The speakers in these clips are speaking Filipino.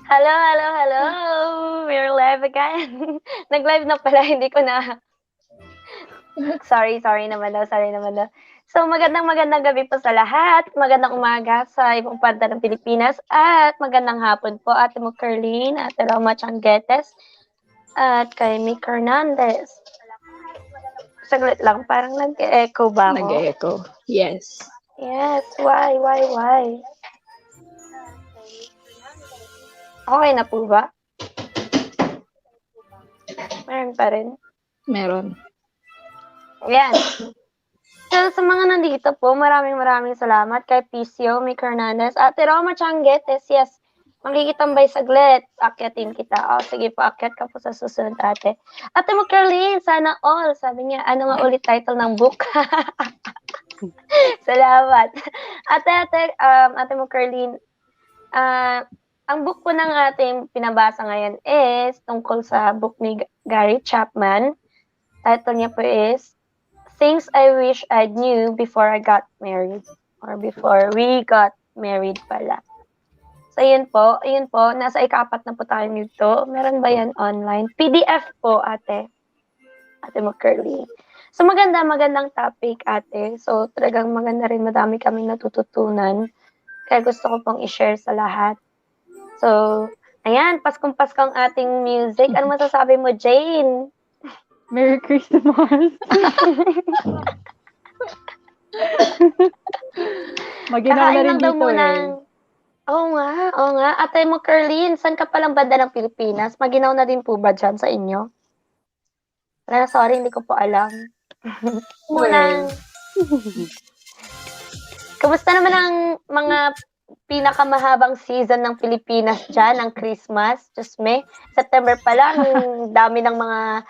Hello, hello, hello! We're live again. Nag-live na pala, hindi ko na. Sorry naman daw. So, magandang gabi po sa lahat. Magandang umaga sa ibang parte ng Pilipinas. At magandang hapon po, Ate mo Carlene, Ate Roma Changuetes, at kay Mick Hernandez. Saglit lang, parang nag-echo ba ako? Nag-echo, yes. Yes, why? Okay na po ba? Meron pa rin. Meron. Ayan. So, sa mga nandito po, maraming salamat kay Pisio, Mick Hernandez, Ate Roma Changuetes. Yes, makikitambay saglit. Akyatin kita. Sige po, akyat ka po sa susunod, ate. Ate mo, Caroline, sana all. Sabi niya, ano nga ulit title ng book? Salamat. Ate mo, Caroline, ang book po ng ating pinabasa ngayon is tungkol sa book ni Gary Chapman. Title niya po is Things I Wish I Knew Before I Got Married, or Before We Got Married pala. So, ayun po. Nasa ika-4 na po tayo nito. Meron ba yan online? PDF po, ate. Ate mo, Curly. So, magandang topic, ate. So, talagang maganda rin. Madami kaming natututunan. Kaya gusto ko pong i-share sa lahat. So, ayan. Paskong-paskong ating music. Ano masasabi mo, Jane? Merry Christmas! Maginaw na rin dito Oo nga. Ate mo, Carlene, saan ka palang banda ng Pilipinas? Maginaw na din po ba dyan sa inyo? Wala, sorry, hindi ko po alam. Kamusta naman ang mga pinakamahabang season ng Pilipinas dyan, ng Christmas? Just me. September pa lang, dami ng mga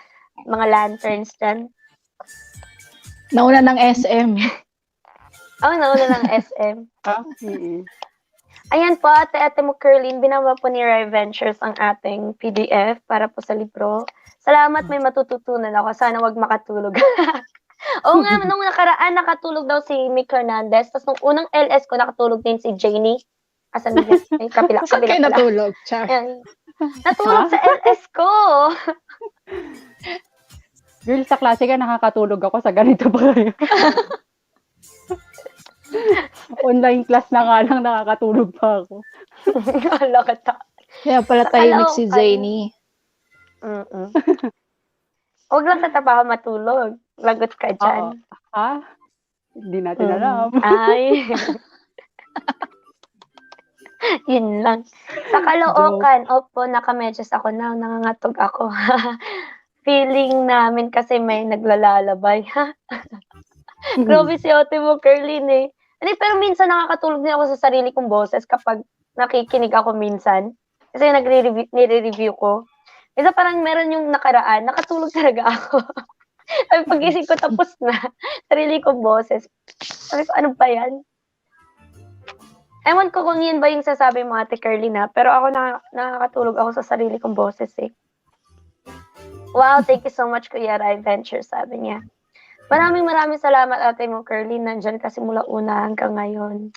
lanterns dyan. Nauna ng SM. Nauna ng SM. Ayan po, ate mo, Curlin, binawa po ni Rai Ventures ang ating PDF para po sa libro. Salamat, may matututunan ako. Sana wag makatulog. Oo nga, nung nakaraan, nakatulog daw si Mick Hernandez. Tapos nung unang LS ko, nakatulog din si Janie. Asan niya? Kapila kayo natulog, Char? Natulog sa LS ko. Girl, sa klase ka, nakakatulog ako sa ganito pa kayo. Online class na nga lang, nakakatulog pa ako. Kaya pala tahimik si Zany. Huwag lang sa trabaho matulog. Lagot ka dyan. Hindi natin alam. Ay. Yun lang. Sa Caloocan, opo, nakamedyas ako na, nangangatog ako. Feeling namin kasi may naglalalabay. Grabe si ate mo, Caroline eh. Pero minsan nakakatulog din ako sa sarili kong boses kapag nakikinig ako minsan. Kasi nire-review ko. Isa parang meron yung nakaraan, nakatulog talaga ako. Sabi, pag-isip ko tapos na, sarili kong boses. Sabi ko, ano ba yan? Ewan ko kung yun ba yung sasabi mo, ate Carlina, pero ako nakakatulog ako sa sarili kong boses eh. Wow, thank you so much, Kuya Rai Venture, sabi niya. Maraming salamat, ate mo, Carlin. Nandyan kasi mula una hanggang ngayon.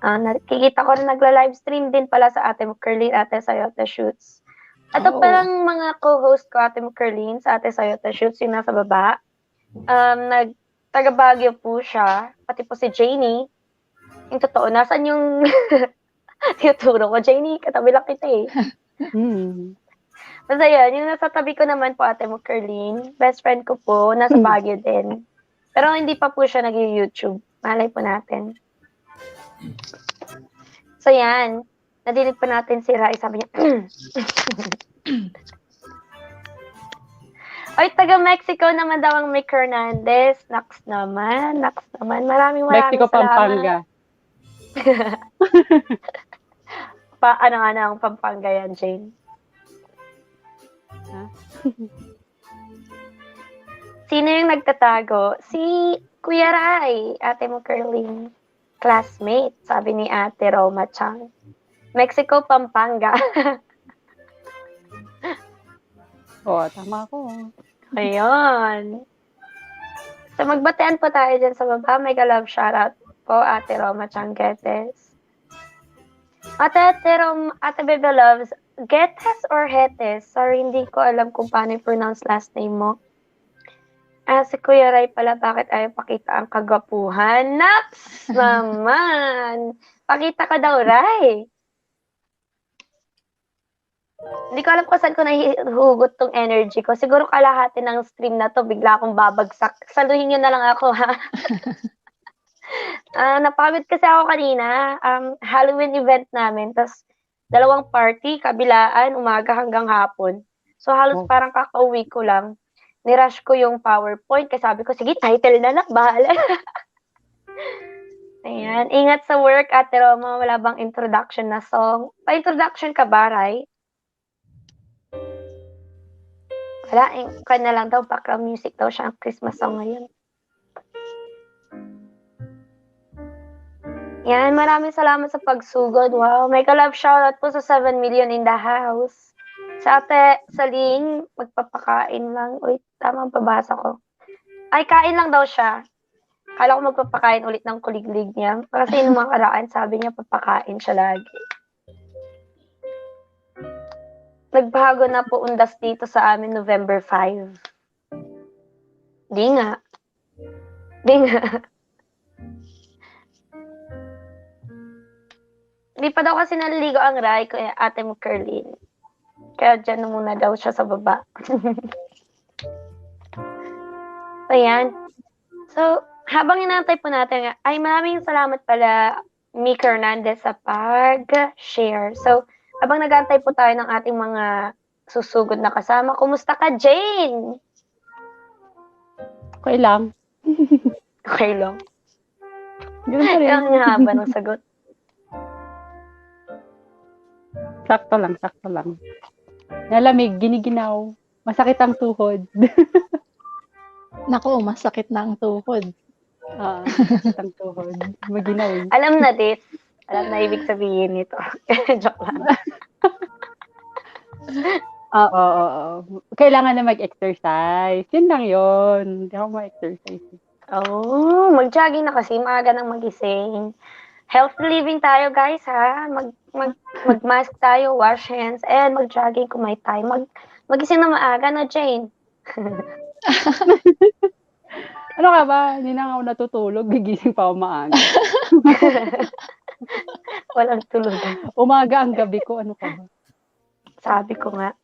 Nakikita ko na nagla-live stream din pala sa ate mo, Carlin, ate Sayota Shoots. Ito palang mga co-host ko, ate mo, Carlin, sa ate Sayota Shoots, yung nasa baba. Taga-Baguio po siya, pati po si Janie. Yung totoo, nasan yung tinuturo ko? Janie, katabi lang kita eh. Basta yun, yung nasa tabi ko naman po, ate mo, Carlene, best friend ko po, nasa Baguio din. Pero hindi pa po siya nag-YouTube. Malay po natin. So yan, nadinig pa natin si Rai, sabi niya, Oy, taga-Mexico naman daw ang Mick Hernandez. Naks naman. Maraming Mexico, salamat. Pampanga. Ano ang Pampanga yan, Jane? Sino yung nagtatago? Si Kuya Rai, ate mo, Caroline. Classmate, sabi ni ate Roma Chang. Mexico, Pampanga. Tama ko. Ayun. So, magbatean po tayo dyan sa baba. May ka-love shoutout po, ate Roma Changuetes. Ate Bebe Loves, Getes or Hetes? Sorry, hindi ko alam kung paano i-pronounce last name mo. Si Kuya Ray pala, bakit ayaw pakita ang kagwapuhan? Naks naman! Pakita ka daw, Ray! Hindi ko alam kung saan ko nahihugot tong energy ko. Siguro kalahati ng stream na to, bigla akong babagsak. Saluhin nyo na lang ako, ha? Napagod kasi ako kanina. Halloween event namin. Tapos, 2 party, kabilaan, umaga hanggang hapon. So, halos parang kakauwi ko lang. Nirush ko yung PowerPoint. Kasi sabi ko, sige, title na lang. Bahala. Ayan. Ingat sa work, Ate Roma. Wala bang introduction na song? Pa-introduction ka ba, Ray? Wala. Kanya lang daw. Background music daw siya. Ang Christmas song ngayon. Yan, maraming salamat sa pagsugod. Wow, may ka-love shoutout po sa 7 million in the house. Sa Ate Saling, magpapakain lang. Uy, tama pabasa ko. Ay, kain lang daw siya. Kala ko magpapakain ulit ng kuliglig niya. Kasi yung mga karaan, sabi niya papakain siya lagi. Nagbago na po undas dito sa amin November 5. Di nga. Di pa daw kasi naliligo ang Ray ko, ate mo Kerlin. Kaya dyan na muna daw siya sa baba. Ayan. So, habang inaantay po natin, ay maraming salamat pala, Mika Hernandez, sa pag-share. So, habang nag-aantay po tayo ng ating mga susugod na kasama, kumusta ka, Jane? Okay lang. Okay lang. Ganun pa rin. Ang haba ng sagot. Sakto lang. Nalamig, giniginaw. Masakit ang tuhod. Nako, masakit na ang tuhod. Masakit ang tuhod. Maginaw. Alam na this. Alam na ibig sabihin nito. Joke lang. Oo. Kailangan na mag-exercise. Yun lang yun. Hindi ako ma-exercise. Mag-jogging na kasi. Maaga nang magising. Healthy living tayo, guys, ha? Mag-mask tayo, wash hands, and mag-jogging kung may time. Magising na maaga, no, Jane? Ano ka ba? Hindi na ako natutulog. Gigising pa ako maaga. Walang tulog. Umaga ang gabi ko. Ano ka ba? Sabi ko nga.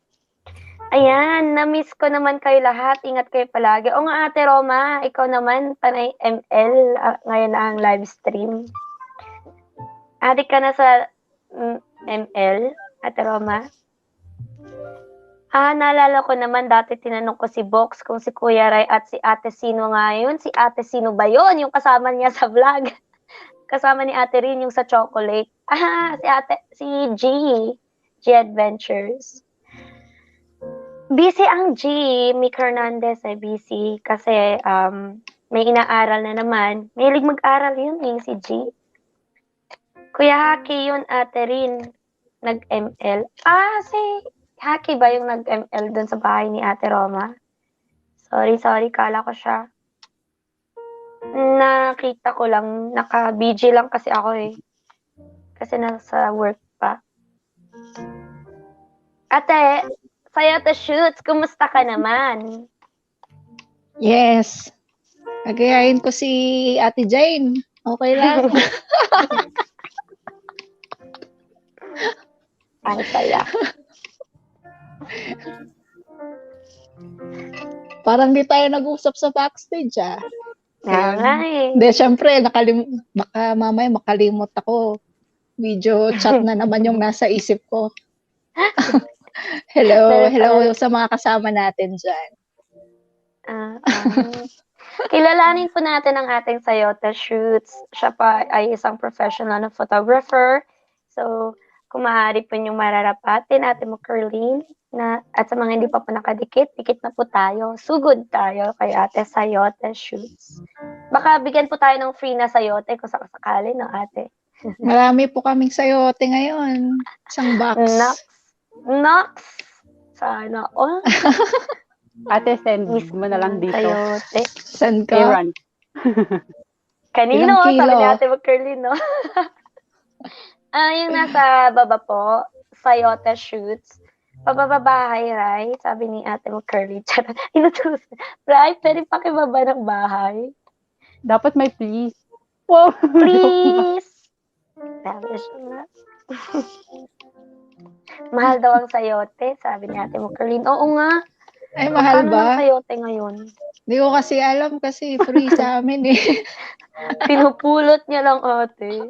Ayan, na-miss ko naman kayo lahat. Ingat kayo palagi. O nga, Ate Roma, ikaw naman, panay ML, ngayon na ang live stream. Adik ka na sa ML, Ate Roma? Naalala ko naman, dati tinanong ko si Box kung si Kuya Ray at si Ate Sino nga yun. Si Ate Sino ba yun? Yung kasama niya sa vlog. Kasama ni Ate Rin yung sa chocolate. Si G Adventures. Busy ang G, Mick Hernandez ay busy kasi may inaaral na naman. Mahilig mag-aral yun si G. Kuya Haki yun, Ate Rin, nag-ML. Si Haki ba yung nag-ML dun sa bahay ni Ate Roma? Sorry, kala ko siya. Nakita ko lang, naka-BG lang kasi ako eh. Kasi nasa work pa. Ate, sa'yo to shoots, kumusta ka naman? Yes. Agayahin ko si Ate Jane. Okay lang. Ang saya. Parang di tayo nag-usap sa backstage, ah. Ay. Hindi, syempre, baka mamaya makalimot ako. Video chat na naman yung nasa isip ko. Hello sa mga kasama natin dyan. Kilalanin po natin ang ating Sayote Shoots. Siya pa ay isang professional na photographer. So, kung maaari po niyong mararapatin, Ate mo Kerlin, at sa mga hindi pa po nakadikit, dikit na po tayo. Sugod tayo kay Ate Sayote Shoots. Baka bigyan po tayo ng free na sayote kung sakasakali, no, Ate? Marami po kaming sayote ngayon. Isang box. Nox! Sana all. Ate, send mo na lang dito. Sayote. Saan ka? Iran. Kanino? Ilang kilo? Sabi ni Ate mo Kerlin, no? Yung nasa baba po, sayote shoots. Pababahay, Ray, sabi ni ate mo, Curly. Charot. Inutusan. Ray, pwede pakibaba ng bahay? Dapat may please. Wow. Please! Sabi siya nga. Mahal daw ang sayote, sabi ni ate mo, Curly. Oo nga. Ay, mahal Magkano ng ba? sayote ngayon? Hindi ko kasi alam kasi free sa amin eh. Pinupulot niya lang, ate.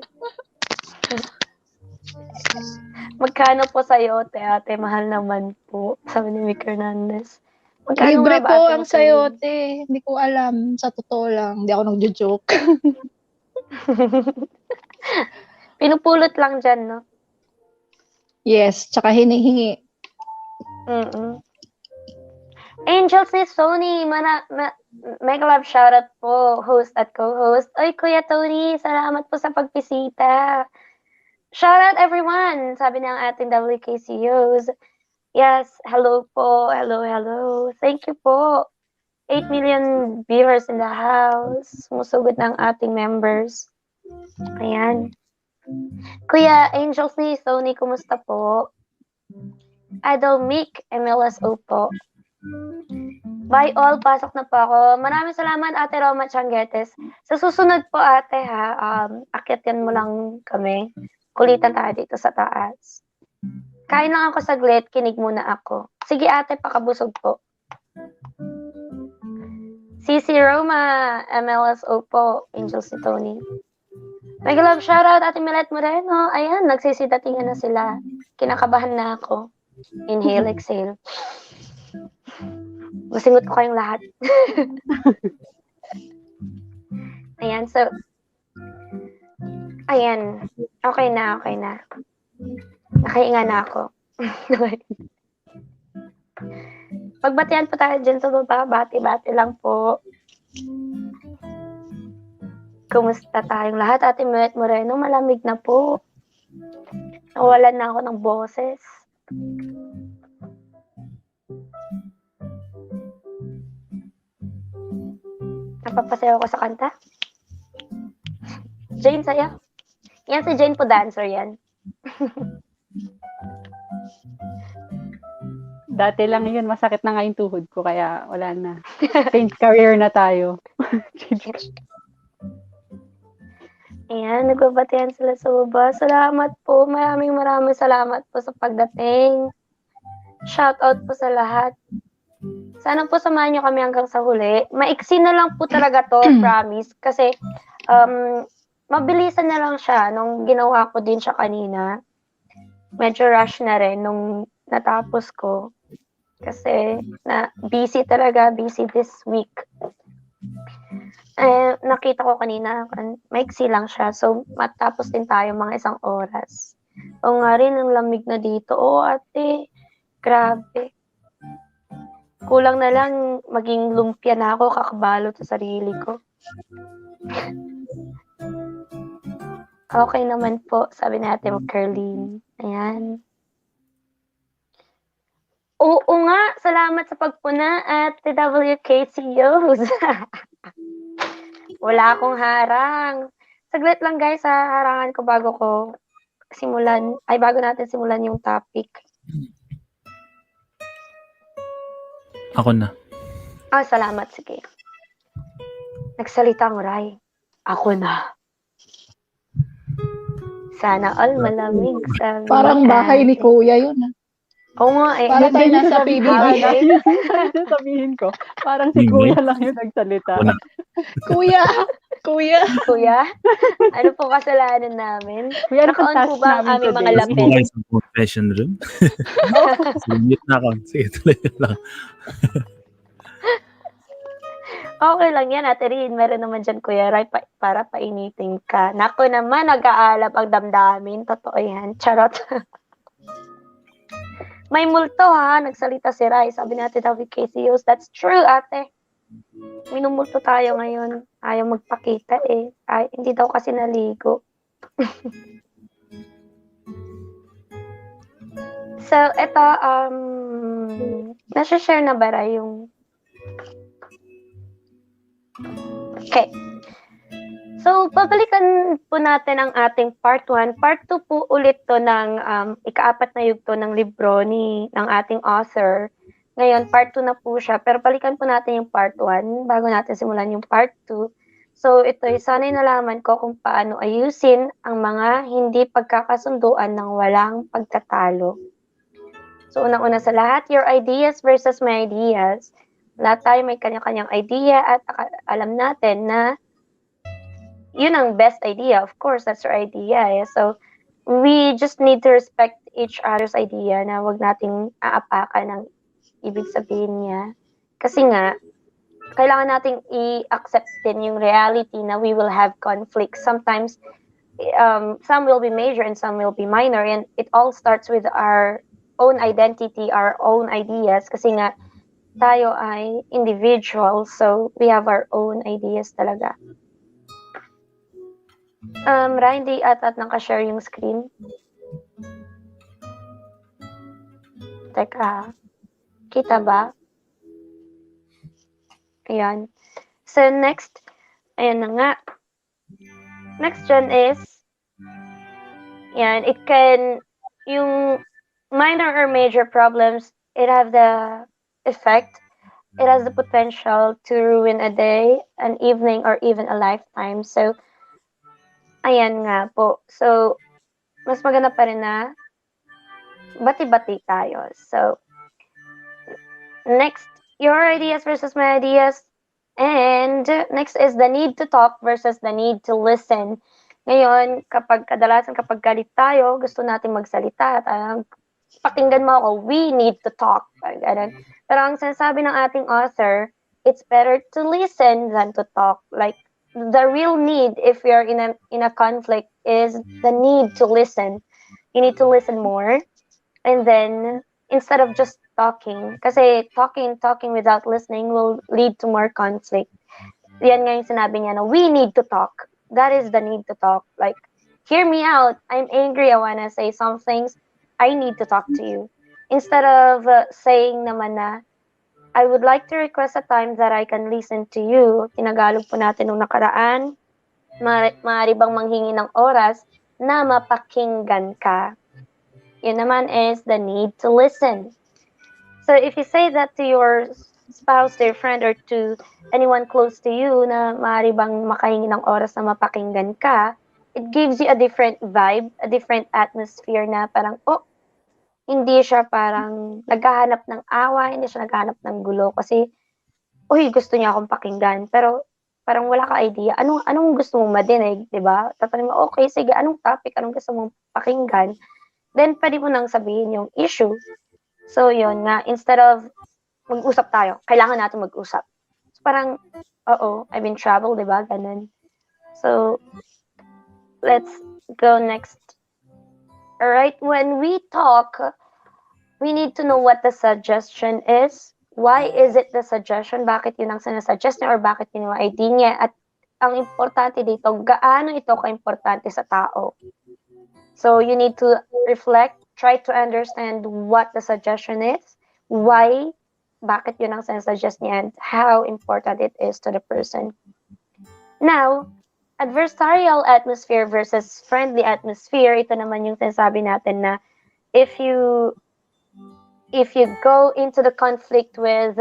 Magkano po sayote, ate? Mahal naman po, sabi ni Mick Hernandez. Magkano Libre nga ba, po ate ang mo, Curly? sayote. Hindi ko alam. Sa totoo lang. Hindi ako nagjo-joke. Pinupulot lang dyan, no? Yes, tsaka hinihingi. Mm-mm. Angels ni Sony, mega love shoutout po, host at co-host. Oy, Kuya Tony, salamat po sa pagpisita. Shoutout everyone, sabi ng ating WKCOs. Yes, hello po, hello. Thank you po. 8 million viewers in the house. Sumusugot ng ating members. Ayan. Kuya Angels ni Sony, kumusta po? Idol Mick, MLSO po. Bye all, pasok na po ako. Maraming salamat, Ate Roma Changuetes. Sa susunod po, ate, ha, akyatin mo lang kami. Kulitan tayo dito sa taas. Kain lang ako saglit, kinig muna ako. Sige, ate, pakabusog po. CC Roma, MLSO po, Angels ni Tony. Mega love shoutout, Ate Milet Moreno. Ayan, nagsisidatingan na sila. Kinakabahan na ako. Inhale, exhale. Masingot ko kayong lahat. Ayan, so, ayan. Okay na. Nakahinga na ako. Pagbatian po tayo dyan sa baba. Bati-bati lang po. Kumusta tayong lahat? Ate Milet Moreno, malamig na po. Nawalan na ako ng boses. Napapasayaw ko sa kanta. Jane, sayo. Yan si Jane po, dancer yan. Dati lang yun, masakit na nga yung tuhod ko, kaya wala na. Change career na tayo. Ayan, nagbabatihan sila sa baba. Salamat po. Maraming salamat po sa pagdating. Shout out po sa lahat. Sana po samahan nyo kami hanggang sa huli. Maiksi na lang po talaga to, promise. Kasi, mabilisan na lang siya. Nung ginawa ko din siya kanina, medyo rush na rin nung natapos ko. Kasi, busy this week. Nakita ko kanina, maiksi lang siya. So, matapos din tayo mga 1 oras. O nga rin, ang lamig na dito. Oo, ate, grabe. Kulang na lang maging lumpia na ako, kakabalot sa sarili ko. Okay naman po, sabi natin mo, Curly. Ayan. Oo nga, salamat sa pagpuna at WKCOs. Wala akong harang. Saglit lang guys, harangan ko bago natin simulan yung topic. Ako na. Salamat. Sige. Nagsalita ang Ray. Ako na. Sana all malamig. Sabi Parang bahay ni Kuya yun. Oo nga eh. Para tayo nasa PBB. Sabihin ko, parang si Kuya lang yung nagsalita. Kuya. Kuya, ano po kasalanan namin? Kuya, ano pong Naka-on task po ba ang namin aming mga today? lapel? Gusto mo sa confession room? Mute na ako. Sige, tuloy lang. Okay lang yan, Ate Rin. Meron naman dyan, Kuya Ray, para painitin ka. Naku naman, nag-aalab ang damdamin. Totoo yan. Charot. May multo ha, nagsalita si Ray. Sabi natin daw KCOs. That's true, ate. Minumulto tayo ngayon. Ayaw magpakita eh. Hindi daw kasi naligo. So, ito, nasa-share na ba Ray yung... Okay. So, babalikan po natin ang ating part 1. Part 2 po ulit to ng ika-4 na yugto ng libro ng ating author. Ngayon, part 2 na po siya. Pero balikan po natin yung part 1 bago natin simulan yung part 2. So, ito sana'y nalaman ko kung paano ayusin ang mga hindi pagkakasunduan ng walang pagtatalo. So, unang-una sa lahat, your ideas versus my ideas. Lahat tayo may kanya-kanyang idea at alam natin na yun ang best idea. Of course, that's your idea. So, we just need to respect each other's idea na wag nating aapakan ng ibig sabihin niya. Kasi nga, kailangan nating i-accept din yung reality na we will have conflict. Sometimes, some will be major and some will be minor. And it all starts with our own identity, our own ideas. Kasi nga, tayo ay individual. So, we have our own ideas talaga. Ryan, di at nakashare yung screen. Teka, kita ba? Ayan. So, next, ayan na nga. Next dyan is, yan, it can, yung minor or major problems, it have the effect, it has the potential to ruin a day, an evening, or even a lifetime. So, ayan nga po. So, mas maganda pa rin na bati-bati tayo. So, next, your ideas versus my ideas. And next is the need to talk versus the need to listen. Ngayon, kadalasan kapag galit tayo, gusto natin magsalita. Pakinggan mo ako, we need to talk. Ganun. Pero ang sinasabi ng ating author, it's better to listen than to talk. Like, the real need if we are in a conflict is the need to listen. You need to listen more. And then, instead of just talking, kasi talking without listening will lead to more conflict. Yan nga yung sinabi niya na we need to talk. That is the need to talk. Like, hear me out. I'm angry. I wanna say some things. I need to talk to you. Instead of saying naman na, I would like to request a time that I can listen to you. Tinagalog po natin nung nakaraan. Maaari bang manghingi ng oras na mapakinggan ka? Yun naman is the need to listen. So if you say that to your spouse, to your friend, or to anyone close to you na maaari bang makahingi ng oras na mapakinggan ka, it gives you a different vibe, a different atmosphere na parang, oh, hindi siya parang naghahanap ng awa, hindi siya naghahanap ng gulo kasi, uy, gusto niya akong pakinggan. Pero parang wala ka idea. Anong gusto mong madinig, di ba? Tatanungin mo, okay, sige, anong topic, anong gusto mong pakinggan? Then, pwede mo nang sabihin yung issue. So, yun nga, instead of mag-usap tayo, kailangan natin mag-usap. So, parang, I'm in trouble, di ba? Ganun. So, let's go next. Alright, when we talk, we need to know what the suggestion is. Why is it the suggestion? Bakit yun ang sinasuggest niya or bakit yun yung idea niya? At ang importante dito, gaano ito ka-importante sa tao? So, you need to reflect, try to understand what the suggestion is, why, bakit yun ang sinasuggest niya, and how important it is to the person. Now, adversarial atmosphere versus friendly atmosphere, ito naman yung sinasabi natin na if you go into the conflict with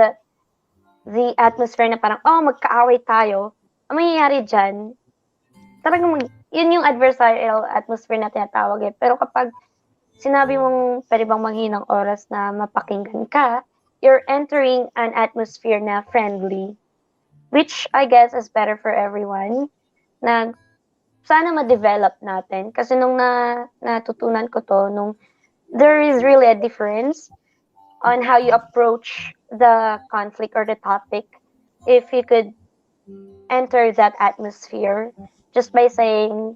the atmosphere na parang, magkaaway tayo, ang mangyayari dyan, talagang yun yung adversarial atmosphere na tinatawag eh. Pero kapag sinabi mong pwede bang manghingi ng oras na mapakinggan ka, you're entering an atmosphere na friendly, which I guess is better for everyone. Na sana ma-develop natin. Kasi nung natutunan ko to, there is really a difference on how you approach the conflict or the topic if you could enter that atmosphere just by saying,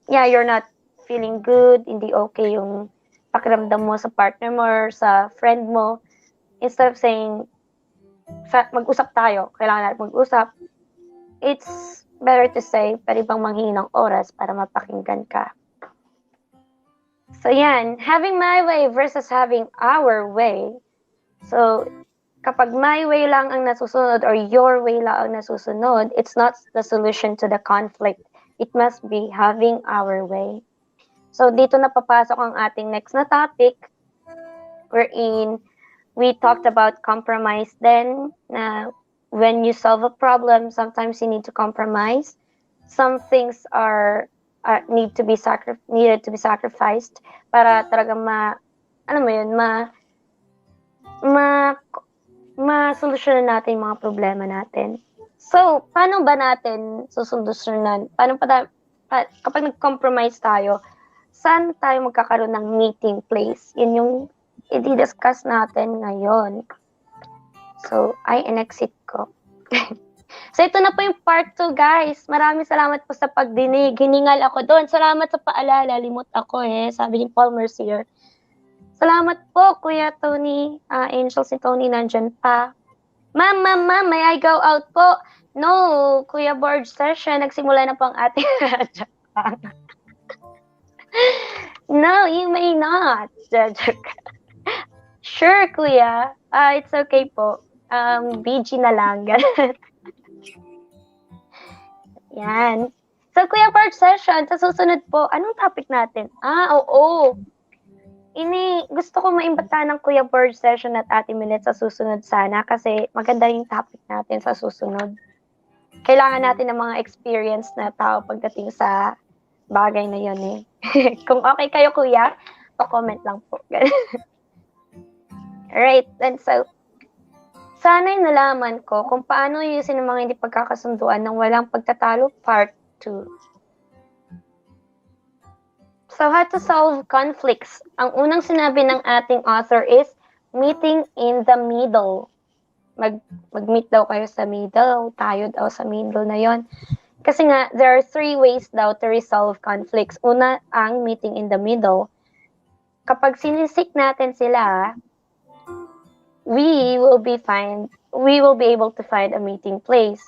you're not feeling good, hindi okay yung pakiramdam mo sa partner mo or sa friend mo. Instead of saying, mag-usap tayo, kailangan natin mag-usap, it's better to say, pwede bang manghingi ng oras para mapakinggan ka. So yan, having my way versus having our way. So, kapag my way lang ang nasusunod or your way lang ang nasusunod, it's not the solution to the conflict. It must be having our way. So, dito na papasok ang ating next na topic, wherein we talked about compromise then, na when you solve a problem, sometimes you need to compromise. Some things needed to be sacrificed para talaga masolusyonan natin yung mga problema natin. So, paano ba natin susolusyonan? Kapag nag-compromise tayo, saan tayo magkakaroon ng meeting place? Yun yung i-discuss natin ngayon. So, in-exit ko. So, ito na po yung part 2, guys. Maraming salamat po sa pagdinig. Hiningal ako doon. Salamat sa paalala. Limot ako sabi ni Paul Mercier. Salamat po, Kuya Tony. Angel, si Tony nandyan pa. Ma'am, may I go out po? No, Kuya Board Session. Nagsimula na po ang ating No, you may not. Sure, Kuya. It's okay po. BG na lang. Yan. So, Kuya Board Session, sa susunod po, anong topic natin? Oo. Gusto ko maimbata ng Kuya Board Session at Ate Minute sa susunod sana kasi maganda yung topic natin sa susunod. Kailangan natin ng mga experience na tao pagdating sa bagay na yun Kung okay kayo, Kuya, comment lang po. Alright, and so, sana'y nalaman ko kung paano ayusin ang mga hindi pagkakasunduan ng walang pagtatalo, part 2. So, how to solve conflicts? Ang unang sinabi ng ating author is meeting in the middle. Mag-meet daw kayo sa middle. Tayo daw sa middle na yon. Kasi nga, there are 3 ways daw to resolve conflicts. Una, ang meeting in the middle. Kapag sinisik natin sila, we will be able to find a meeting place.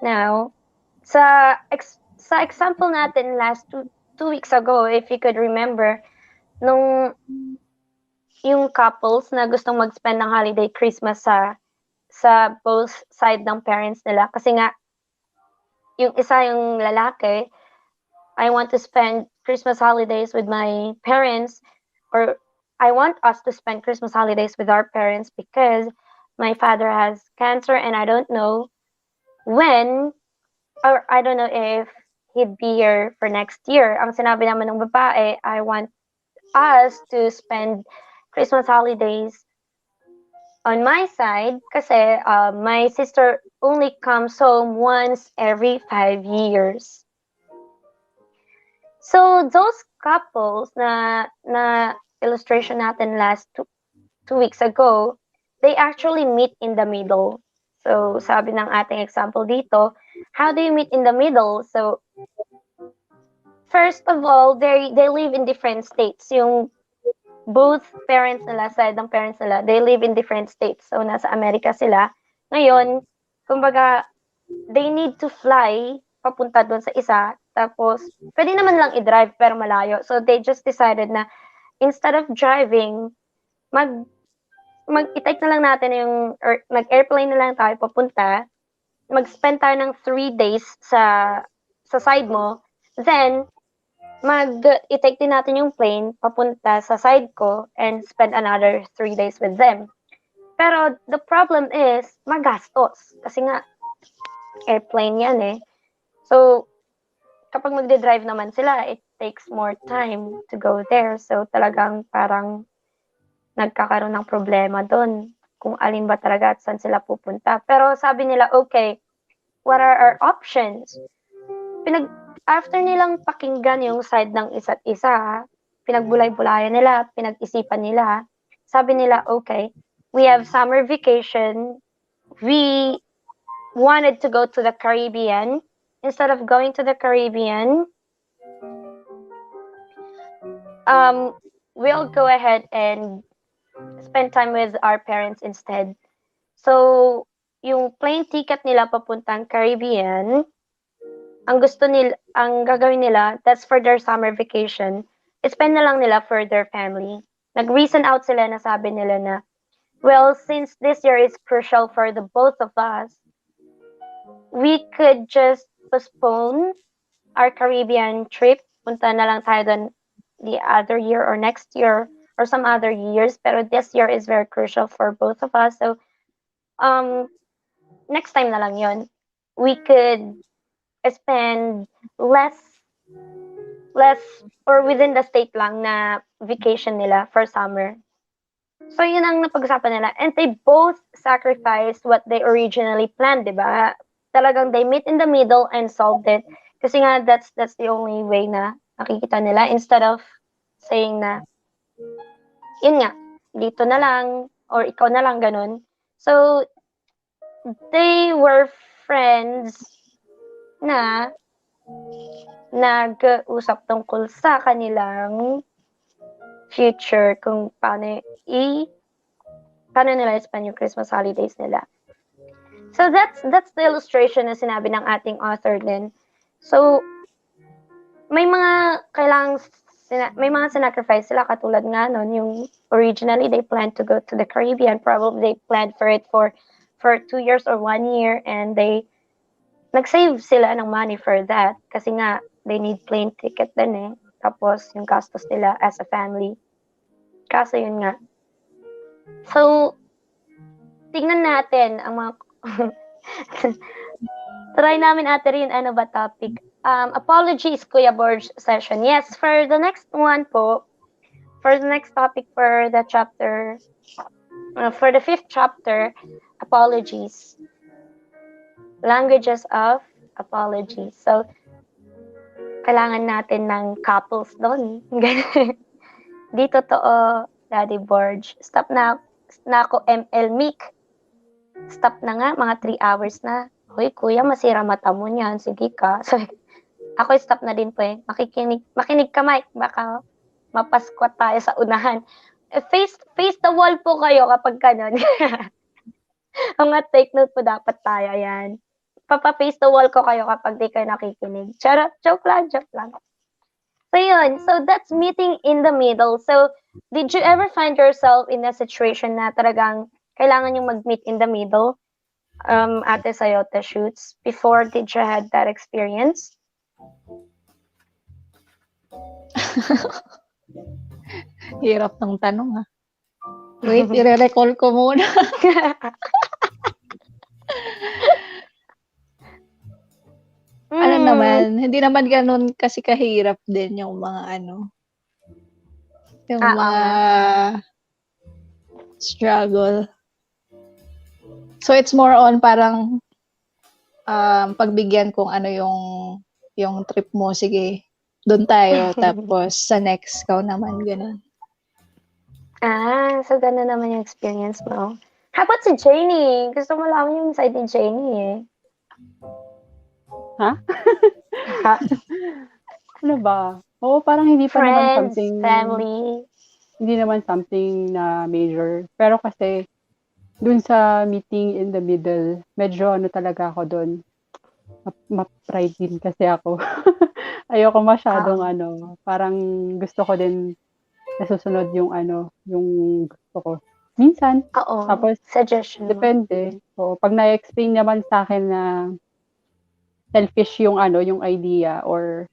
Now, sa example natin last 2 weeks ago, if you could remember, yung couples na gustong mag-spend ng holiday Christmas sa both side ng parents nila. Kasi nga, yung lalaki, I want to spend Christmas holidays with my parents, or I want us to spend Christmas holidays with our parents because my father has cancer and I don't know when, or I don't know if he'd be here for next year. Ang sinabi naman ng babae, I want us to spend Christmas holidays on my side kasi my sister only comes home once every 5 years. So those couples na illustration natin last 2 weeks ago, they actually meet in the middle. So sabi ng ating example dito, how do you meet in the middle? So first of all, they live in different states. Yung both parents nila, side ng parents nila, they live in different states. So nasa Amerika sila. Ngayon, kumbaga, they need to fly papunta doon sa isa. Tapos, pwede naman lang i-drive pero malayo. So they just decided na instead of driving, i-take na lang natin or mag-airplane na lang tayo papunta. Mag-spend tayo ng 3 days sa side mo. Then, i-take din natin yung plane papunta sa side ko and spend another 3 days with them. Pero the problem is, magastos. Kasi nga, airplane yan So, kapag magde-drive naman sila, it takes more time to go there. So, talagang parang nagkakaroon ng problema doon kung alin ba talaga at saan sila pupunta. Pero sabi nila, okay, what are our options? After nilang pakinggan yung side ng isa't isa, pinagbulay-bulayan nila, pinag-isipan nila, sabi nila, okay, we have summer vacation, we wanted to go to the Caribbean. Instead of going to the Caribbean, we'll go ahead and spend time with our parents instead. So, yung plane ticket nila papuntang Caribbean, ang gagawin nila, that's for their summer vacation, spend na lang nila for their family. Nag-reason out sila na sabi nila na, well, since this year is crucial for the both of us, we could just postpone our Caribbean trip. Punta na lang tayo doon the other year or next year or some other years. Pero this year is very crucial for both of us. So, um, next time na lang yon. We could spend less or within the state lang na vacation nila for summer. So, yun ang napag-usapan nila. And they both sacrificed what they originally planned, di ba? Talagang they meet in the middle and solved it. Kasi nga, that's the only way na nakikita nila. Instead of saying na, yun nga, dito na lang, or ikaw na lang, ganun. So, they were friends na nag-usap tungkol sa kanilang future, kung paano nila spend yung Christmas holidays nila. So that's the illustration na sinabi ng ating author din. So may mga sacrifice sila, katulad nga nun, yung originally they planned to go to the Caribbean, probably they planned for it for 2 years or 1 year, and they nag-save sila ng money for that kasi nga they need plane ticket din eh. Tapos yung gastos nila as a family. Kaso yun nga. So, tingnan natin ang mga try namin ate rin ano ba topic. Apologies, Kuya Borge session. Yes, for the next one po, for the next topic for the chapter, for the 5th chapter, apologies. Languages of apology. So, kailangan natin ng couples doon. Di totoo, Daddy Borge. Stop na ako, ML Mick. Stop na nga, mga 3 hours na. Hoy, kuya, masira mata mo niyan. Sige ka. So, ako stop na din po eh. Makinig ka, Mike. Baka mapasquat tayo sa unahan. Face the wall po kayo kapag ganun. Mga take note po dapat tayo. Ayan. Papa-face the wall ko kayo kapag di kayo nakikinig. Charot, joke lang. So yun, so that's meeting in the middle. So, did you ever find yourself in a situation na talagang kailangan yung mag-meet in the middle? Ate sa'yo, the shoots. Before, did you had that experience? Hirap ng tanong, ha? Wait, i-recall ko muna. Ano naman, hindi naman ganun kasi kahirap din yung mga yung mga struggle. So it's more on parang pagbigyan kung ano yung trip mo, sige, doon tayo, tapos sa next ka naman, ganun. So gano'n naman yung experience mo. How about si Janie? Gusto mo malaman yung side ni Janie eh. Ha? Ano ba? Oo, parang hindi pa naman Friends, something, family. hindi naman something na major. Pero kasi, dun sa meeting in the middle, medyo talaga ako dun. Ma-pride din kasi ako. Ayoko masyadong parang gusto ko din nasusunod yung yung gusto ko. Minsan, Oo, tapos suggestion mo. depende. So, pag na-explain naman sa akin na selfish yung yung idea or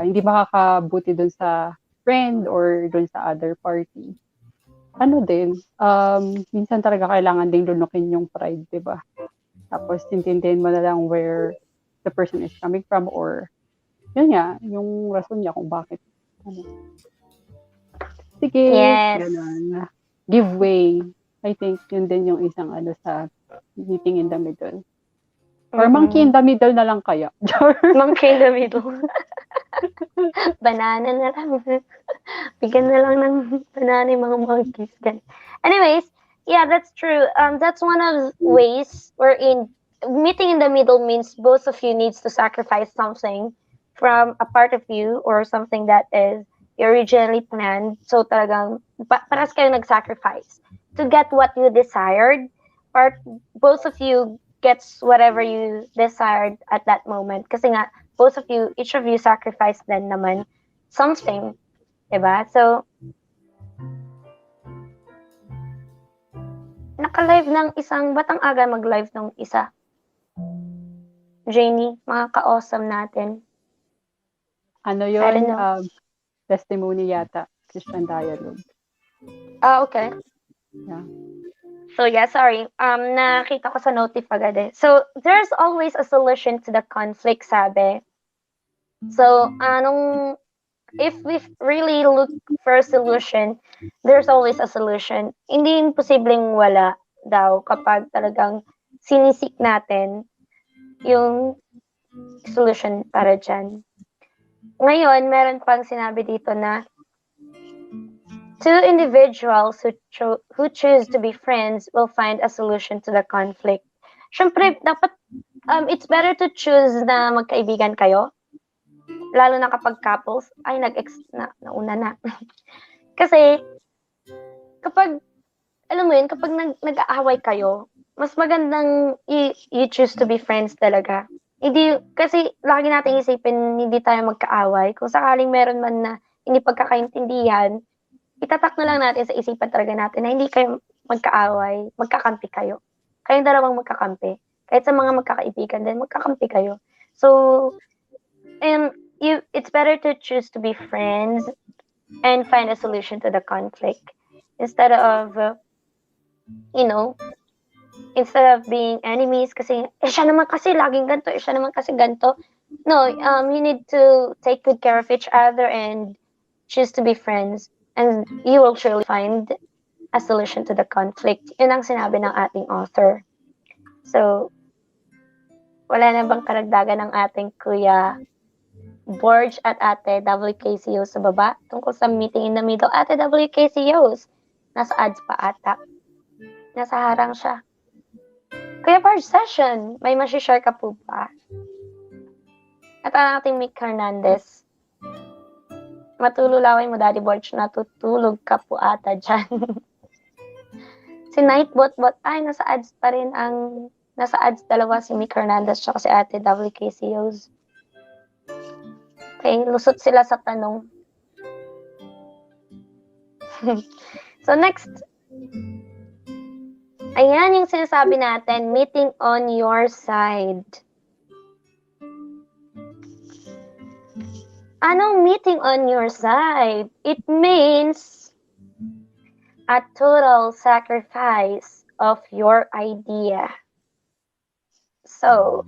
hindi makakabuti dun sa friend or dun sa other party. Minsan talaga kailangan ding lunukin yung pride, di ba? Tapos intindihin mo na lang where the person is coming from or yun nga, yung rason niya kung bakit. Sige, Yes. ganun. Give way. I think yun din yung isang sa meeting in the middle. Or monkey in the middle na lang kaya. Monkey in the middle. Banana na lang. Bigyan na lang ng banana yung mga monkeys. Anyways, yeah, that's true. That's one of ways wherein meeting in the middle means both of you needs to sacrifice something from a part of you or something that is originally planned. So talagang paras kayo nag-sacrifice to get what you desired, or both of you gets whatever you desired at that moment. Kasi nga, each of you sacrificed then naman something. Diba? So, naka-live ng isang, ba't ang aga mag-live ng isa? Janie, mga ka-awesome natin. Ano I don't yun? know. Testimony yata. Christian Dialogue. Okay. Yeah. So yeah, sorry. Nakita ko sa notif agad eh. So, there's always a solution to the conflict, sabi. So, if we really look for a solution, there's always a solution. Hindi imposibleng wala daw kapag talagang sinisik natin yung solution para dyan. Ngayon, meron pang sinabi dito na two individuals who choose to be friends will find a solution to the conflict. Siyempre, dapat it's better to choose na magkaibigan kayo. Lalo na kapag couples. Ay, nauna na. Kasi, kapag, alam mo yun, kapag nag-aaway kayo, mas magandang you choose to be friends talaga. Hindi, kasi lagi nating isipin, hindi tayo magkaaway. Kung sakaling meron man na hindi pagkakaintindihan, itatak na lang natin sa isipan talaga natin na hindi kayo magkaaway, magkakampi kayo. Kayong dalawang magkakampi. Kahit sa mga magkakaibigan din, magkakampi kayo. So, it's better to choose to be friends and find a solution to the conflict instead of, instead of being enemies kasi, siya naman kasi laging ganito, siya naman kasi ganito. No, you need to take good care of each other and choose to be friends. And you will surely find a solution to the conflict. Yun ang sinabi ng ating author. So, wala na bang karagdagan ng ating Kuya Borge at Ate WKCO sa baba tungkol sa meeting in the middle? Ate WKCOs, nasa ads pa ata. Nasa harang siya. Kuya Borge session, may masishare ka po ba? At ang ating Mick Hernandez. Matululaway mo, Daddy Borge, natutulog ka po ata dyan. Si Nightbot, ay, nasa ads pa rin nasa ads dalawa si Mick Hernandez tsaka si Ate WKCOs. Okay, lusot sila sa tanong. So next, ayan yung sinasabi natin, meeting on your side. Anong meeting on your side? It means a total sacrifice of your idea. So,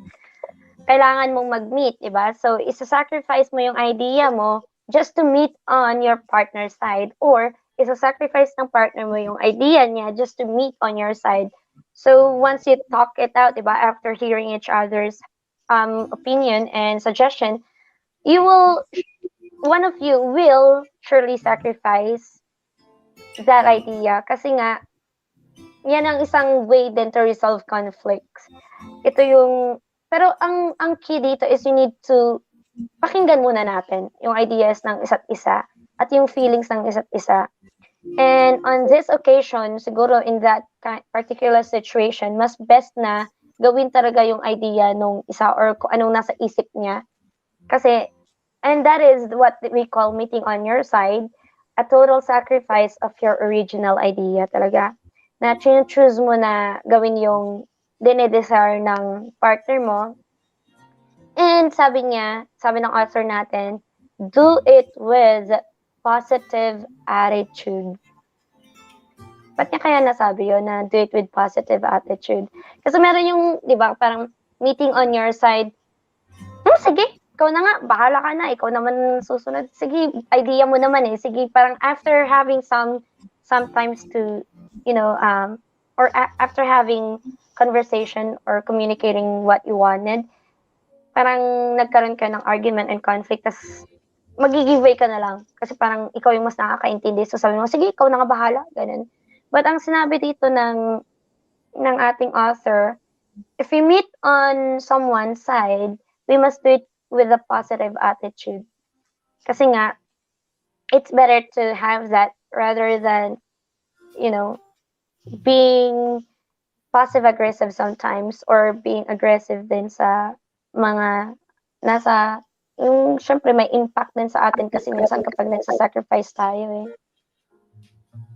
kailangan mong mag-meet, diba? So, isa-sacrifice mo yung idea mo just to meet on your partner's side, or isa-sacrifice ng partner mo yung idea niya just to meet on your side. So, once you talk it out, diba, after hearing each other's opinion and suggestion, one of you will surely sacrifice that idea kasi nga, yan ang isang way din to resolve conflicts. Ito pero ang key dito is you need to pakinggan muna natin yung ideas ng isa't isa at yung feelings ng isa't isa. And on this occasion, siguro in that particular situation, mas best na gawin talaga yung idea nung isa or kung anong nasa isip niya. Kasi, and that is what we call meeting on your side, a total sacrifice of your original idea talaga. Na choose mo na gawin yung dinedesire ng partner mo. And sabi ng author natin, do it with positive attitude. Ba't niya kaya nasabi yun na do it with positive attitude? Kasi meron yung, di ba, parang meeting on your side, sige, ikaw na nga, bahala ka na, ikaw naman susunod. Sige, idea mo naman eh. Sige, parang after having sometimes to, or after having conversation or communicating what you wanted, parang nagkaroon ka ng argument and conflict, tas mag-give way ka na lang. Kasi parang ikaw yung mas nakakaintindi. So sabi mo, sige, ikaw na nga bahala. Ganun. But ang sinabi dito ng ating author, if we meet on someone's side, we must do it with a positive attitude. Kasi nga, it's better to have that rather than, being passive-aggressive sometimes or being aggressive din sa mga nasa, syempre may impact din sa atin kasi minsan kapag nagsasacrifice tayo eh.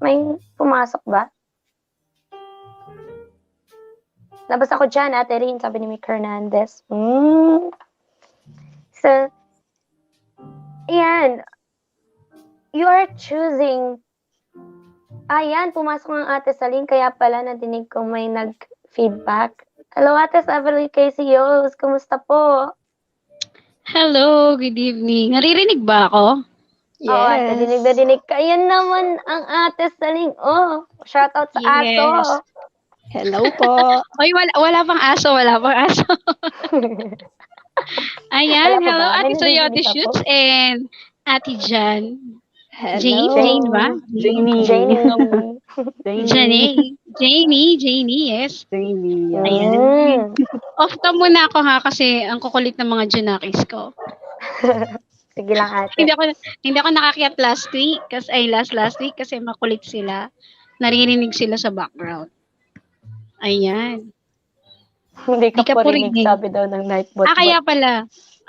May pumasok ba? Labas ako dyan, Ate Rin, sabi ni Mick Hernandez. So, ayan. You are choosing. Ayan, pumasok ang Ate Saling, kaya pala nadinig ko may nag-feedback. Hello, Ate Sabaly Caseyos. Kumusta po? Hello, good evening. Naririnig ba ako? Oo, Ate, dinig na dinig ka. Ayan naman ang Ate Saling. Oh, shoutout sa aso. Yes. Hello po. Oy, wala pang aso, wala pang aso. Ayan, Wala pa hello ba? Ate May Soyote nadidinig ako. Shoots and Ate Jan. Hello. Jane ba? Jamie. Janie, yes. Jamie. Ayan. Off ka muna ako ha kasi ang kukulit ng mga Junakis ko. Sige lang, Ate. Hindi ako nakakyat last week last week kasi makulit sila. Naririnig sila sa background. Ayan. Hindi ka Di ka purinig, purinig. sabi daw ng Nightbot. Kaya pala.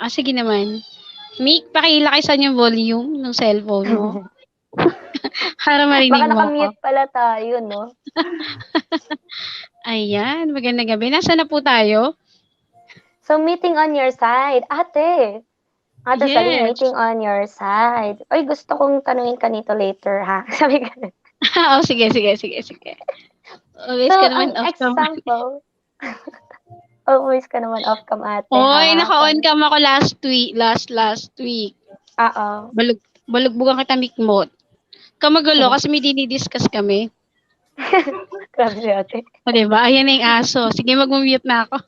Sige naman. Mick, pakilakasan yung volume ng cellphone mo. Para marinig Baka mo ako. nakamute pala tayo, no? Ayan, magandang gabi. Nasaan na po tayo? So, meeting on your side. Ate Saling, Yes. meeting on your side. Oy, gusto kong tanungin ka nito later, ha? Sabi ka. Sige. Always So, ka naman ang off cam. example, always ka naman off cam, ate, Oy, ha? naka-on cam ako last week. Oo. Balugbugan kita, Mick mo. Kamagulo kasi may dinidiscuss kami. Grabe si ate. O, diba? Ayan na yung aso. Sige, mag-mute na ako.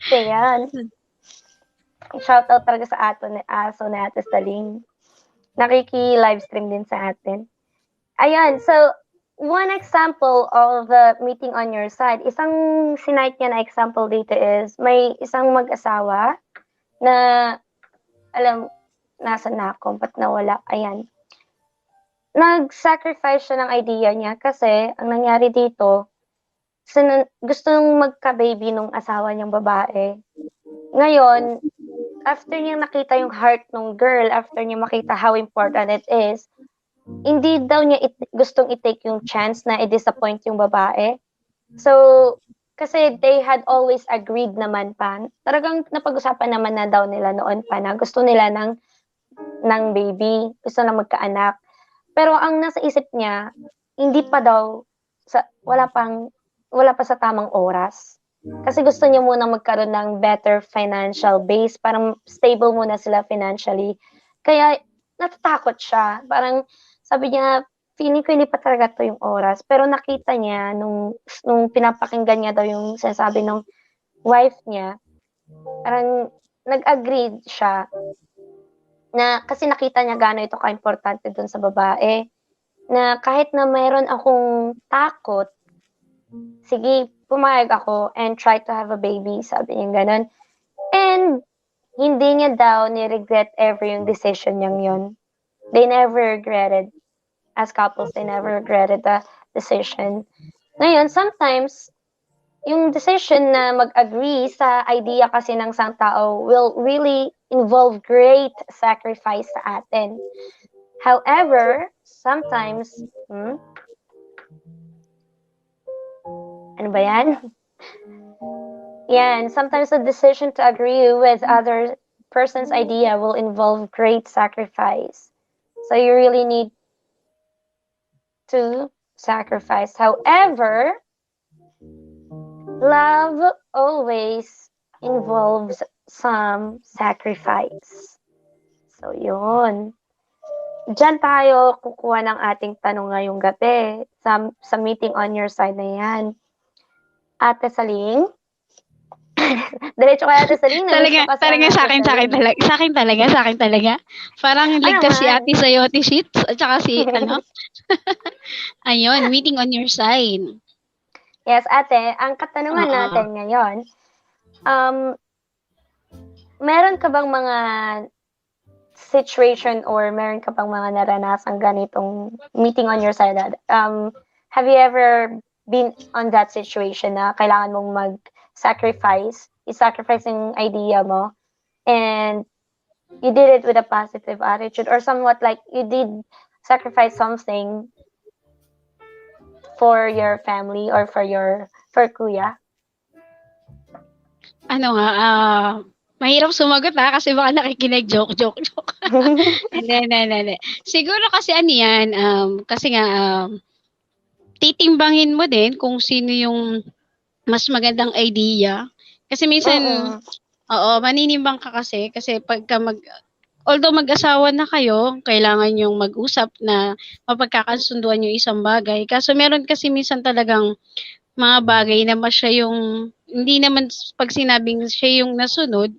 So, yan. Shoutout talaga sa aso na Ate Saling. Nakiki-livestream din sa atin. Ayan, so, one example of meeting on your side, isang sinight niya na example dito is, may isang mag-asawa na, nasa na ako, ba't nawala? Ayan. Nag-sacrifice siya ng idea niya kasi ang nangyari dito, gusto nung magka-baby nung asawa niyang babae. Ngayon, after niya nakita yung heart ng girl, after niya makita how important it is, hindi daw niya gustong i-take yung chance na i-disappoint yung babae. So, kasi they had always agreed naman pa. Talagang napag-usapan naman na daw nila noon pa na gusto nila ng baby, gusto na magkaanak. Pero ang nasa isip niya, hindi pa daw, wala pa sa tamang oras. Kasi gusto niya muna magkaroon ng better financial base, parang stable muna sila financially. Kaya natatakot siya. Parang sabi niya, feeling ko hindi pa talaga to yung oras. Pero nakita niya, nung pinapakinggan niya daw yung sinasabi ng wife niya, parang nag-agree siya na kasi nakita niya gaano ito ka-importante dun sa babae, na kahit na mayroon akong takot, sige, pumayag ako and try to have a baby, sabi niya ganun. And hindi niya daw ni-regret ever yung decision niyang yun. They never regretted. As couples, they never regretted the decision. Ngayon, sometimes, yung decision na mag-agree sa idea kasi ng isang tao will really involve great sacrifice sa atin. However, sometimes, ano ba yan? Yan, sometimes the decision to agree with other person's idea will involve great sacrifice. So you really need to sacrifice. However, love always involves some sacrifice. So, yun. Diyan tayo kukuha ng ating tanong ngayong gabi sa meeting on your side na yan. Ate Saling? Diretso kay Ate Saling. Talaga sa akin talaga. Parang ligtas si Ate Sayote Sheets at saka si Ayun, meeting on your side. Yes, ate. Ang katanungan natin ngayon, meron ka bang mga situation or meron ka bang mga naranasang ganitong meeting on your side? Have you ever been on that situation na kailangan mong mag-sacrifice, i-sacrifice yung idea mo, and you did it with a positive attitude, or somewhat like you did sacrifice something for your family or for your for kuya? Ano nga, mahirap sumagot kasi baka nakikinig, joke. Hindi. Siguro kasi ano yan, kasi nga, titimbangin mo din kung sino yung mas magandang idea. Kasi minsan, Oo. oo, maninimbang ka kasi pagka although mag-asawa na kayo, kailangan yung mag-usap na mapagkakasunduan yung isang bagay. Kaso meron kasi minsan talagang mga bagay na mas siya yung, hindi naman pag sinabing siya yung nasunod,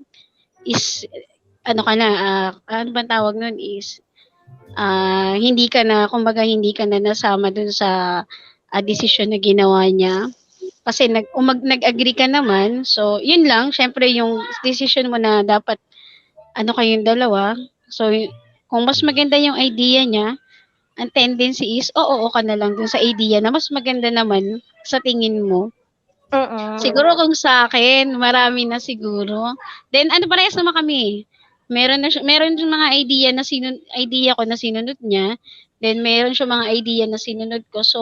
is, ano ka na, ano bang tawag nun is, hindi ka na, kumbaga hindi ka na nasama dun sa desisyon na ginawa niya. Kasi nag-agree ka naman, so yun lang, syempre yung decision mo na dapat ano kayong dalawa. So kung mas maganda yung idea niya, ang tendency is oo ka na lang dun sa idea na mas maganda naman sa tingin mo. Siguro kung sa akin, marami na siguro. Then ano, parehas naman kami. Meron yung mga idea ko na sinunod niya. Then meron siya mga idea na sinunod ko. So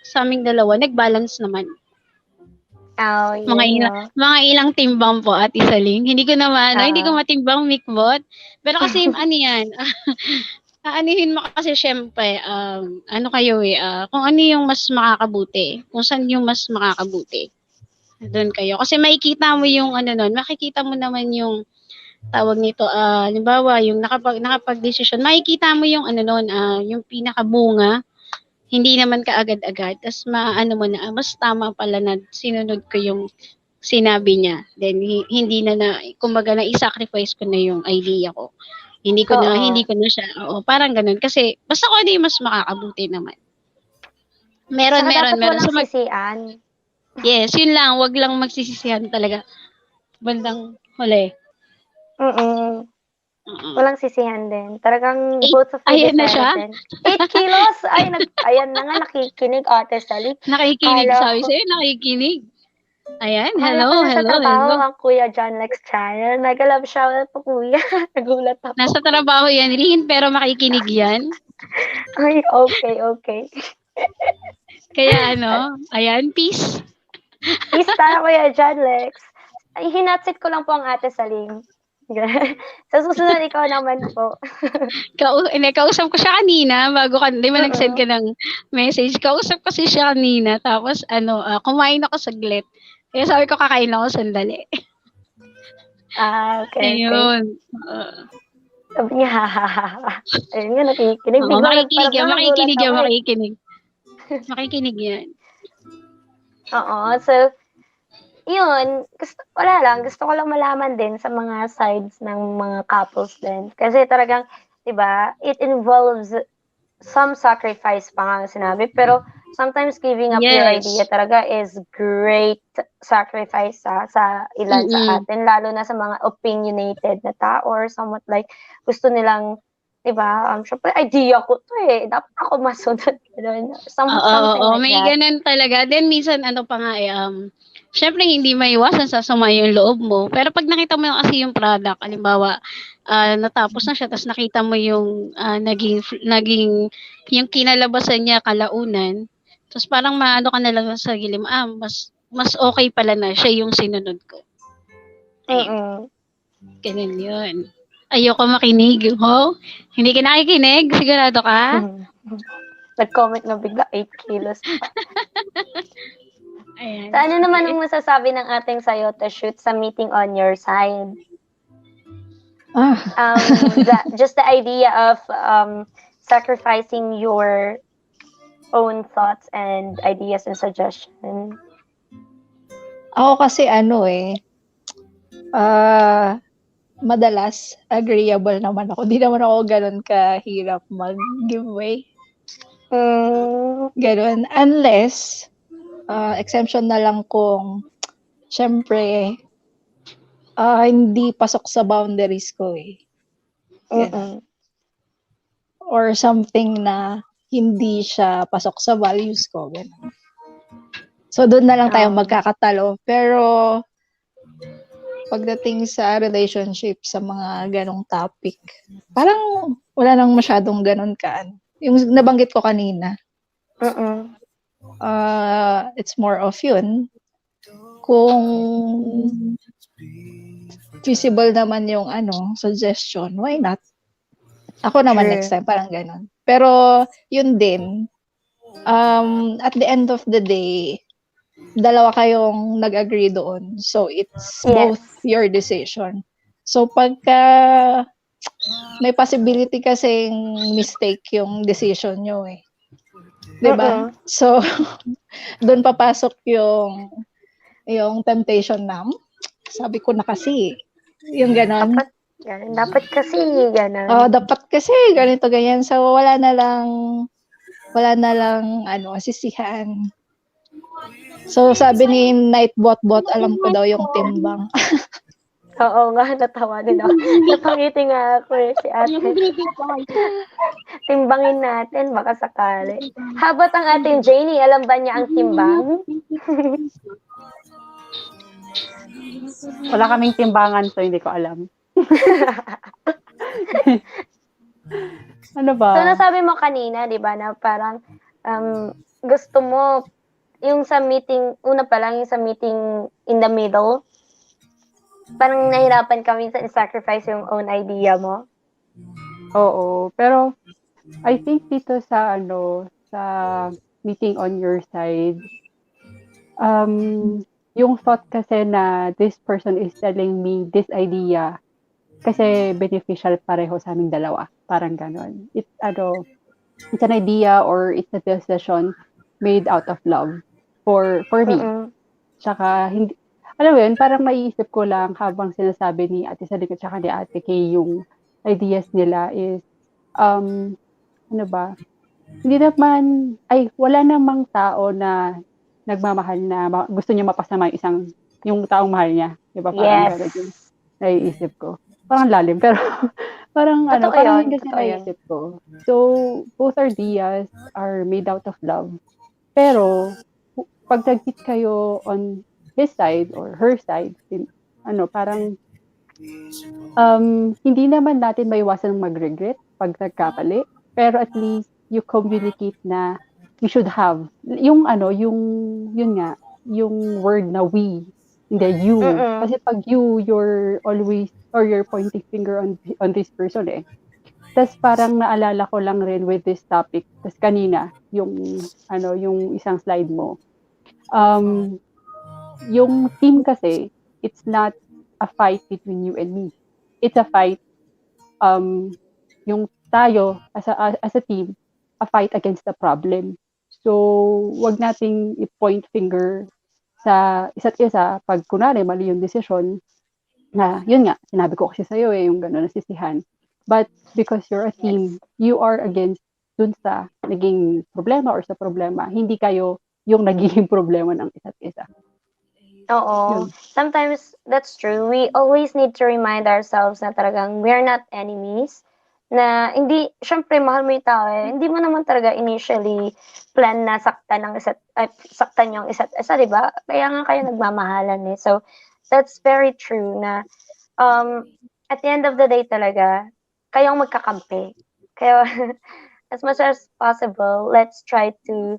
sa aming dalawa, nag-balance naman. Oh, yun, no? Mga ilang timbang po at isaling. Hindi ko matimbang mikbot. Pero kasi ano yan, aanihin mo kasi syempre, ano kayo kung ano yung mas makakabuti. Kung saan yung mas makakabuti. Doon kayo. Kasi makikita mo yung makikita mo naman yung tawag nito, halimbawa, yung nakapag-desisyon, makikita mo yung yung pinakabunga, hindi naman kaagad-agad. Tapos maano mo na, mas tama pala na sinunod ko yung sinabi niya. Then hindi na kumbaga na i-sacrifice ko na yung idea ko. Hindi ko na siya, parang ganun. Kasi basta ko ano yung mas makakabuti naman. Meron. Walang So, sisian. yes, yun lang. Wag lang magsisisihan talaga. Bandang huli. Walang sisihan din. Talagang Eight, both of you ayan na siya? decided. 8 kilos! Ayan na nga, nakikinig, Ate Sally. Nakikinig, Kala sabi ko- sa'yo, nakikinig. Ayan, Kala ko hello. nasa trabaho ang Kuya John Lex channel. Nag-love shoutout po, Kuya. Nagulat ako. Nasa trabaho yan, Rin, pero makikinig yan. Ay, okay. Kaya ayan, peace. Peace tayo, Kuya John Lex. Ay, hinatsit ko lang po ang Ate Saling. Sa susunod, ikaw naman po. Kausap ko siya kanina, bago di ba nag-send ka ng message, kausap ko siya kanina, tapos kumain ako saglit. Kaya sabi ko, kakain ako sandali. Okay. Ayun. Sabi niya, ayun nga, nakikinig. Oo, Biglang makikinig yan, parang nagulat ako eh. makikinig. Makikinig yan. Oo, so, yun, wala lang, gusto ko lang malaman din sa mga sides ng mga couples din. Kasi talagang, di ba, it involves some sacrifice pa nga sinabi, pero sometimes giving up your Yes. idea talaga is great sacrifice sa ilan sa atin, lalo na sa mga opinionated na tao or somewhat like gusto nilang, di ba, syempre idea ko to dapat ako masunod. Something Oo, like may that. ganun talaga. Then minsan pa nga syempre hindi maiwasan sasama yung loob mo. Pero pag nakita mo kasi yung product, halimbawa, natapos na siya, tapos nakita mo yung naging yung kinalabasan niya kalaunan, tapos parang maano ka na lang sa gilim, mas okay pala na siya yung sinunod ko. Ganun yun. Ayoko makinig. Hindi ka nakikinig? Sigurado ka? Nag-comment na bigla, 8 kilos. Ayan. So, ano naman ang masasabi ng ating sayote shoot sa meeting on your side? Just the idea of sacrificing your own thoughts and ideas and suggestions. Ako kasi madalas agreeable naman ako. Di naman ako ganun kahirap mag-giveaway. Ganun. Unless, exemption na lang kung, syempre, hindi pasok sa boundaries ko Or something na hindi siya pasok sa values ko. Ganun. So, doon na lang tayo magkakatalo. Pero, pagdating sa relationship, sa mga ganong topic, parang wala nang masyadong ganon Yung nabanggit ko kanina. it's more of yun. Kung feasible naman yung suggestion, why not? Ako naman True. next time, parang ganon. Pero, yun din, at the end of the day, dalawa kayong nag-agree doon. So, it's both your decision. So, pagka may possibility kasing mistake yung decision nyo eh. Diba? So, doon papasok yung temptation na, sabi ko na kasi, yung ganon. Dapat kasi, ganon. Dapat kasi, ganito, ganyan. So, wala na lang, sisihan. So, sabi ni Nightbot, alam ko daw yung timbang. Oo nga, natawa din ako. Napangiti nga ako si ate. Timbangin natin, baka sakali. Habang ang ating Janie, alam ba niya ang timbang? Wala kaming timbangan, so hindi ko alam. Ano ba? So, nasabi mo kanina, di ba, na parang gusto mo, yung sa meeting, una pa lang, yung sa meeting in the middle, parang nahirapan kami sa i-sacrifice yung own idea mo. Oo, pero I think dito sa sa meeting on your side, yung thought kasi na this person is telling me this idea kasi beneficial pareho sa aming dalawa. Parang ganon. It's an idea or it's a decision made out of love for me. Tsaka hindi, alam mo yun, parang maiisip ko lang habang sinasabi ni Ate Sadik at saka ni Ate Kay yung ideas nila is, hindi naman, wala namang tao na nagmamahal na gusto niya mapasama yung taong mahal niya. Diba? Parang gano'n yung naiisip ko. Parang lalim, pero parang parang yun kasi naiisip ko. So, both ideas are made out of love. Pero, pag nag-meet kayo on his side or her side, parang hindi naman natin maiwasan mag-regret pag nagkakali, pero at least you communicate na you should have yung word na we, hindi you. Kasi pag you're always or you're pointing finger on this person eh. Tas parang naalala ko lang rin with this topic. Tas kanina yung isang slide mo. Yung team kasi, it's not a fight between you and me. It's a fight, yung tayo, as a team, a fight against the problem. So, wag nating i-point finger sa isa't isa pag kunwari mali yung decision na, yun nga, sinabi ko kasi sa'yo yung gano'n na sisihan. But because you're a team, you are against dun sa naging problema or sa problema. Hindi kayo yung nagiging problema ng isa't isa. Oo. Sometimes, that's true. We always need to remind ourselves na talagang we're not enemies. Na hindi, syempre, mahal mo yung tao eh. Hindi mo naman talaga initially plan na saktan yung isa't isa, di ba? Kaya nga kayo nagmamahalan eh. So, that's very true na at the end of the day talaga, kayong magkakampi. Kaya, as much as possible, let's try to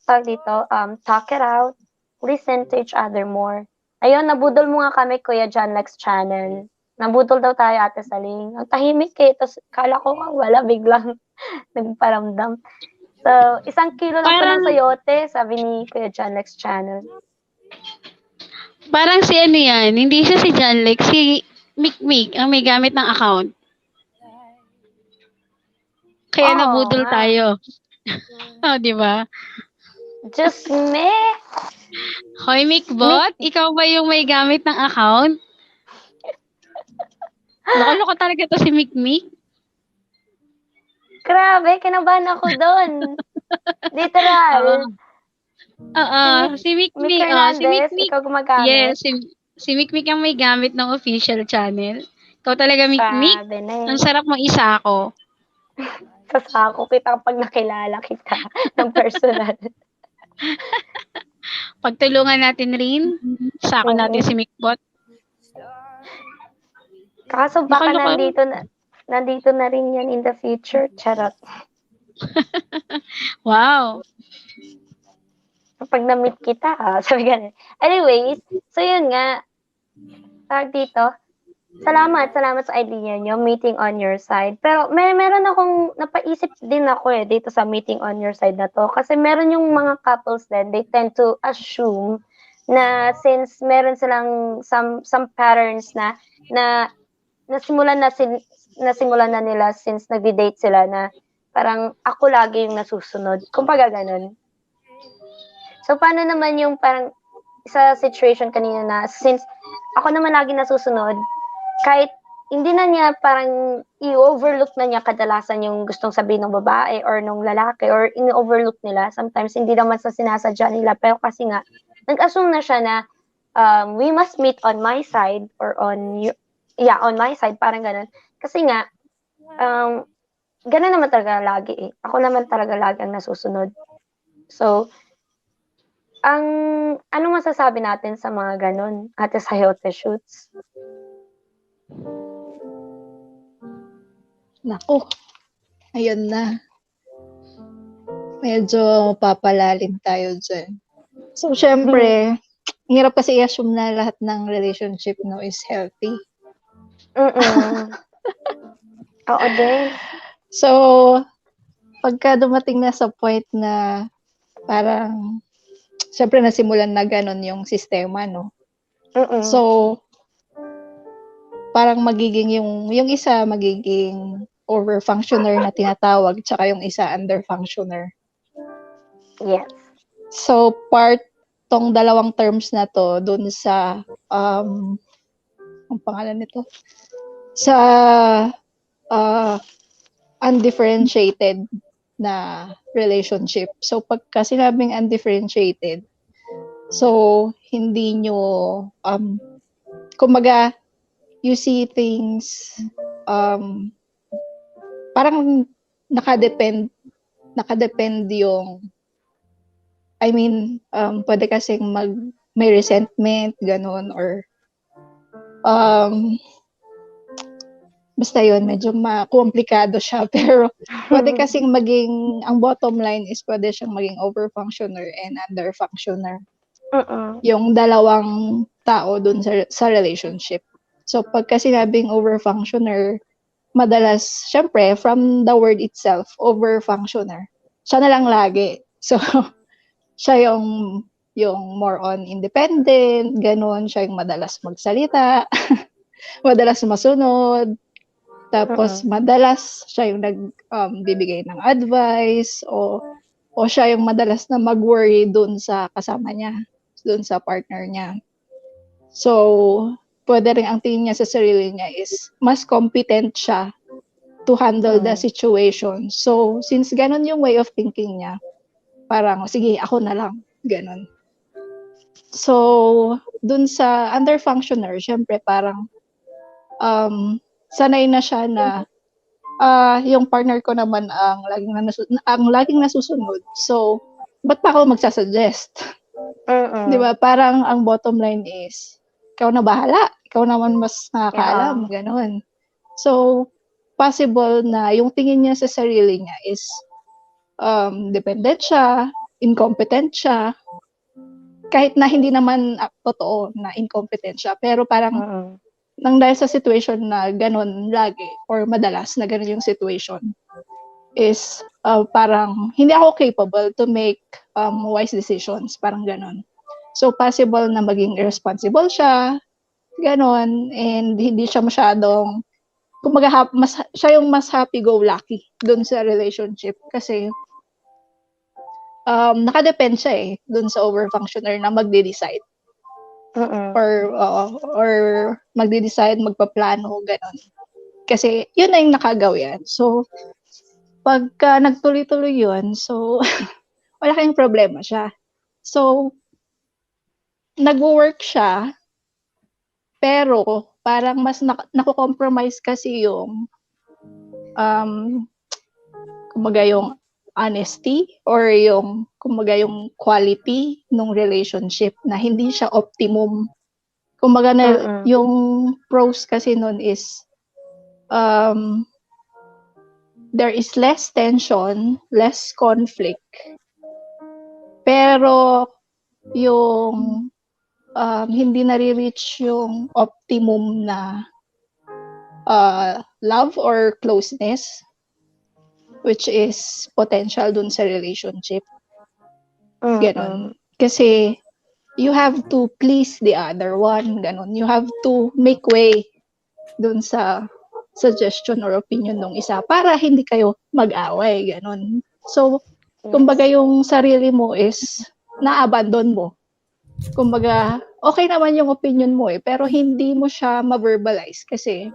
talk it out, listen to each other more. Ayun, nabudol mo nga kami, Kuya John Lex Channel. Nabudol daw tayo, Ate Saling. Ang tahimik eh. Tapos, kala ko wala, biglang nagparamdam. So, 1 kilo lang pa ng sayote, sabi ni Kuya John Lex Channel. Parang si yan, hindi siya si John Lex, si Mikmik ang may gamit ng account. Kaya nabudol tayo. Di ba? Just me. Hoy, Mikbot, ikaw ba yung may gamit ng account? Loko-loko talaga to si Mikmik. Grabe, kinabahan ako doon. Literal. Si Mikmik. Si Mikmik, ikaw gumagamit. Yes, si Mikmik ang may gamit ng official channel. Ikaw talaga, Mikmik. Ang sarap mong isa ako. Sasako kita kapag nakilala kita ng personal. Pagtulungan natin rin, sako natin si Mikbot. Kaso baka nandito na rin yan in the future. Charot. Wow. kapag na-meet kita, sabi gano'n. Anyways, so yun nga, tawag dito, salamat sa idea niyo, meeting on your side. Pero meron akong napaisip din ako, dito sa meeting on your side na 'to. Kasi meron yung mga couples din, they tend to assume na since meron silang some patterns na nasimulan na nila since nagde-date sila na parang ako lagi yung nasusunod, kumbaga gano'n. So, paano naman yung parang sa situation kanina na since ako naman lagi nasusunod, kahit hindi na niya parang i-overlook na niya kadalasan yung gustong sabihin ng babae or nung lalaki or ini-overlook nila. Sometimes hindi naman sa sinasadya nila pero kasi nga nag-assume na siya na we must meet on my side or on my side, parang gano'n. Kasi nga gano'n naman talaga lagi, Ako naman talaga lagi ang nasusunod. So, ano masasabi natin sa mga gano'n, Ate Sayote Shoots? Naku, ayun na. Medyo papalalim tayo dyan. So, syempre, hirap kasi i-assume na lahat ng relationship is healthy. Oo din. So, pagka dumating na sa point na parang, syempre nasimulan na ganun yung sistema, no? So, parang magiging yung isa magiging over-functioner na tinatawag, tsaka yung isa under-functioner. Yes. So, part tong dalawang terms na to dun sa, ang pangalan nito? Sa undifferentiated na relationship. So, pagka sinabing undifferentiated, so, hindi nyo, kumbaga, you see things, parang nakadepend yung, I mean, pwede kasing may resentment, ganun, or, basta yun, medyo komplikado siya, pero pwede kasing maging, ang bottom line is pwede siyang maging over-functioner and under-functioner. Yung dalawang tao dun sa relationship. So, pagka sinabing over-functioner, madalas, syempre, from the word itself, over-functioner, siya na lang lagi. So, siya yung more on independent, ganun, siya yung madalas magsalita, madalas masunod, tapos madalas siya yung nagbibigay ng advice, o siya yung madalas na mag-worry dun sa kasama niya, dun sa partner niya. So, pwede rin ang tingin niya sa sarili niya is mas competent siya to handle the situation. So, since ganun yung way of thinking niya, parang, sige, ako na lang, ganun. So, dun sa under-functioner, syempre parang sanay na siya na yung partner ko naman ang laging nasusunod. So, ba't pa ako magsasuggest? Di ba? Parang ang bottom line is, ikaw na bahala. Ikaw naman mas nakakaalam. Ganon. So, possible na yung tingin niya sa sarili niya is dependent siya, incompetent siya, kahit na hindi naman totoo na incompetent siya. Pero parang nang dahil sa situation na ganon lagi or madalas na ganon yung situation is parang hindi ako capable to make wise decisions, parang ganon. So, possible na maging irresponsible siya, ganon, and hindi siya masyadong, kumbaga, siya yung mas happy-go-lucky dun sa relationship kasi nakadepend siya dun sa over-functioner na magde-decide. Or magde-decide, magpaplano, ganon. Kasi yun na yung nakagawian. So, pagka nagtuloy-tuloy yun, so, wala kayong problema siya. So, nag-work siya, pero parang mas nako-compromise kasi yung kumbaga yung honesty or yung kumbaga yung quality ng relationship na hindi siya optimum. Kumbaga na yung pros kasi nun is there is less tension, less conflict, Pero yung hindi nare-reach yung optimum na love or closeness, which is potential dun sa relationship. Ganon. Kasi you have to please the other one. Ganon. You have to make way dun sa suggestion or opinion ng isa para hindi kayo mag-away. Ganon. So, kumbaga yung sarili mo is na-abandon mo. Kumbaga, okay naman yung opinion mo pero hindi mo siya ma-verbalize kasi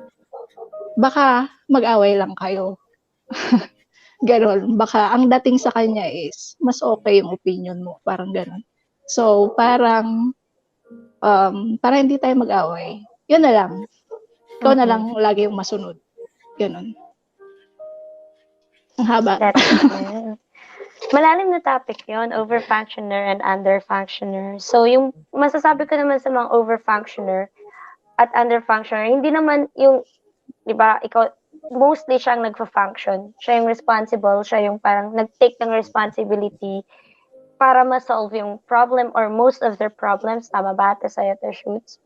baka mag-away lang kayo. Ganon. Baka ang dating sa kanya is mas okay yung opinion mo. Parang ganon. So, parang para hindi tayo mag-away, yun na lang. Ikaw na lang lagi yung masunod. Ganon. Ang haba. That's it. Malalim na topic yon, over-functioner and under-functioner. So, yung masasabi ko naman sa mga over-functioner at under-functioner, hindi naman yung, di ba, ikaw, mostly siyang nagfa-function. Siya yung responsible, siya yung parang nag-take ng responsibility para ma-solve yung problem or most of their problems. Tama ba ate sa'yo, Ate Shoots?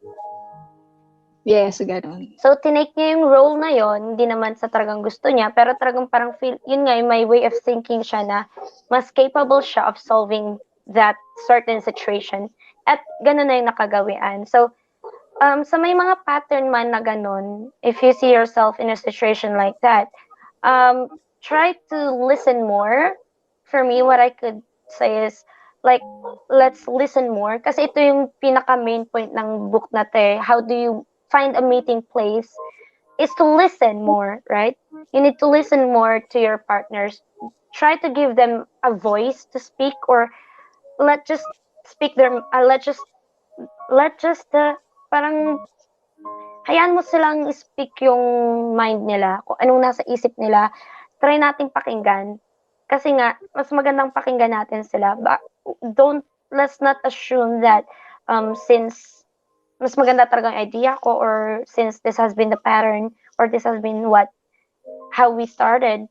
Yes, ganon. So, tinake niya yung role na yon, hindi naman sa talagang gusto niya, pero talagang parang feel, yun nga, may way of thinking siya na mas capable siya of solving that certain situation. At ganun na yung nakagawian. So, sa may mga pattern man na ganun, if you see yourself in a situation like that, try to listen more. For me, what I could say is, like, let's listen more. Kasi ito yung pinaka-main point ng book na te. How do you find a meeting place is to listen more, right? You need to listen more to your partners. Try to give them a voice to speak, or let just speak their, parang hayaan mo silang speak yung mind nila, kung anong nasa isip nila. Try nating pakinggan. Kasi nga, mas magandang pakinggan natin sila. But let's not assume that since mas maganda talagang idea ko, or since this has been the pattern, or this has been how we started,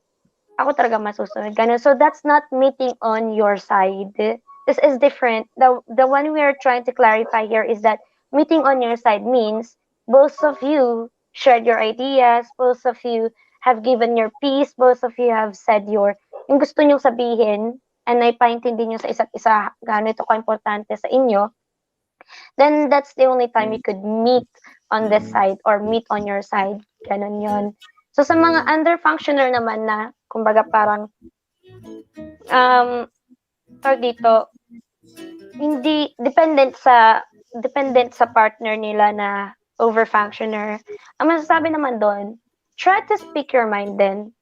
ako talaga masusunod. Ganun. So that's not meeting on your side. This is different. The one we are trying to clarify here is that meeting on your side means both of you shared your ideas, both of you have given your piece, both of you have said yung gusto nyo sabihin, and naipaintindi nyo sa isa't isa gaano ito ka-importante sa inyo. Then that's the only time you could meet on this side or meet on your side. Ganon yun. So sa mga under-functioner naman na, kumbaga parang, tawag dito, hindi, dependent sa partner nila na over-functioner. Ang masasabi naman doon, try to speak your mind then.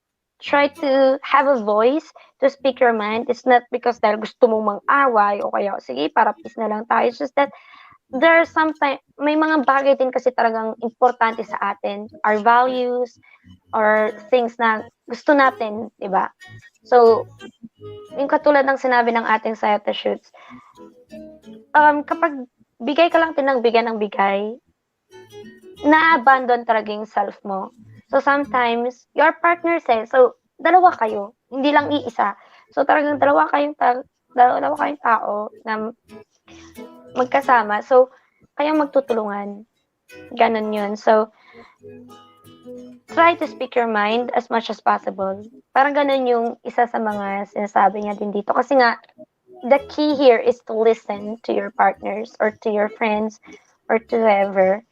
Try to have a voice to speak your mind. It's not because dahil gusto mong mang-away o kaya, sige, para peace na lang tayo. It's just that there are sometimes, may mga bagay din kasi talagang importante sa atin. Our values or things na gusto natin, di ba? So, yung katulad ng sinabi ng ating Sayata Shoots, kapag bigay ka lang din ng bigay, na-abandon talaga yung self mo. So, sometimes, your partner says, so, dalawa kayo, hindi lang iisa. So, talagang dalawa kayong tao na magkasama. So, kayong magtutulungan. Ganon yun. So, try to speak your mind as much as possible. Parang ganon yung isa sa mga sinasabi niya din dito. Kasi nga, the key here is to listen to your partners or to your friends or to whoever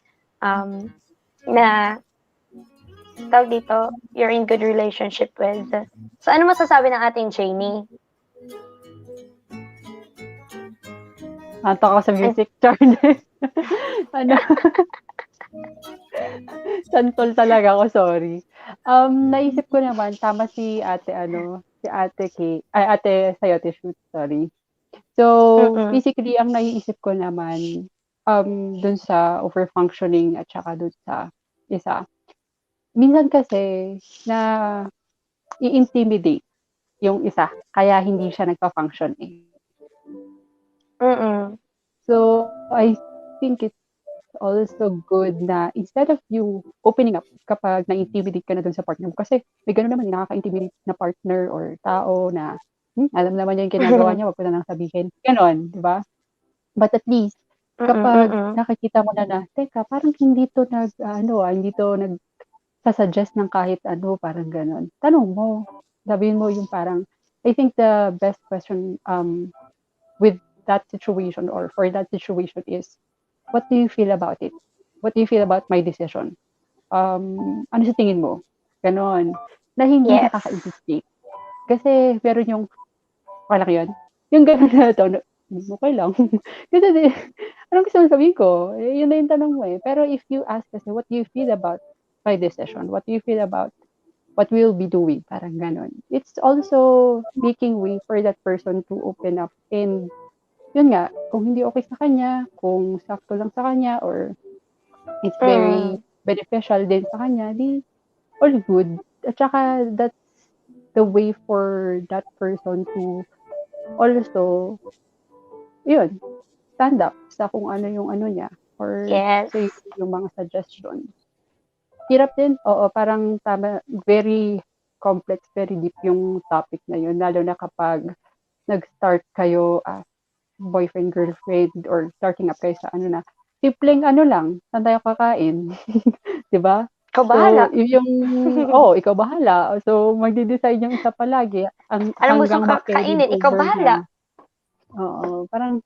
na tawag dito, you're in good relationship with. So, ano masasabi ng ating Janie? Anto ko sa music, Charlie. Ano? Santol talaga ako, sorry. Naisip ko naman, tama si ate Sayote Shoot, sorry. So, basically, ang naiisip ko naman, dun sa over-functioning at saka dun sa isa, minsan kasi na i-intimidate yung isa, kaya hindi siya nagpa-function eh. So, I think it's also good na instead of you opening up kapag na-intimidate ka na dun sa partner mo, kasi may gano'n naman, nakaka-intimidate na partner or tao na alam naman niya yung ginagawa niya, wag ko na lang sabihin. Gano'n, 'di ba? But at least kapag nakikita mo na, teka parang hindi 'to hindi 'to nagsa-suggest ng kahit ano, parang gano'n. Tanong mo, sabihin mo yung parang I think the best question, with that situation or for that situation is, "What do you feel about it? What do you feel about my decision? Ano sa tingin mo?" Gano'n, na hindi Yes. nakaka-intimidate. Kasi meron yung parang yun, yung gano'n na tono, "Okey lang." Kasi anong gusto mong sabihin ko? Eh, yun na yung tanong mo, eh. Pero if you ask kasi, "What do you feel about my decision? What do you feel about what we'll be doing?" Parang gano'n. It's also making way for that person to open up and yun nga, kung hindi okey sa kanya, kung sakto lang sa kanya or it's very beneficial din sa kanya, di all good. At saka that's the way for that person to also, yun, stand up sa kung ano yung ano niya or Yes. sa yung mga suggestion. Hirap din, oo, parang tama, very complex, very deep yung topic na yun, lalo na kapag nag-start kayo as boyfriend, girlfriend, or starting up kayo sa ano na, simpleng ano lang, saan tayo kakain? 'Di ba? Ikaw So, bahala. yung ikaw bahala. So, magde-decide yung isa palagi Anong gusto hanggang mong ma-carried kakainin? Ikaw over bahala. na. Oo, parang,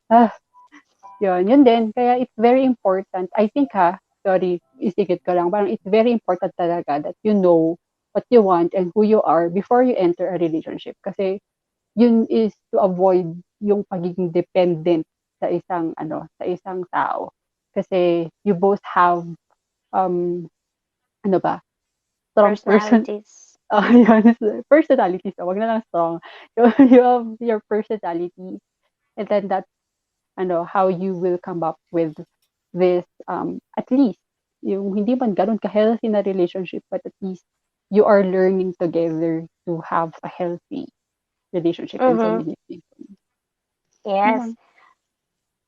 yun din. Kaya it's very important. I think sorry, isikip ko lang. Parang it's very important talaga that you know what you want and who you are before you enter a relationship. Kasi yun is to avoid yung pagiging dependent sa isang tao. Kasi you both have, um, ano ba, strong Personalities. yun, personalities. So, wag na lang strong. You have your personality, and then that's how you will come up with this, at least yung hindi man ganun ka-healthy na relationship, but at least you are learning together to have a healthy relationship and communication. Yun Yes. lang.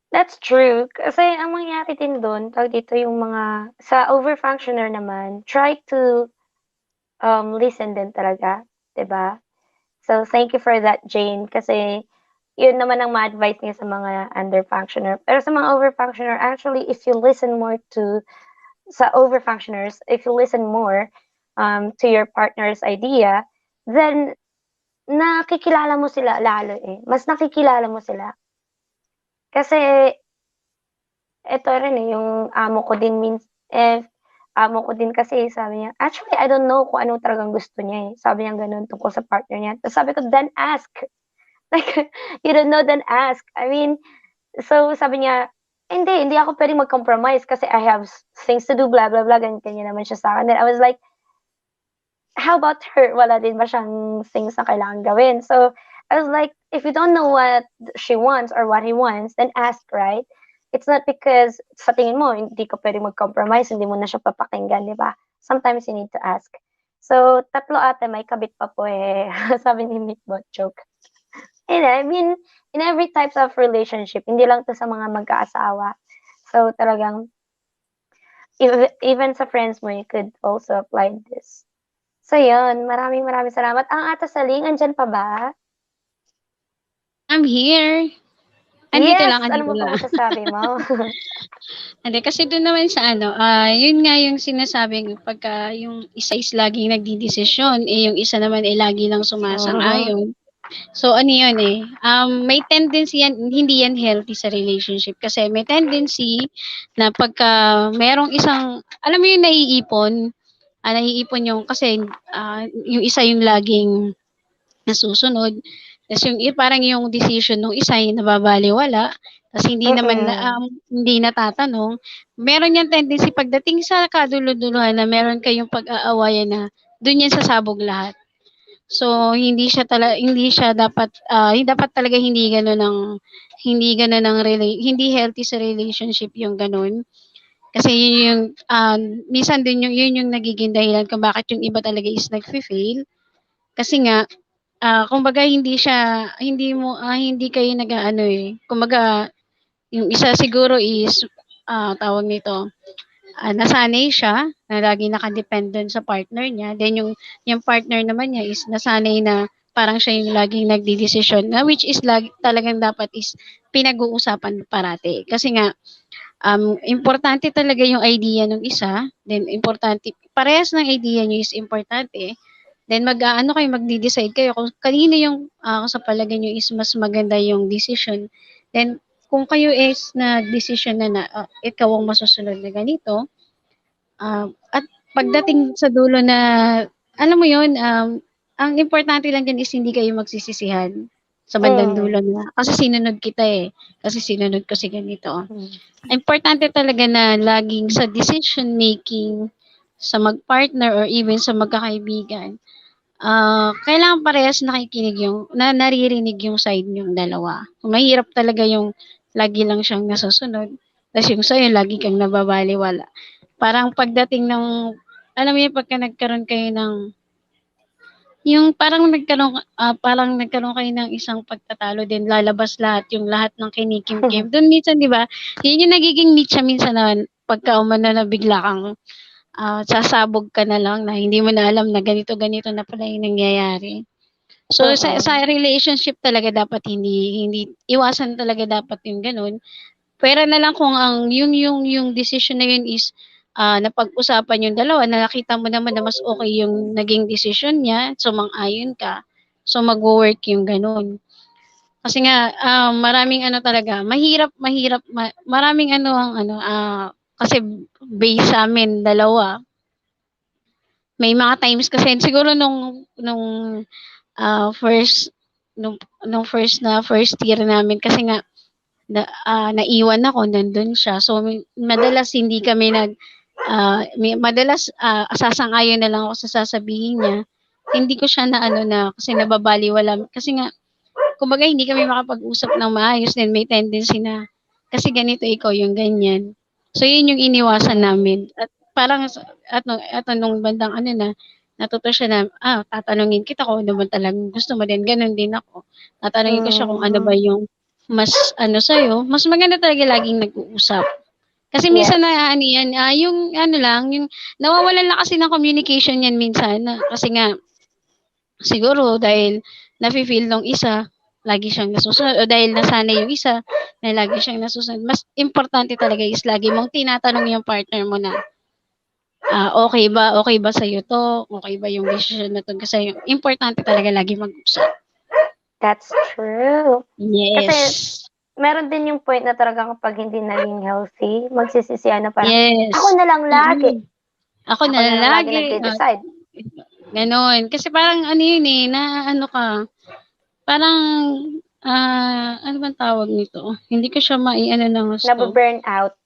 That's true. Kasi ang mangyari din dun, tawag dito, yung mga sa overfunctioner naman, try to listen din talaga, 'di ba? So, thank you for that, Jane, kasi yun naman ang ma-advice niya sa mga underfunctioner. Pero sa mga overfunctioner, actually, if you listen more to sa overfunctioners, if you listen more to your partner's idea, then nakikilala mo sila lalo eh. Mas nakikilala mo sila. Kasi eto rin eh, yung amo ko din kasi sabi niya, actually, I don't know kung ano talagang gusto niya eh. Sabi niya gano'n tungkol sa partner niya. Tapos sabi ko, then ask. Like, you don't know, then ask. I mean, so sabi niya, hindi ako pwedeng mag-compromise kasi I have things to do, blah, blah, blah. Ganyan naman siya sa akin. Then I was like, how about her? Wala din ba siyang things na kailangan gawin? So, I was like, if you don't know what she wants or what he wants, then ask, right? It's not because sa tingin mo, hindi ka pwedeng mag-compromise, hindi mo na siya papakinggan, di ba? Sometimes you need to ask. So, tatlo ate, may kabit pa po eh. Sabi ni Meatbot joke. And I mean, in every types of relationship, hindi lang to sa mga magkaasawa. So, talagang, even sa friends mo, you could also apply this. So, yun. Maraming salamat. Ang Ate Saling, andyan pa ba? I'm here. Andito Yes! lang, Ano andito mo pa lang. masasabi mo? Hindi, kasi doon naman sa yun nga yung sinasabing pagka yung isa is laging nagdidesisyon, yung isa naman ay lagi lang sumasang-ayon. So, ano yun eh, may tendency yan, hindi yan healthy sa relationship kasi may tendency na pagka merong isang, alam mo yung naiipon yung, kasi yung isa yung laging nasusunod, tapos yung parang yung decision ng isa ay nababaliwala, tapos hindi natatanong, meron yung tendency pagdating sa kaduluduluhan na meron kayong pag-aawayan na doon yan sasabog lahat. So hindi siya dapat dapat talaga hindi healthy sa relationship yung ganun. Kasi yun yung minsan din yun yung nagiging dahilan kung bakit yung iba talaga is nagfe-fail. Kasi nga kumbaga hindi kayo nag-aano eh. Kumbaga yung isa siguro is tawag nito, nasanay siya na lagi nakadependent sa partner niya. Then yung partner naman niya is nasanay na parang siya yung laging nagdidesisyon na which is talagang dapat is pinag-uusapan parati. Kasi nga, importante talaga yung idea ng isa, then importante, parehas ng idea niyo is importante, then mag-aano kayo, magdi-decide kayo kung kanino yung sa palagay niyo is mas maganda yung decision. Then, kung kayo is na decision na ikaw ang masusunod na ganito, at pagdating sa dulo na, alam mo yun, ang importante lang dyan is hindi kayo magsisisihan sa bandang dulo na, kasi sinunod kita kasi sinunod ko si ganito. Importante talaga na laging sa decision making, sa mag-partner or even sa magkakaibigan, kailangan parehas naririnig yung side niyong dalawa. Mahirap talaga yung lagi lang siyang nasusunod, tapos yung sa'yo, lagi kang nababaliwala. Parang pagdating ng, alam mo yun, pagka nagkaroon kayo ng, yung parang nagkaroon kayo ng isang pagtatalo, din lalabas lahat ng kinikim-kim. Doon minsan, di ba, yun yung nagiging mitsa minsan na pagka umano na bigla kang sasabog ka na lang na hindi mo na alam na ganito-ganito na pala yung nangyayari. So, sa relationship talaga dapat hindi iwasan talaga dapat yung ganun. Pwera na lang kung yung decision na yun is napag-usapan yung dalawa, na nakita mo naman na mas okay yung naging decision niya, so mang-ayon ka, so mag-work yung ganun. Kasi nga, maraming talaga, maraming kasi based sa amin, dalawa, may mga times kasi, siguro nung first, first year namin, kasi nga, naiwan ako, nandun siya. So, madalas hindi kami madalas sasang-ayon na lang ako sa sasabihin niya. Hindi ko siya kasi nababaliwala. Kasi nga, kumbaga hindi kami makapag-usap ng maayos, then may tendency na, kasi ganito ikaw yung ganyan. So, yun yung iniwasan namin. At parang, at nung bandang natuto siya na, tatanungin kita kung ano man talagang gusto mo din. Ganun din ako. Tatanungin ko siya kung ano ba yung mas sa'yo. Mas maganda talaga laging nag-uusap. Kasi minsan yung yung nawawalan lang kasi ng communication yan minsan. Kasi nga, siguro dahil nafe-feel nung isa, lagi siyang nasusunod, o dahil nasanay yung isa na lagi siyang nasusunod. Mas importante talaga is lagi mong tinatanong yung partner mo na, okay ba sa'yo to? Okay ba yung decision na to? Kasi importante talaga lagi mag-usap. That's true. Yes. Kasi meron din yung point na talaga kapag hindi naging healthy, magsisisihan na parang, Yes. ako na lang lagi. Ako na lang lagi. nagde-decide. Ganon. Kasi parang yun na ka, parang, ano bang tawag nito? Hindi ko siya ng gusto. Nababurn out.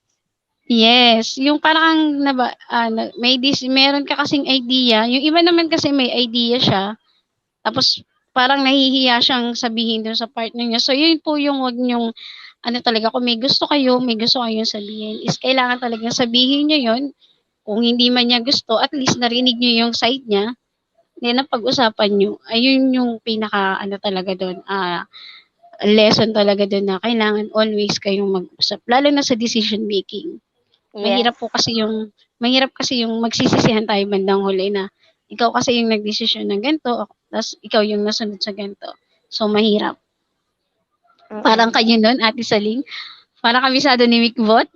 Yes, yung parang meron ka kasing idea, yung iba naman kasi may idea siya, tapos parang nahihiya siyang sabihin dun sa partner niya. So yun po yung wag niyong talaga, kung may gusto kayong sabihin, is kailangan talagang sabihin niyo yun. Kung hindi man niya gusto, at least narinig niyo yung side niya, then pag-usapan niyo. Ayun yung pinaka talaga doon, lesson talaga doon na kailangan always kayong mag-usap, lalo na sa decision making. Yes. Mahirap kasi yung magsisisihan tayo bandang huli na ikaw kasi yung nagdesisyon ng ganito, tapos ikaw yung nasunod sa ganito. So, mahirap. Parang kayo nun, Ate Saling. Parang kabisado ni Mikbot.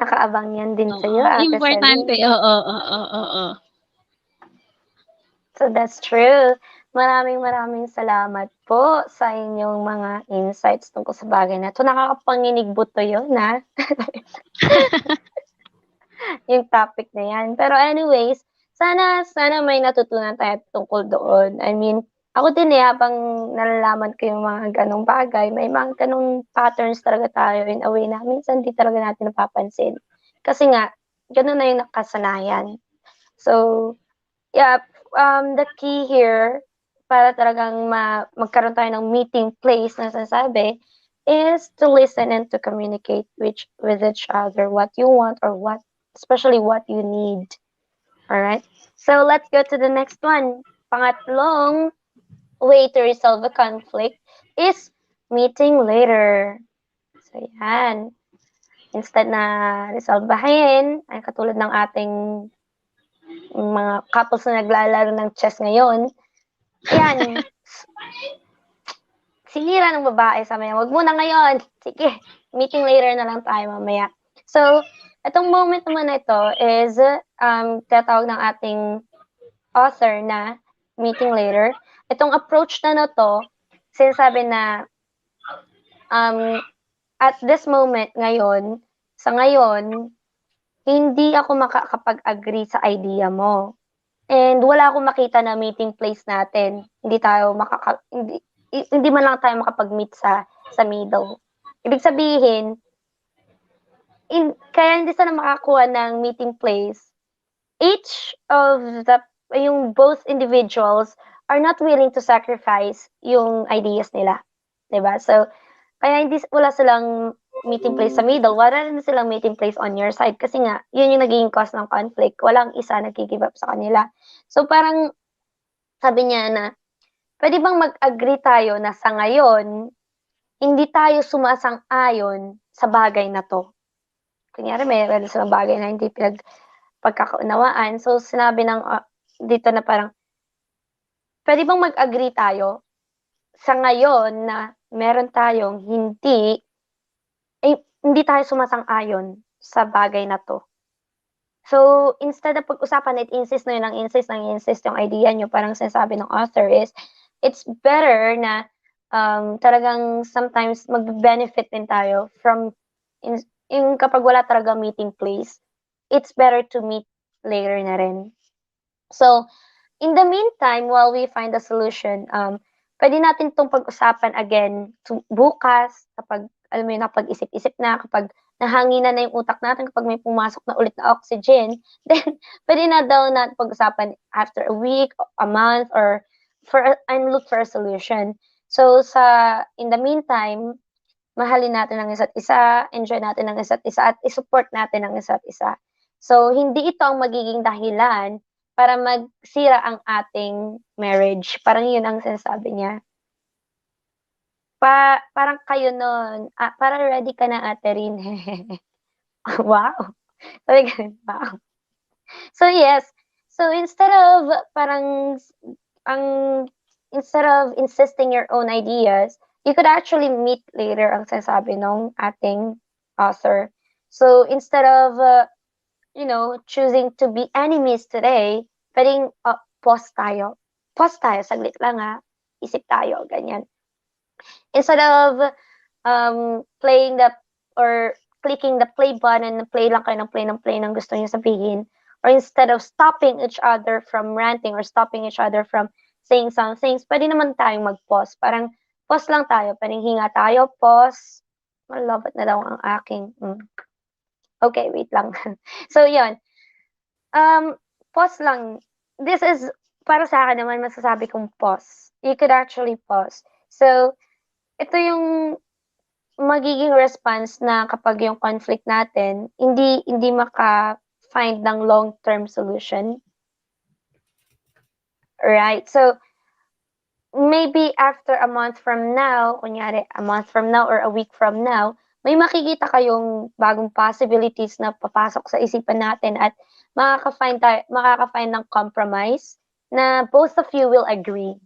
Nakaabang yan din sa'yo, Ate Importante. Celine. Oo. So that's true. Maraming salamat po sa inyong mga insights tungkol sa bagay na ito. Nakakapanginig buto yun, ha? Yung topic na yan. Pero anyways, sana may natutunan tayo tungkol doon. I mean, ako din habang nalalaman ko yung mga ganong bagay, may mga ganong patterns talaga tayo in a way na minsan di talaga natin napapansin. Kasi nga, ganun na yung nakasanayan. So, yeah, the key here, para talagang magkaroon tayo ng meeting place na sasabi, is to listen and to communicate with each other what you want or especially what you need. Alright? So, let's go to the next one. Pangatlong way to resolve a conflict is meeting later. So, yan. Instead na resolbahin, ay katulad ng ating mga couples na naglalaro ng chess ngayon, Ayan, sinira ng babae, sabi niya, "Wag muna ngayon, sige, meeting later na lang tayo mamaya." So, itong moment naman na ito is, tinatawag ng ating author na meeting later. Itong approach na 'to, sinasabi na, at this moment ngayon, sa ngayon, hindi ako makakapag-agree sa idea mo. And wala akong makita na meeting place natin. Hindi man lang tayo makapag-meet sa middle. Ibig sabihin, kaya hindi sila makakuha ng meeting place. Each of yung both individuals are not willing to sacrifice yung ideas nila, 'di ba? So, kaya wala silang meeting place sa middle, wala rin silang meeting place on your side kasi nga yun yung nagiging cause ng conflict, walang isa naggi-give up sa kanila. So, parang sabi niya na, "Puwede bang mag-agree tayo na sa ngayon, hindi tayo sumasang-ayon sa bagay na 'to?" Kunyari meron silang bagay na hindi pagkakaunawaan, so sinabi ng, dito na parang, "Puwede bang mag-agree tayo sa ngayon na meron tayong hindi tayo sumasang-ayon sa bagay na 'to." So, instead na pag-usapan at insist na yun ng insist yung idea niyo, parang sinasabi ng author is, it's better na, talagang sometimes magbe-benefit din tayo from yung kapag wala talagang meeting place, it's better to meet later na rin. So, in the meantime, while we find a solution, puwede natin 'tong pag-usapan again bukas kapag alam mo yun, nakapag-isip-isip na, kapag nahanginan na yung utak natin, kapag may pumasok na ulit na oxygen, then puwede na daw natin pag-usapan after a week, a month, or and look for a solution. So, in the meantime, mahalin natin ang isa't isa, enjoy natin ang isa't isa, at i-support natin ang isa't isa. So, hindi ito ang magiging dahilan para magsira ang ating marriage, parang yun ang sinasabi niya. Parang kayo nun, parang ready ka na Ate Rin. Wow! Sabi gano'n, wow. So, yes. So, parang ang instead of insisting your own ideas, you could actually meet later ang sinasabi nung ating author. So, instead of, choosing to be enemies today, puwedeng, pause tayo. Pause tayo saglit lang, isip tayo, ganyan. Instead of, playing or clicking the play button, play lang kayo ng play ng play ng gusto niyo sabihin, or instead of stopping each other from ranting or stopping each other from saying some things, puwede naman tayong mag-pause. Parang pause lang tayo, puwedeng hinga tayo, pause. Malalabat na daw ang aking, Okay, wait lang. So, yun. Pause lang. This is, para sa akin naman, masasabi kong pause. You could actually pause. So, ito yung magiging response na kapag yung conflict natin, hindi maka-find ng long-term solution. Right? So, maybe after a month from now, kunyari a month from now or a week from now, may makikita kayong bagong possibilities na papasok sa isipan natin at makaka-find ng compromise na both of you will agree.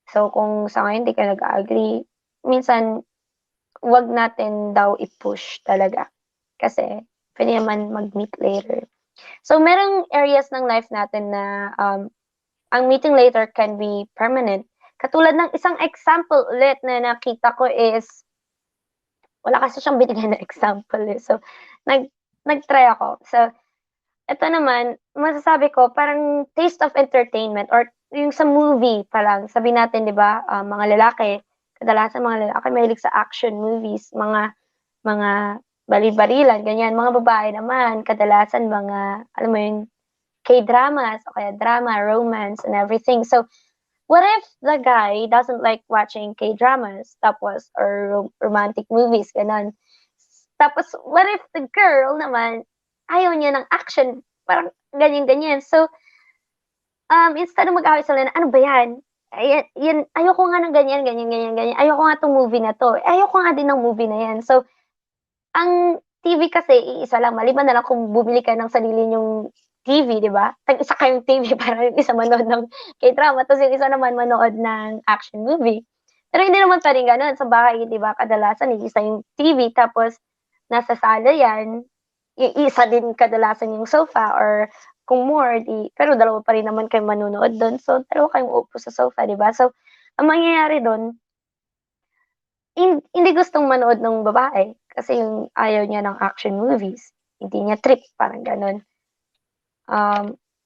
So, kung sa ngayon hindi kayo nag-a-agree, minsan 'wag natin daw i-push talaga kasi puwede naman mag-meet later. So, merong areas ng life natin na, ang meeting later can be permanent. Katulad ng isang example ulit na nakita ko is, wala kasi siyang binigay na example, So, nag-try ako. So, ito naman, masasabi ko parang taste of entertainment or yung sa movie pa lang, sabihin natin 'di ba, mga lalaki, kadalasan mga lalaki mahilig sa action movies, mga baril-barilan ganyan. Mga babae naman kadalasan mga, alam mo yun, K-dramas o kaya drama, romance and everything. So, what if the guy doesn't like watching K-dramas tapos or romantic movies, gano'n. Tapos what if the girl naman ayaw niya ng action, parang ganyan-ganyan. So, instead na mag-away sila na, "Ano ba 'yan? Yan ayoko nga ng ganyan, ganyan, ganyan, ganyan. Ayoko nga 'tong movie na 'to. Ayoko nga din ng movie na 'yan." So, ang TV kasi iisa lang, maliban na lang kung bumili ka ng sarili niyong TV, di ba? Tag-isa kayong TV para yung isa manood ng K-drama, tapos yung isa naman manood ng action movie. Pero hindi naman pa rin gano'n. Sa bahay, di ba, kadalasan isa yung TV, tapos nasa sala yan, isa din kadalasan yung sofa, or kung more, pero dalawa pa rin naman kayo manunood doon. So, dalawa kayong uupo sa sofa, di ba? So, ang mangyayari doon, hindi gustong manood ng babae kasi yung ayaw niya ng action movies. Hindi niya trip, parang gano'n.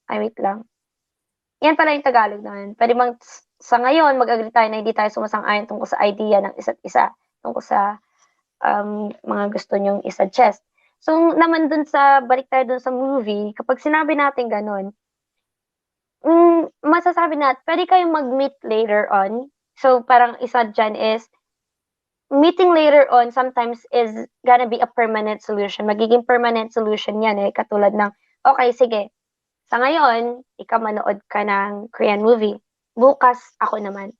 Ay wait lang. Yan pala yung Tagalog naman. Pwede bang sa ngayon mag-agree tayo na hindi tayo sumasang-ayon tungkol sa idea ng isa't isa, tungkol sa mga gusto niyong i-suggest. So naman dun sa balik tayo dun sa movie, kapag sinabi natin gano'n, masasabi natin pwede kayong mag-meet later on. So parang isa diyan is meeting later on sometimes is gonna be a permanent solution. Magiging permanent solution yan katulad ng, okay, sige, sa ngayon, ikaw manood ka ng Korean movie. Bukas, ako naman.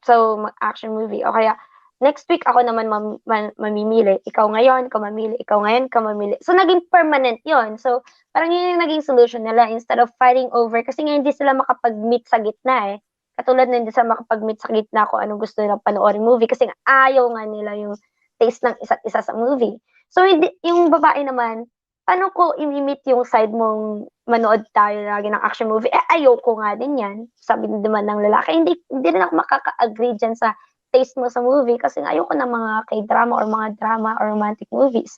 So, action movie. O kaya, next week, ako naman mamimili. Ikaw ngayon, ikaw mamili. Ikaw ngayon, ikaw mamili. So, naging permanent yon. So, parang yun yung naging solution nila instead of fighting over. Kasi nga, hindi sila makapag-meet sa gitna Katulad na hindi sila makapag-meet sa gitna kung anong gusto nilang panoorin movie. Kasi nga, ayaw nga nila yung taste ng isa't isa sa movie. So, yung babae naman, paano ko i-meet yung side mong manood tayo lagi ng action movie? Ayoko nga din yan. Sabi naman ng lalaki, hindi rin ako makaka-agree dyan sa taste mo sa movie kasi ayoko ng mga K-drama or mga drama or romantic movies.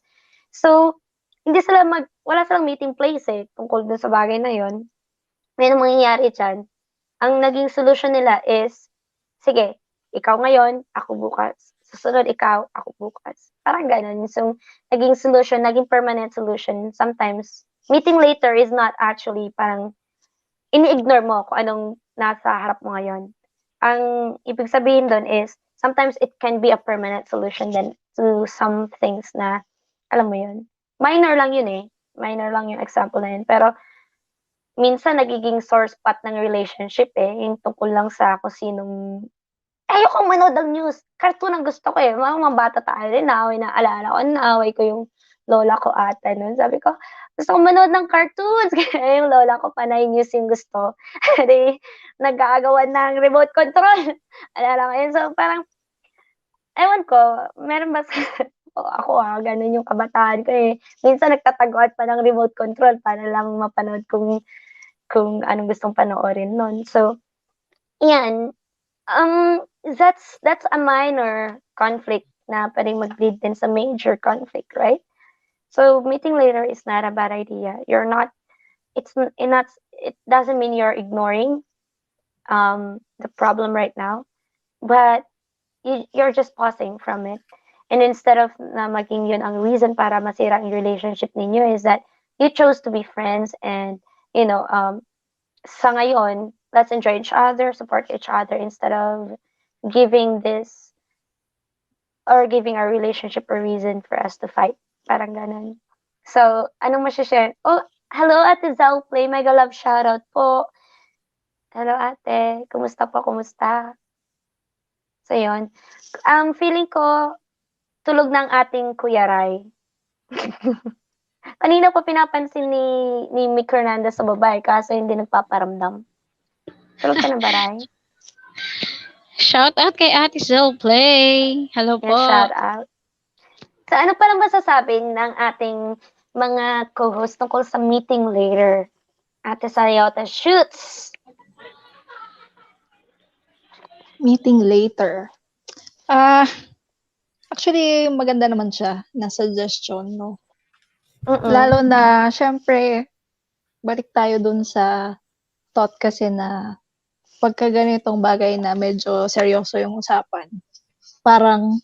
So, wala silang meeting place tungkol dun sa bagay na yon. May mangyayari dyan. Ang naging solution nila is, sige, ikaw ngayon, ako bukas. Susunod ikaw, ako bukas. Parang ganun. So, naging solution, naging permanent solution. Sometimes, meeting later is not actually parang ini-ignore mo kung anong nasa harap mo ngayon. Ang ibig sabihin doon is, sometimes it can be a permanent solution then to some things na, alam mo yun, minor lang yun minor lang yung example na yun. Pero, minsan nagiging sore spot ng relationship yung tungkol lang sa kung sinong ayokong manood ng news. Cartoon ang gusto ko mga bata tayo rin, naalala ko, naaway ko yung lola ko ata nun. Sabi ko, gusto ko manood ng cartoons. Kaya yung lola ko panay news yung gusto. Di, nag-aagawan ng remote control. Alala ko yun. So, parang, ewan ko, meron ba ako ganun yung kabataan ko Minsan nagtataguan pa ng remote control para lang mapanood kung anong gustong panoorin nun. So, yan. That's a minor conflict na pwedeng mag-lead din sa major conflict, right? So, meeting later is not a bad idea. It doesn't mean you're ignoring the problem right now, but you're just pausing from it. And instead of na maging yun ang reason para masira ang relationship ninyo is that you chose to be friends and, sa ngayon, let's enjoy each other, support each other instead of giving our relationship a reason for us to fight. Parang ganun. So, anong masashare? Oh, hello Ate Zal Play, mega love shoutout po. Hello ate, kumusta po, kumusta? So, yun. Feeling ko, tulog ng ating Kuya Rai. Kanina po pinapansin ni Mick Hernandez sa babae, kaso hindi nagpaparamdam. Tulog ka na ba, Rai? Shout out kay Ate Zell Play. Hello po. Shout out. So, ano pa lang masasabi ng ating mga co-host tungkol sa meeting later? Ate Sayota, shoots! Meeting later. Actually, maganda naman siya na suggestion, no? Lalo na, syempre, balik tayo dun sa thought kasi na pagka ganitong bagay na medyo seryoso yung usapan, parang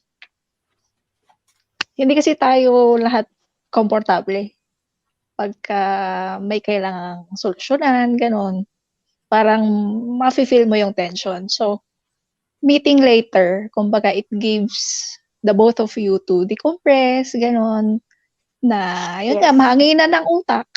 hindi kasi tayo lahat komportable pagka may kailangang solusyonan, ganun. Parang mafe-feel mo yung tension. So, meeting later, kumbaga it gives the both of you to decompress, ganun, na yun nga, mahanginan ng utak.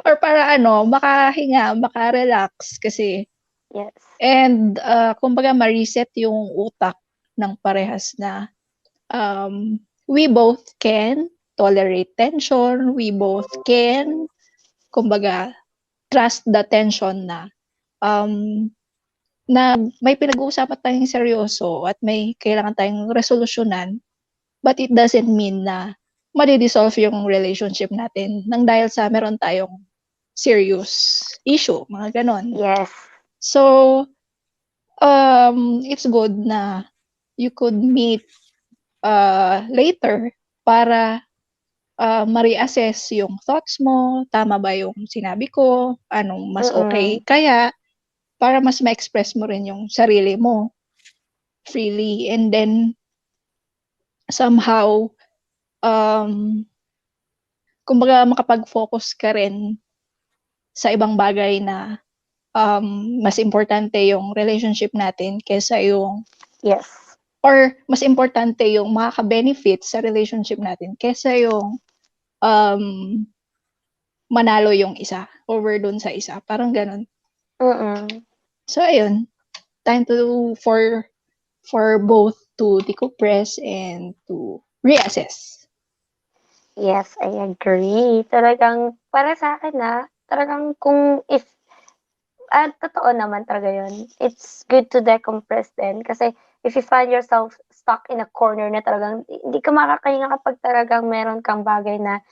Or para makahinga, makarelax kasi. Yes. And kumbaga ma-reset yung utak ng parehas na we both can tolerate tension, we both can, kumbaga, trust the tension na may pinag-uusapan tayong seryoso at may kailangan tayong resolusyonan, but it doesn't mean na madi-dissolve yung relationship natin nang dahil sa meron tayong serious issue, mga ganon. Yes. So, it's good na you could meet later para ma-reassess yung thoughts mo, tama ba yung sinabi ko, anong mas okay kaya, para mas ma-express mo rin yung sarili mo freely, and then somehow kumbaga makapag-focus ka rin sa ibang bagay na mas importante yung relationship natin kaysa yung Yes. or mas importante yung makaka-benefit sa relationship natin kaysa yung manalo yung isa over dun sa isa, parang ganun. So ayun, time for both to decompress and to reassess. Yes, I agree. Talagang, para sa akin talagang totoo naman talaga yun. It's good to decompress din. Kasi, if you find yourself stuck in a corner na talagang, hindi ka makakahinga kapag talagang meron kang bagay na,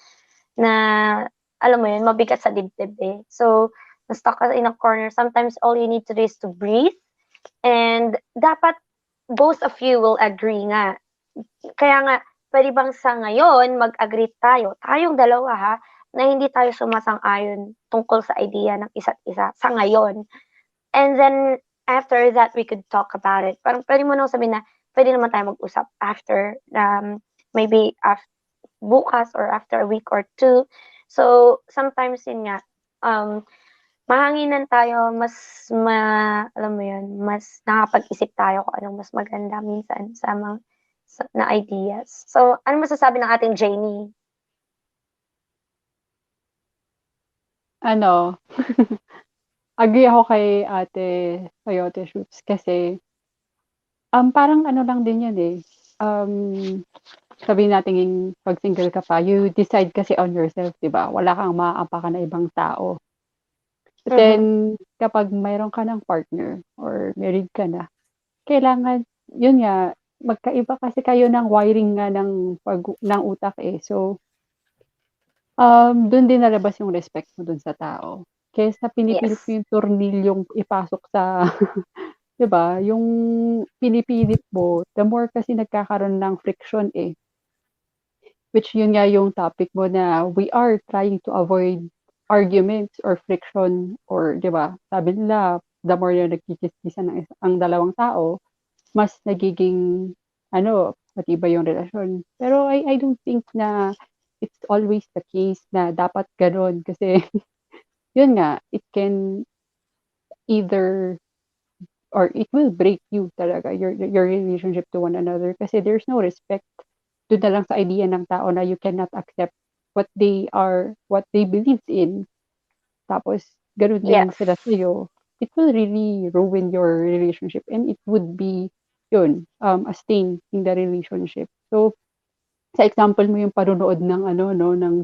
alam mo yun, mabigat sa dibdib eh. So, na-stuck ka in a corner, sometimes all you need to do is to breathe. And, dapat, both of you will agree nga. Kaya nga, pwede bang sa ngayon, mag-agree tayong dalawa ha, na hindi tayo sumasang-ayon tungkol sa idea ng isa't isa sa ngayon. And then, after that, we could talk about it. Parang pwede mo nang sabihin na, pwede naman tayo mag-usap after, maybe bukas or after a week or two. So, sometimes yun nga, mahanginan tayo, alam mo yun, mas nakapag-isip tayo kung anong mas maganda minsan na ideas. So, ano masasabi ng ating Janie? Agree ako kay Ate Coyote Shoots kasi parang lang din yan eh. Sabihin natin pag single ka pa, you decide kasi on yourself, di ba? Wala kang maaapakan na ibang tao. But then, kapag mayroon ka ng partner or married ka na, kailangan, yun nga, magkaiba kasi kayo ng wiring nga ng utak eh. So, dun din nalabas yung respect mo dun sa tao. Kaysa pinipilit mo yung tornilyong ipasok sa, di ba? Yung pinipilit mo, the more kasi nagkakaroon ng friction eh. Which yun nga yung topic mo na we are trying to avoid arguments or friction or, di ba? Sabi nila, the more na nagkikis-kisan ang dalawang tao, mas nagiging, matibay yung relasyon. Pero I don't think na it's always the case na dapat gano'n kasi yun nga, it can either or it will break you talaga, your relationship to one another kasi there's no respect. Doon na lang sa idea ng tao na you cannot accept what they believe in. Tapos, ganun din sila sa'yo. It will really ruin your relationship and it would be, a stain in the relationship. So, sa example mo yung panonood ng ng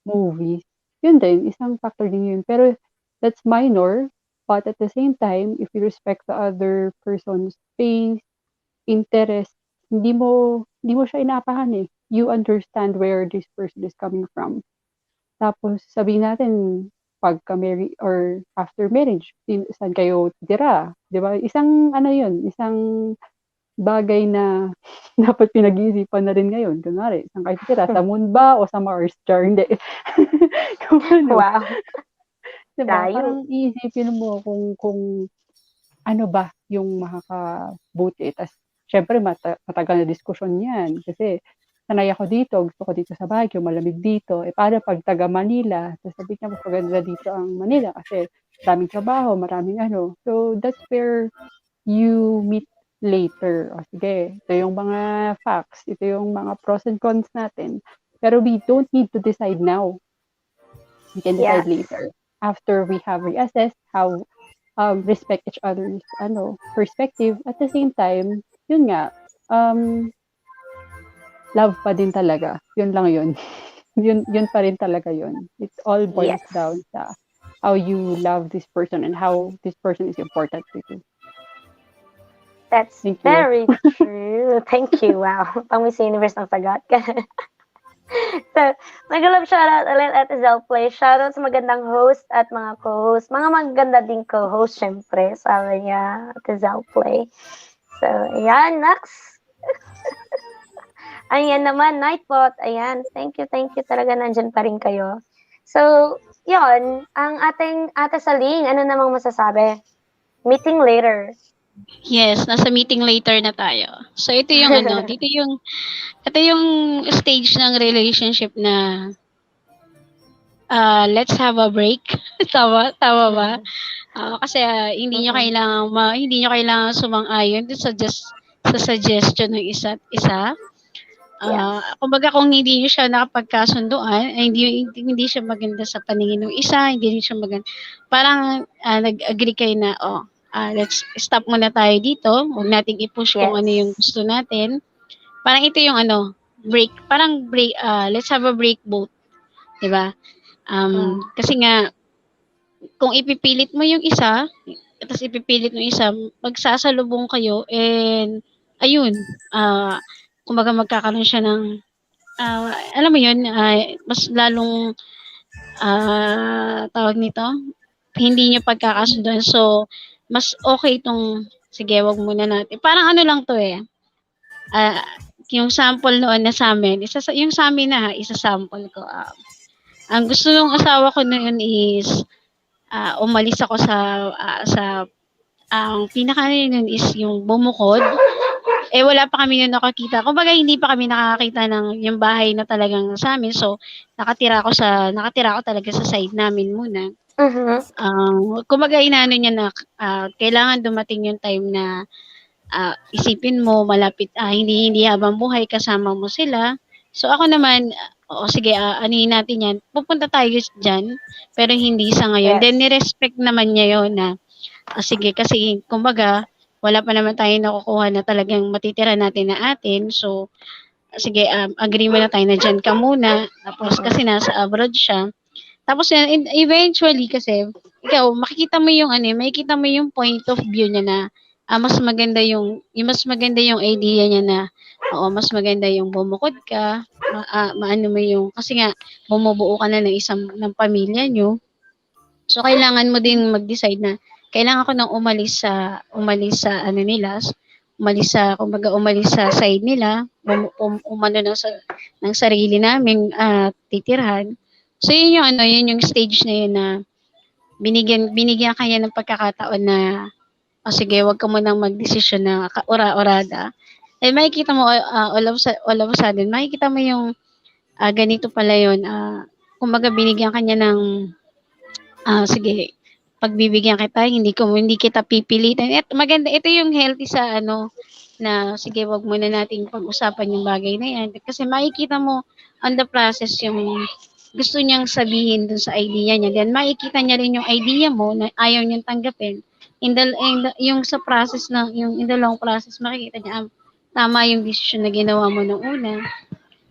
movies, yun din, isang factor din yun. Pero, that's minor, but at the same time, if you respect the other person's space, interest, hindi mo siya inaapahan eh. You understand where this person is coming from. Tapos, sabihin natin, pagka-marry or after marriage, saan kayo titira? Di ba? Isang bagay na dapat pinag-iisipan na rin ngayon. Kunwari, saan kayo titira? Sa moon ba o sa Mars? Char, hindi. Wow. Diba? Parang iisipin mo kung ano ba yung makakabuti. Tapos, syempre, matagal na diskusyon yan. Kasi, sanay ako dito, gusto ko dito sa Baguio, malamig dito. Paano pag taga Manila? Tapos sabi niya, mas maganda dito ang Manila kasi maraming trabaho, maraming ano. So, that's where you meet later. O sige, ito yung mga facts, ito yung mga pros and cons natin. Pero we don't need to decide now. We can decide later. After we have reassessed how respect each other's perspective. At the same time, yun nga, love pa din talaga. Yun lang yun. Yun pa rin talaga yun. It all boils Yes. down sa how you love this person and how this person is important to you. That's Thank you. very true. Thank you. Wow. Pang Miss Universe ang sagot. So, mag-love shoutout ulit at Zelplay. Shoutout sa magandang host at mga co-host. Mga maganda ding co-host, syempre. Sabi niya at Zelplay. So, ayan. Next. Ayan naman, Nightbot. Ayan. Thank you talaga. Nandyan pa rin kayo. So, yon ang ating Ate Saling, ano namang masasabi? Meeting later. Yes, nasa meeting later na tayo. So ito yung ito yung stage ng relationship na let's have a break. Tama ba? Kasi hindi nyo kailangan sumang-ayon dun sa suggestion ng isa't isa. Kumbaga kung hindi nyo siya nakapagkasunduan, hindi siya maganda sa paningin ng isa, hindi rin siya maganda. Parang nag-agree kayo na, let's stop muna tayo dito. Huwag nating i-push kung ano yung gusto natin. Parang ito yung break. Parang break, let's have a break both. Diba? Kasi nga, kung ipipilit mo yung isa, tapos ipipilit mo isa, magsasalubong kayo, and ayun, kumbaga magkakaroon siya ng, alam mo yun, mas lalong, tawag nito, hindi nyo pagkakasunduan. So, mas okay itong, sige, wag muna natin. Parang ano lang to yung sample noon na sa amin, yung sa amin na isa-sample ko. Ang gusto ng asawa ko noon is, umalis ako ang pinaka nun is yung bumukod. Wala pa kami yung nakakita. Kumbaga, hindi pa kami nakakita ng yung bahay na talagang sa amin. So, nakatira ako talaga sa side namin muna. Kumbaga, inaano niya na kailangan dumating yung time na isipin mo, malapit, hindi habang buhay, kasama mo sila. So, ako naman, sige, anuhin natin yan. Pupunta tayo dyan, pero hindi sa ngayon. Yes. Then, ni-respect naman niya yun na, sige, kasi, kumbaga, wala pa naman tayo nakukuha na talagang matitira natin na atin. So, sige, agree mo na tayo na dyan ka muna. Tapos, kasi nasa abroad siya. Tapos, yan, eventually, kasi, ikaw, makikita mo yung point of view niya na, mas maganda yung idea niya na, mas maganda yung bumukod ka, maano mo yung, kasi nga, bumubuo ka na ng pamilya nyo. So, kailangan mo din mag-decide na, kailangan ko nang umalis sa side nila, umano ng sarili naming titirhan. So, yun yung stage na yun na, binigyan kanya ng pagkakataon na, sige, wag ka munang magdesisyon na ora-orada. Makikita mo, all of a sudden, makikita mo yung, ganito pala yun, kumbaga binigyan kanya ng, sige, pagbibigyan kita, hindi kita pipilitan. Maganda, ito yung healthy sa na, sige, wag muna nating pag-usapan yung bagay na yan. Kasi makikita mo on the process yung gusto niyang sabihin dun sa idea niya. Then makikita niya rin yung idea mo na ayaw niyang tanggapin. Yung sa process yung in the long process, makikita niya, tama yung decision na ginawa mo nung una.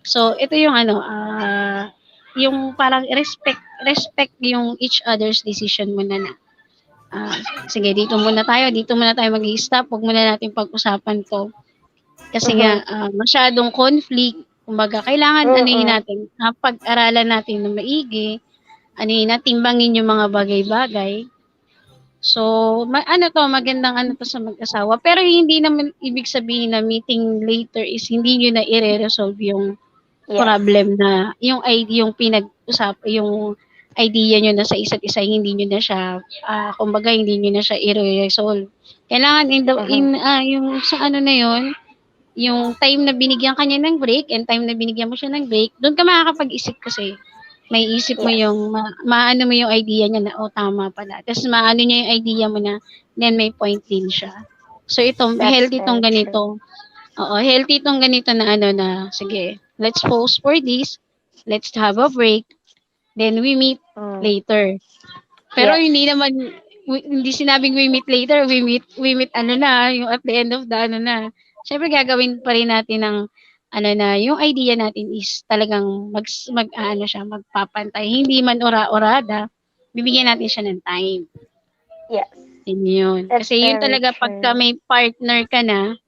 So, ito yung yung parang respect yung each other's decision mo na sige, dito muna tayo mag-i-stop, huwag muna natin pag-usapan to. Kasi nga, masyadong conflict, kumbaga, kailangan anuhin natin, pag-aralan natin na maigi, timbangin yung mga bagay-bagay. So, magandang to sa mag-asawa. Pero hindi naman ibig sabihin na meeting later is hindi nyo na i-resolve yung problem na, yung pinag-usap, yung idea nyo na sa isa't isa, hindi nyo na siya, kumbaga, hindi nyo na siya i-resolve. Kailangan yung sa na yun, yung time na binigyan kanya ng break and time na binigyan mo siya ng break, doon ka makakapag-isip kasi. May isip mo yung, maano mo yung idea niya na, tama pala. Tapos maano niya yung idea mo na, then may point din siya. So healthy itong ganito. Healthy itong ganito na na, sige, let's pause for this, let's have a break, then we meet later. Pero hindi sinabing we meet later, we meet yung at the end of the na. Syempre gagawin pa rin natin ng na yung idea natin is talagang magpapantay. Hindi man ora-orada, bibigyan natin siya ng time. Yes. Yun. That's Kasi yun very talaga, true. pagka may partner ka na,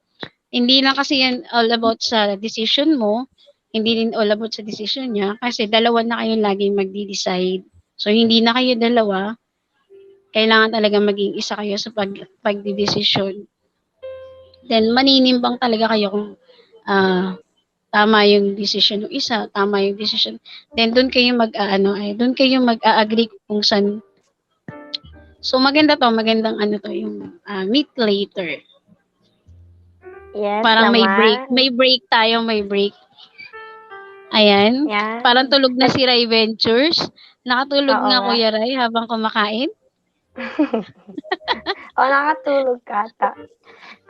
hindi lang kasi yan all about sa decision mo, hindi din all about sa decision niya, kasi dalawa na kayo laging magdi-decide. So, hindi na kayo dalawa, kailangan talaga maging isa kayo sa pagdidesisyon. Then, maninimbang talaga kayo kung tama yung decision ng isa, tama yung decision. Then, doon kayo doon kayo mag-agree kung saan. So, magandang yung meet later. Yes Parang may naman. may break. Ayan. Yan. Parang tulog na si Ray Ventures. Nakatulog Oo nga nga. Kuya Ray habang kumakain. Nakatulog ka ata.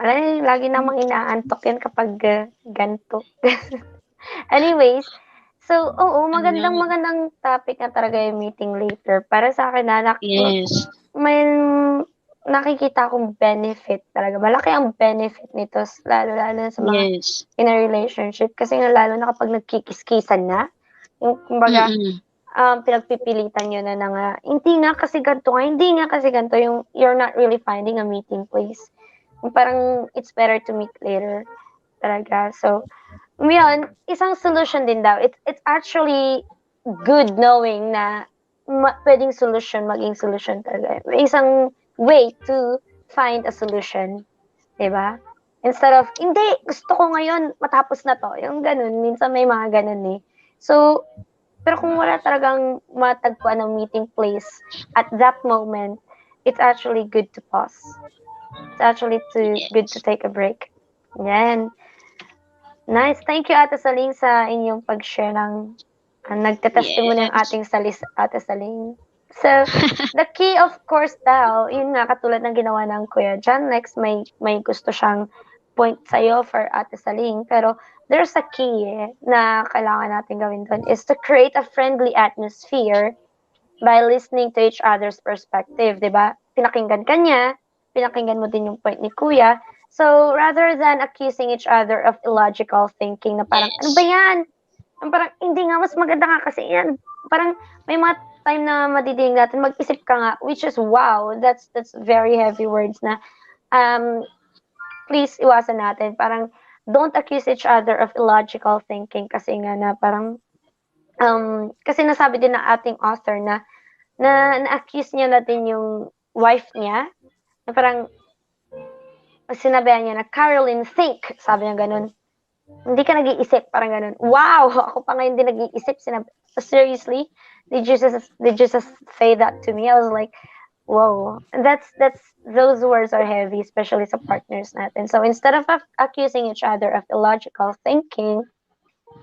Alam, lagi namang inaantok yan kapag ganito. Anyways, so, oo, magandang topic na talaga yung meeting later. Para sa akin Yes. may nakikita akong benefit talaga. Malaki ang benefit nito, lalo sa mga Yes. in a relationship. Kasi nga lalo na kapag nagkikis-kisan na, yung kumbaga, Mm-mm. pinagpipilitan nyo na nga, hindi nga kasi ganito, yung you're not really finding a meeting place. Yung parang it's better to meet later talaga. So, yun, isang solution din daw. It's actually good knowing na pwedeng maging solution talaga. Isang way to find a solution. Diba? Instead of, hindi, gusto ko ngayon, matapos na to. Yung ganun, minsan may mga ganun eh. So, pero kung wala talagang matagpuan ng meeting place at that moment, it's actually good to pause. It's actually good to take a break. Yan. Nice. Thank you, Ate Saling, sa inyong pag-share ng nagtetestimony ang ating Ate Saling. So, the key, of course, daw, yun nga, katulad ng ginawa ng Kuya John, next, may gusto siyang point sa'yo for Ate Saling. Pero, there's a key na kailangan natin gawin doon is to create a friendly atmosphere by listening to each other's perspective, di ba? Pinakinggan ka niya, pinakinggan mo din yung point ni Kuya. So, rather than accusing each other of illogical thinking na parang, ano ba yan? Parang, hindi nga, mas maganda nga kasi yan. Parang, may mga time na madidinig natin, mag-isip ka nga, which is, wow, that's very heavy words na, please iwasan natin. Parang, don't accuse each other of illogical thinking kasi nga na parang, kasi nasabi din ng ating author na na-accuse niya na din yung wife niya, na parang, sinabihan niya na, Caroline, think, sabi niya ganun. Hindi ka nag-iisip, parang ganun. Wow! Ako pa ngayon din nag-iisip. Seriously? Did you just say that to me? I was like, whoa. Those words are heavy, especially sa partners natin. So instead of accusing each other of illogical thinking,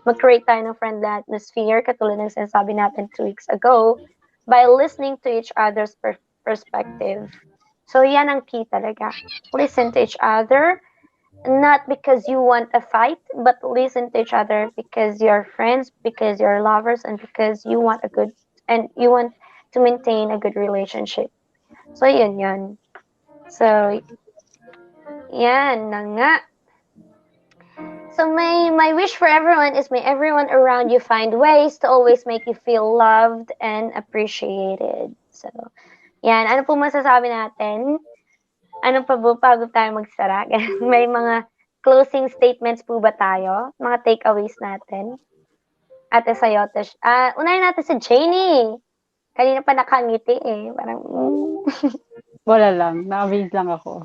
mag-create tayo ng friendly atmosphere, katulad ng sinasabi natin 2 weeks ago, by listening to each other's perspective. So yan ang key talaga. Listen to each other, not because you want a fight, but listen to each other because you're friends, because you're lovers, and because you want to maintain a good relationship. So, yun. So, yan na nga. So, my wish for everyone is may everyone around you find ways to always make you feel loved and appreciated. So, yan. Ano po masasabi natin? Ano pa po bago tayo magsara? May mga closing statements po ba tayo? Mga takeaways natin? Ate Sayote. Unahin natin si Janie. Kanina pa nakangiti eh. Parang, Wala lang, na-amaze lang ako.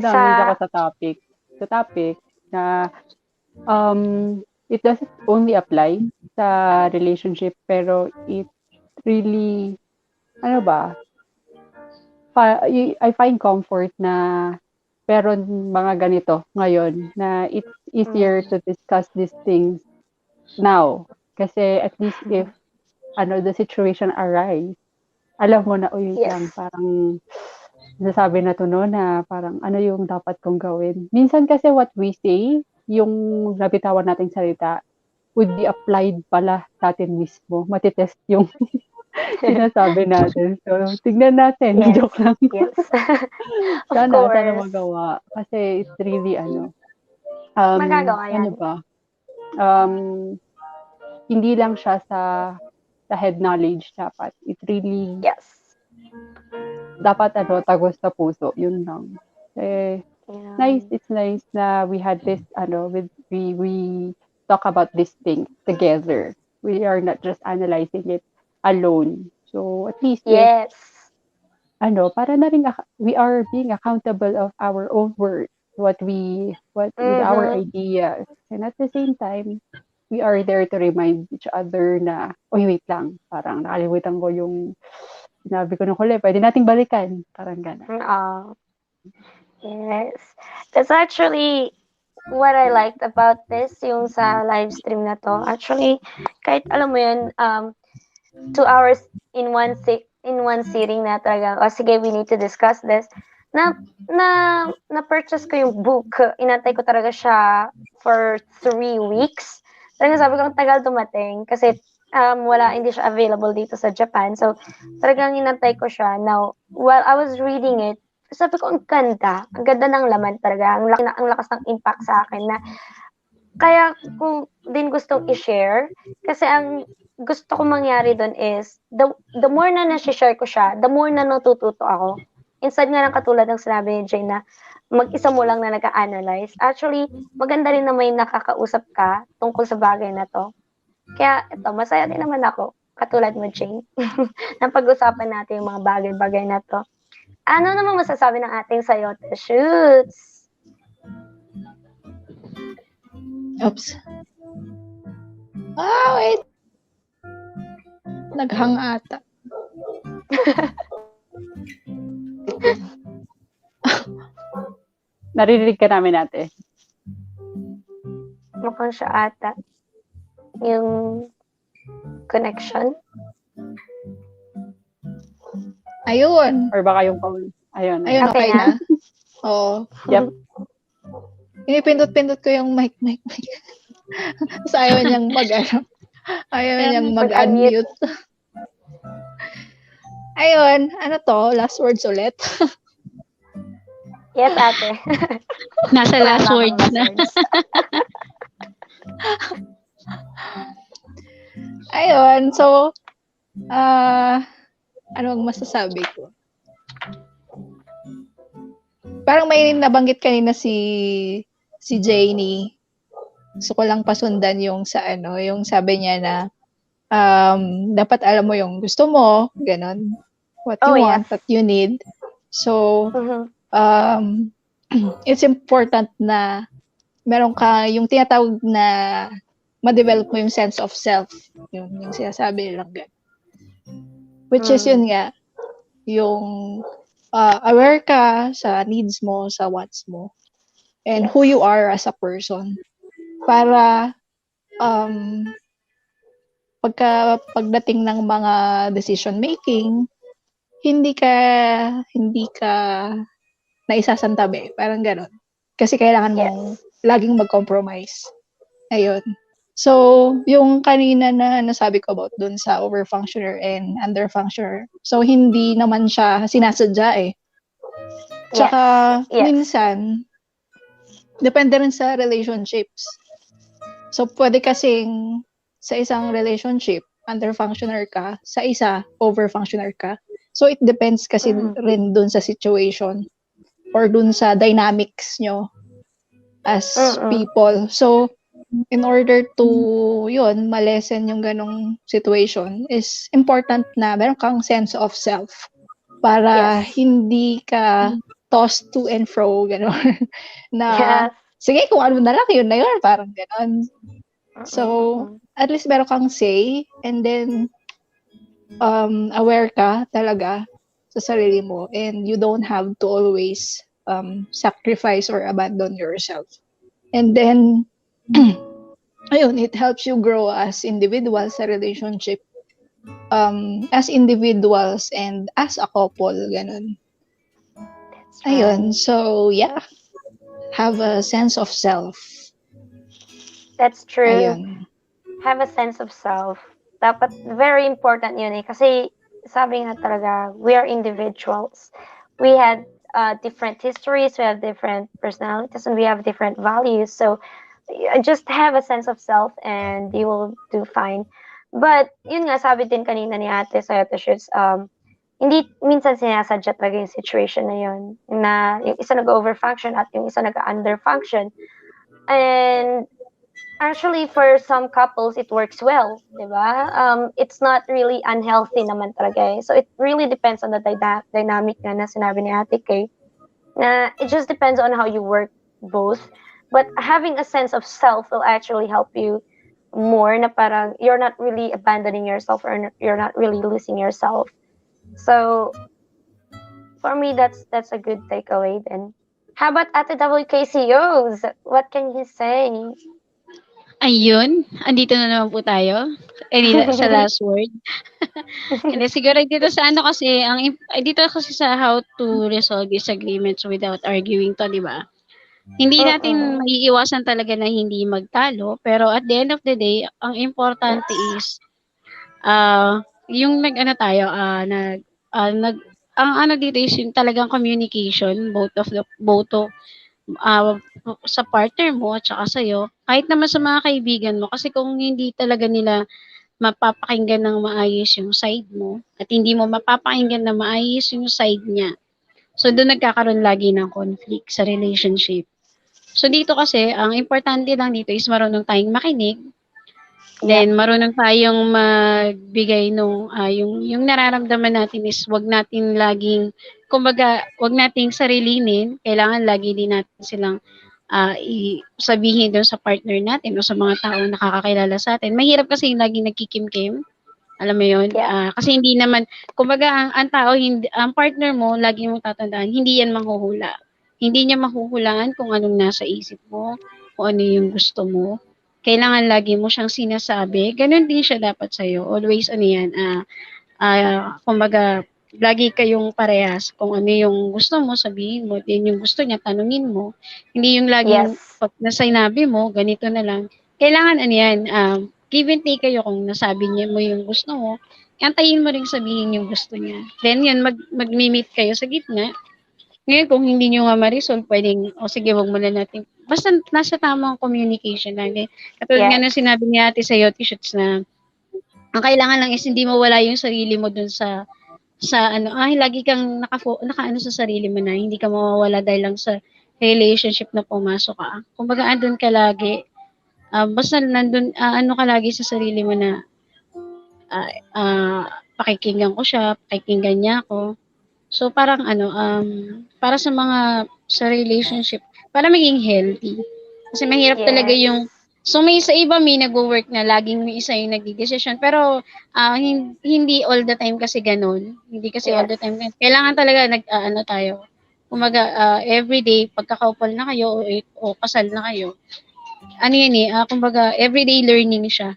Na-amaze ako sa topic. Sa topic na it doesn't only apply sa relationship, pero it really, I find comfort na meron mga ganito ngayon na it's easier to discuss these things now. Kasi at least if the situation arise, alam mo na, uy, yes. lang, parang nasabi na to no, na parang ano yung dapat kong gawin. Minsan kasi what we say, yung nabitawan nating salita, would be applied pala sa atin mismo. Matitest yung sinasabi natin. So, tignan natin. Yes. Joke lang. Yes. Of Sana course. magawa. Kasi it's really, Magagawa yan. ano ba? um, hindi lang siya sa head knowledge dapat. It really, Yes. dapat tagos sa puso. Yun lang. Eh, Yeah. it's nice na we had this, we talk about these things together. We are not just analyzing it alone. So, at least if, Yes. para na rin, we are being accountable of our own words, what with our Mm-hmm. ideas. And at the same time, we are there to remind each other na, oy, wait lang, parang nakalimutan ko yung sinabi ko nung huli, pwede nating balikan. Parang gano'n. Oh, yes. That's actually what I liked about this, yung sa live stream na to. Actually, kahit alam mo yun, 2 hours in one sitting na talaga, sige, we need to discuss this. Na, na-purchase ko yung book. Inantay ko talaga siya for 3 weeks. Talaga sabi ko, ang tagal dumating. Kasi, hindi siya available dito sa Japan. So, talagang inantay ko siya. Now, while I was reading it, sabi ko, ang ganda. Ang ganda ng laman talaga. Ang lakas ng impact sa akin na kaya ko din gustong i-share kasi ang gusto kong mangyari doon is the more na na-share ko siya, the more na natututo ako. Instead nga ng katulad ng sinabi ni Jane na mag-isa mo lang na nag-a-analyze. Actually, maganda rin na may nakakausap ka tungkol sa bagay na to. Kaya ito, masaya din naman ako, katulad mo, Jane, na pag-usapan natin yung mga bagay-bagay na to. Ano naman masasabi ng ating sayote shoots? Oops. Wait. Naghang ata. Naririnig ka namin ate. Mukhang siya ata. Yung connection. Ayun. Or baka yung phone. Ayun. Ayun, Okay okay na? na. Oo. Yep. Pinipindot-pindot ko yung mic. Tapos ayaw niyang ayaw niyang mag-unmute. Ayun, ano to? Last words ulit? Yes, ate. Nasa last Wala words akong na. last words. Ayun, so, ano ang masasabi ko? Parang may nabanggit kanina si Janie. Gusto ko lang pasundan yung yung sabi niya na dapat alam mo yung gusto mo, ganon. What you want, what you need. So, it's important na meron ka yung tinatawag na ma-develop mo yung sense of self. Yung sinasabi lang ganun. Which is yun nga, yung aware ka sa needs mo, sa wants mo, and who you are as a person. Para pagdating ng mga decision making, hindi ka naisasantabi, parang gano'n. Kasi kailangan mong laging mag-compromise. Ayun. So, yung kanina na nasabi ko about dun sa overfunctioner and underfunctioner, so hindi naman siya sinasadya eh. Tsaka, minsan, depende rin sa relationships. So, pwede kasing sa isang relationship, underfunctioner ka, sa isa, overfunctioner ka. So, it depends kasi rin dun sa situation or dun sa dynamics nyo as people. So, in order to, malesen yung ganong situation, is important na meron kang sense of self para hindi ka tossed to and fro, gano'n. Na, sige, kung ano na lang, yun na yun, parang gano'n. So, at least meron kang say, and then, aware ka talaga sa sarili mo, and you don't have to always sacrifice or abandon yourself. And then, ayun, it helps you grow as individuals sa relationship, as individuals and as a couple, ganun. Ayun, so yeah, have a sense of self. That's true. Ayun. Have a sense of self. Dapat, very important yun eh. Kasi, sabi nga talaga, we are individuals. We had different histories, we have different personalities, and we have different values. So, just have a sense of self and you will do fine. But, yun nga, sabi din kanina ni ate sa shoots, hindi minsan sinasadya talaga yung situation na yun, na yung isa nag-overfunction at yung isa nag-underfunction. And actually, for some couples, it works well, di ba? It's not really unhealthy naman talaga eh. So, it really depends on the dynamic nga na sinabi ni Ate Kay. Na it just depends on how you work both. But having a sense of self will actually help you more na parang you're not really abandoning yourself or you're not really losing yourself. So, for me, that's a good takeaway then. How about Ate WKCOs? What can you say? Ayun, andito na naman po tayo. Sa last word. Hindi, siguro dito sa ano kasi, dito kasi sa how to resolve disagreements without arguing to, di ba? Hindi natin maiiwasan talaga na hindi magtalo, pero at the end of the day, ang importante is, yung nag-ano tayo, ang ano dito is yung talagang communication, ah, sa partner mo at saka sa'yo, kahit naman sa mga kaibigan mo, kasi kung hindi talaga nila mapapakinggan ng maayos yung side mo, at hindi mo mapapakinggan ng maayos yung side niya, so doon nagkakaroon lagi ng conflict sa relationship. So dito kasi, ang importante lang dito is marunong tayong makinig, then marunong tayong magbigay nung yung nararamdaman natin is wag natin laging kumbaga wag nating sarilinin, kailangan lagi din natin silang sabihin doon sa partner natin o sa mga taong nakakakilala sa atin. Mahirap kasi yung laging nagkikimkim. Alam mo yun? Kasi hindi naman, kumbaga ang tao, ang partner mo, lagi mong tatandaan, hindi yan manghuhula. Hindi niya mahuhulaan kung anong nasa isip mo, kung ano yung gusto mo. Kailangan lagi mo siyang sinasabi. Ganun din siya dapat sa'yo. Always, kumbaga, lagi kayong parehas. Kung ano yung gusto mo, sabihin mo. Din yung gusto niya, tanungin mo. Hindi yung laging, pag nasinabi mo, ganito na lang. Kailangan, give and take kayo kung nasabi niya mo yung gusto mo. Antayin mo rin sabihin yung gusto niya. Then yun, mag-meet kayo sa gitna. Ngayon, kung hindi nyo nga ma-resolve, pwedeng, sige, wag mo na natin. Basta nasa tamang communication lang. Katulad nga na sinabi ni ate sa Yoti Shoots na, ang kailangan lang is hindi mawala yung sarili mo dun sa lagi kang nakaano sa sarili mo na, hindi ka mawawala dahil lang sa relationship na pumasok ka. Kumbaga, andun ka lagi. Basta nandun, ka lagi sa sarili mo na, pakikinggan ko siya, pakikinggan niya ako. So, parang para sa relationship, para maging healthy. Kasi mahirap talaga yung, may sa iba may nag-work na laging may isa yung nagdi-decision. Pero, hindi all the time kasi ganun. Hindi kasi all the time. Kailangan talaga tayo. Kumaga, everyday, pagka-couple na kayo o kasal na kayo, kumbaga, everyday learning siya.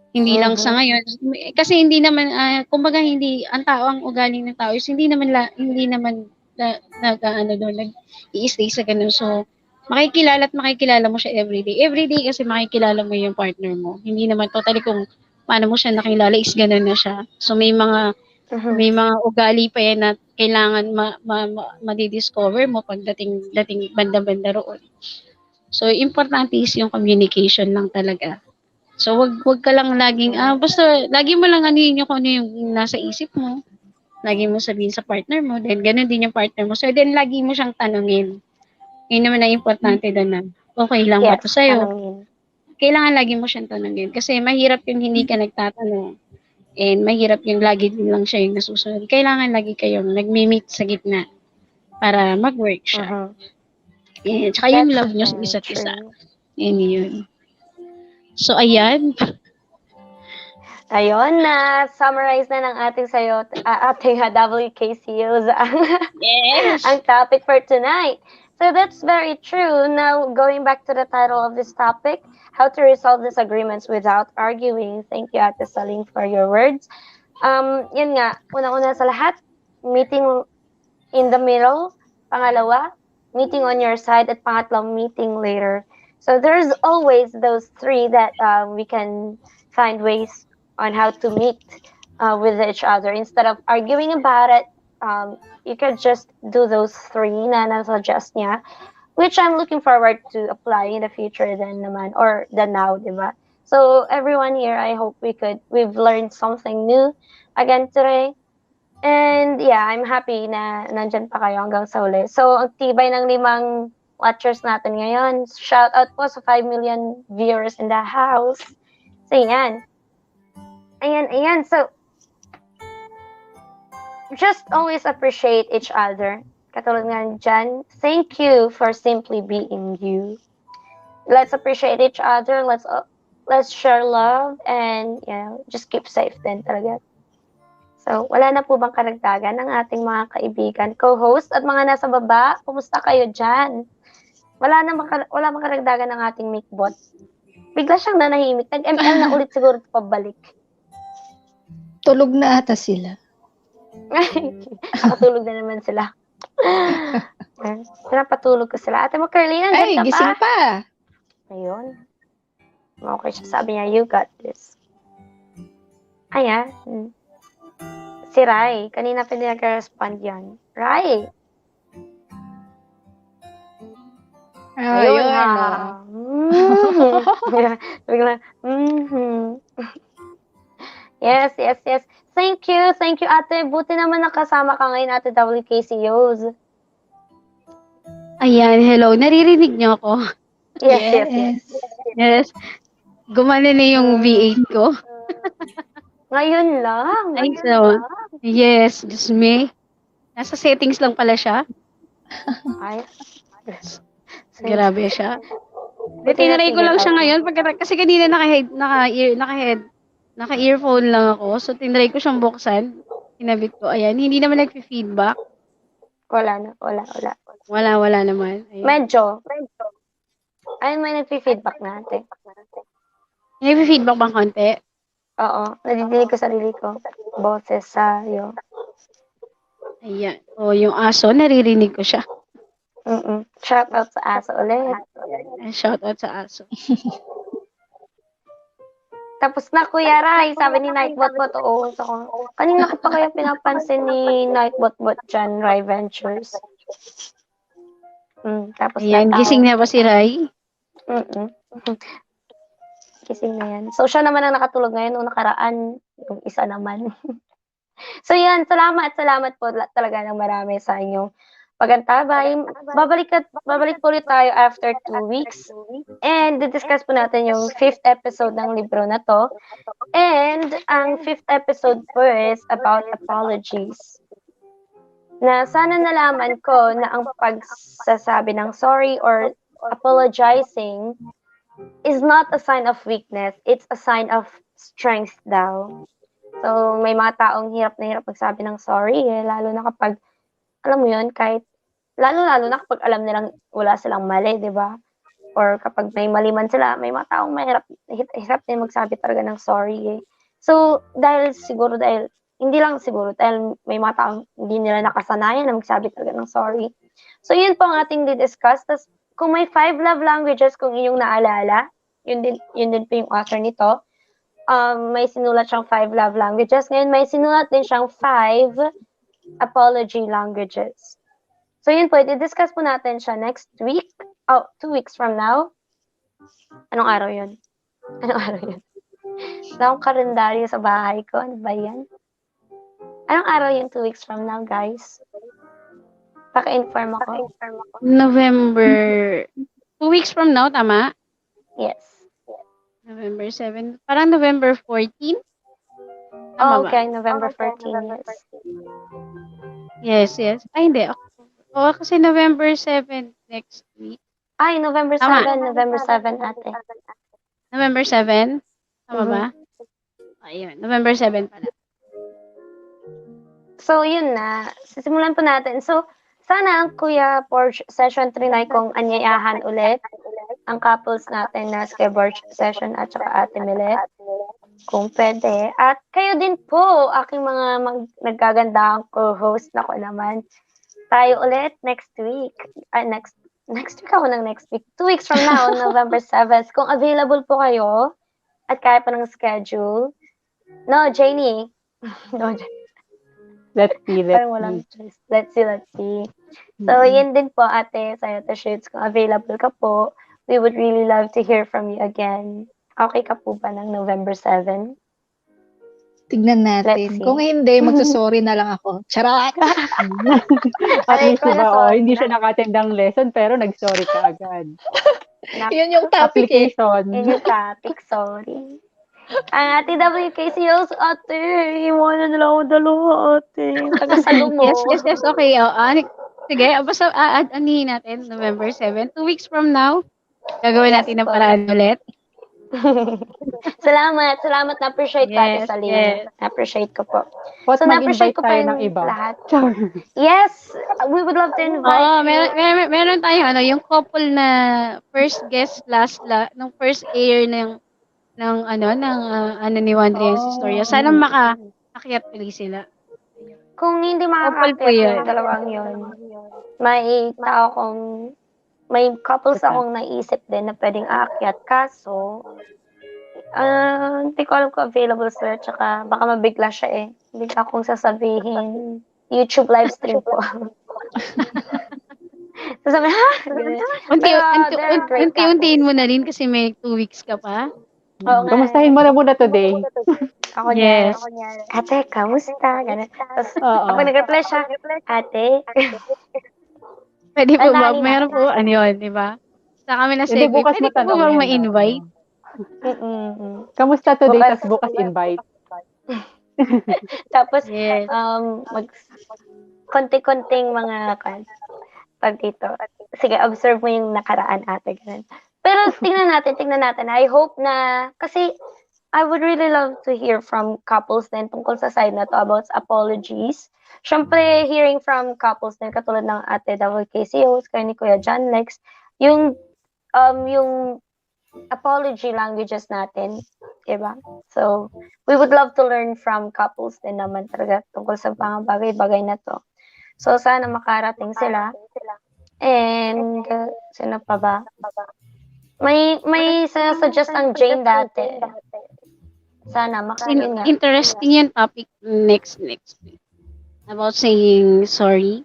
Hindi lang sa ngayon. Kasi hindi naman, kumbaga ang tao, ang ugali ng tao is hindi naman nag-i-stay sa ganun. So, makikilala mo siya everyday. Everyday kasi makikilala mo yung partner mo. Hindi naman totally kung paano mo siya nakilala is ganun na siya. So, may mga ugali pa yan na kailangan ma-discover mo pagdating banda-banda roon. So, importante is yung communication lang talaga. So, wag ka lang laging, basta, lagi mo lang kung ano yung nasa isip mo. Lagi mo sabihin sa partner mo, then ganun din yung partner mo. So, then lagi mo siyang tanungin. Yun naman ang importante doon na, okay lang ba ito sa'yo? Kailangan lagi mo siyang tanungin. Kasi mahirap yung hindi ka nagtatanong. And mahirap yung lagi din lang siya yung nasusunod. Kailangan lagi kayong nagmi-meet sa gitna para mag-work siya. Tsaka yung love nyo sa isa't isa. Yun. So, ayan. Ayun na, summarize na ng ating WKCOs ang topic for tonight. So that's very true. Now, going back to the title of this topic, how to resolve disagreements without arguing. Thank you, Ate Saling, for your words. Yun nga, unang-una sa lahat, meeting in the middle. Pangalawa, meeting on your side. At pangatlo, meeting later. So there's always those three that we can find ways on how to meet with each other. Instead of arguing about it, you could just do those three na nasuggest niya. which I'm looking forward to apply in the future then naman, or the now, di ba? So, everyone here, I hope we've learned something new again today. And yeah, I'm happy na nandyan pa kayo hanggang sa huli. So, ang tibay ng 5 watchers natin ngayon. Shout out po sa 5 million viewers in the house. So, yan. Ayan. So, just always appreciate each other. Katulad nga dyan, thank you for simply being you. Let's appreciate each other. Let's share love and just keep safe din talaga. So, wala na po bang karagdagan ng ating mga kaibigan, co-host at mga nasa baba? Kumusta kayo dyan? Wala bang karagdagan ng ating mikbot? Bigla siyang nanahimik. Nag-ML na ulit siguro pabalik. Tulog na ata sila. Nakatulog na naman sila. Pinapatulog ko sila. Ate mo, Carly, Ay, nandiyan ka gising pa? pa. Ayun. Okay siya. Sabi niya, you got this. Ayan. Si Rai. Kanina pa din nag-respond yan. Rai. Ayun ha. Bigla. Yes. Thank you, ate. Buti naman nakasama ka ngayon, ate WKCOs. Ayan, hello. Naririnig niyo ako? Yes. Gumana na yung V8 ko. Ngayon lang. Ay, so, yes, just me. Nasa settings lang pala siya. Ay. Grabe siya. Tinry ko lang siya ngayon kasi kanina naka-earphone lang ako. So, tinry ko siyang buksan. Kinabit ko. Ayan, hindi naman nag-feedback. Wala. Wala naman. Ayan. Medyo. Ayun, may nag-feedback na, ate. Nag-feedback bang konti? Oo. Nadidinig ko sarili ko. Boses sa iyo. Ayan. O, yung aso, naririnig ko siya. Shout out sa aso ulit. Shout out sa aso. Tapos na, Kuya Rai, sabi ni Nightbot, oo. So, kanina ko pa kaya pinapansin ni Nightbot dyan, Rai Ventures. Tapos Ayan, gising na ba si Rai? Gising na yan. So, siya naman ang nakatulog ngayon, nung nakaraan, yung isa naman. So, yan, salamat po talaga ng marami sa inyong pagantabay. Babalik po ulit tayo after 2 weeks. And discuss po natin yung 5th episode ng libro na to. And ang 5th episode po is about apologies. Na sana nalaman ko na ang pagsasabi ng sorry or apologizing is not a sign of weakness. It's a sign of strength daw. So, may mga taong hirap na hirap magsabi ng sorry. Lalo na kapag, alam mo yun, kahit lalo na kapag alam nilang wala silang mali, di ba? Or kapag may mali man sila, may mga taong hirap din magsabi talaga ng sorry. So, dahil may mga taong hindi nila nakasanayan na magsabi talaga ng sorry. So, yun po ang ating di-discuss. Tapos, kung may 5 love languages, kung inyong naalala, yun din po yung author nito. May sinulat siyang 5 love languages. Ngayon, may sinulat din siyang 5 apology languages. So, yun po, i-discuss po natin siya next week. 2 weeks from now. Anong araw yun? Wala akong kalendaryo sa bahay ko. Ano ba yan? Anong araw yung 2 weeks from now, guys? Paki-inform ako. November 2 weeks from now, tama? Yes. November 7. Parang November 14? Tama ba? Okay, November 14, yes. Yes. Ay, hindi. Oo, kasi November 7 next week. Ay, November 7, ate. November 7? Tama ba? Ayun, November 7 pala. So, yun na. Sisimulan po natin. So, sana ang Kuya Porch Session 3 na kong anyayahan ulit ang couples natin na skateboard session at saka Ate Milet. Kung pwede. At kayo din po, aking mga naggagandahang co-host na ko naman. Tayo ulit next week. Next week ako ng next week. 2 weeks from now, November 7th. Kung available po kayo at kaya pa ng schedule. No, Janie. No, Let's see, let's Parang walang see. choice. Let's see. So, yun din po, ate, sa Ate Shoots, kung available ka po, we would really love to hear from you again. Okay ka po ba ng November 7? Tignan Let's natin. see. Kung hindi, magsusorry na lang ako. Charot! At Aray least, ko, diba, sorry hindi na. siya nakatendang lesson, pero nag-sorry ka agad. Yun yung topic eh. Application. Yun yung topic, sorry. Ang ate WKCOs, ate, iwanan na lang ako dalawa, ate. Tagasalo mo. Yes, okay. Sige, basta anihin natin, November 7. 2 weeks from now, gagawin Yes natin ng po. paraan ulit. Salamat, na-appreciate ko, ate Yes, Salina. yes. Na-appreciate ko po. What, So, na-appreciate mag-invite ko pa tayo yung ng iba. lahat. Yes, we would love to invite Oo, you. meron tayong yung couple na first guest nung first air ng ni Wandria yung Storya. Sana makaakyat ulit sila. Kung hindi Couple po makakakit yan. yung dalawang yun, may couples akong naisip din na pwedeng aakyat. Kaso, hindi ko alam kung available sila, tsaka baka mabigla siya eh. Bigla akong sasabihin, YouTube live stream po. Sasabihin, ha? Ganun. Pero, they're great Unti-untiin mo couples. na rin kasi may 2 weeks ka pa. Oo nga. Kamustahin mo na muna today. Ako Yes. niya, ate, kamusta? Ganun. Tapos, Oo. pag nag-reply siya, ate, Pwede po ba? Tandaan Meron po, yun, di ba? Sa kami na Hindi, segue, bukas pwede po ba matanongin. ma-invite? Kamusta today, Bukas. tas bukas invite. tapos, Yes. konti-konting mga pag dito. Sige, observe mo yung nakaraan, ate. Ganun. Pero tingnan natin. I hope na, kasi I would really love to hear from couples din tungkol sa side na to about apologies. Siyempre, hearing from couples din katulad ng ate WKCOs, kaya ni Kuya John Lex, yung apology languages natin, diba? So, we would love to learn from couples din naman talaga tungkol sa mga bagay-bagay na to. So, sana makarating sila. And, sino pa ba? May suggest ang Jane dati. Sana, yun nga. Interesting yung topic next week. About saying sorry.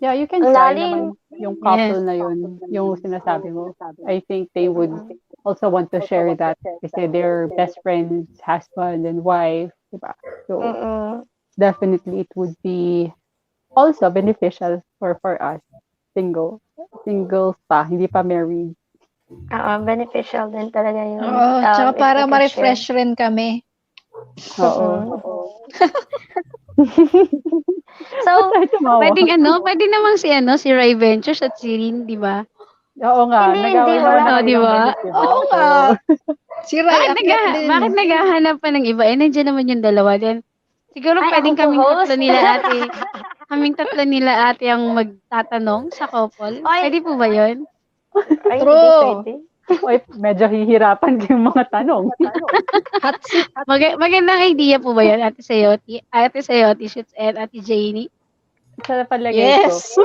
Yeah, you can Ang try lalim. naman yung couple na yun, yung sinasabi mo. I think they would also want to share that kasi they're best friends, husband and wife, diba? So, definitely it would be also beneficial for us, singles pa, hindi pa married. Beneficial din talaga yun. Oo, tsaka if para we can ma-refresh rin kami. Oo. So, Pwede namang si Ray Ventures at si Rin, di ba? Oo nga, Hindi, nagawin naman wala. ng Di ilang ba? beses, diba? Oo nga. Si Ray, akyat din. Bakit naghahanap pa ng iba? Nandiyan naman yung dalawa din. Siguro Ay, pwedeng ako po, host. kaming tatlo nila ate ang magtatanong sa couple. Ay. Pwede po ba yun? Ay, True. hindi pwede. Oy, medyo hihirapan kayong mga tanong. Hot seat. Magandang idea po ba yun, Ate Sayoti Shoots and Ate Janie? Sa palagay ko. Yes.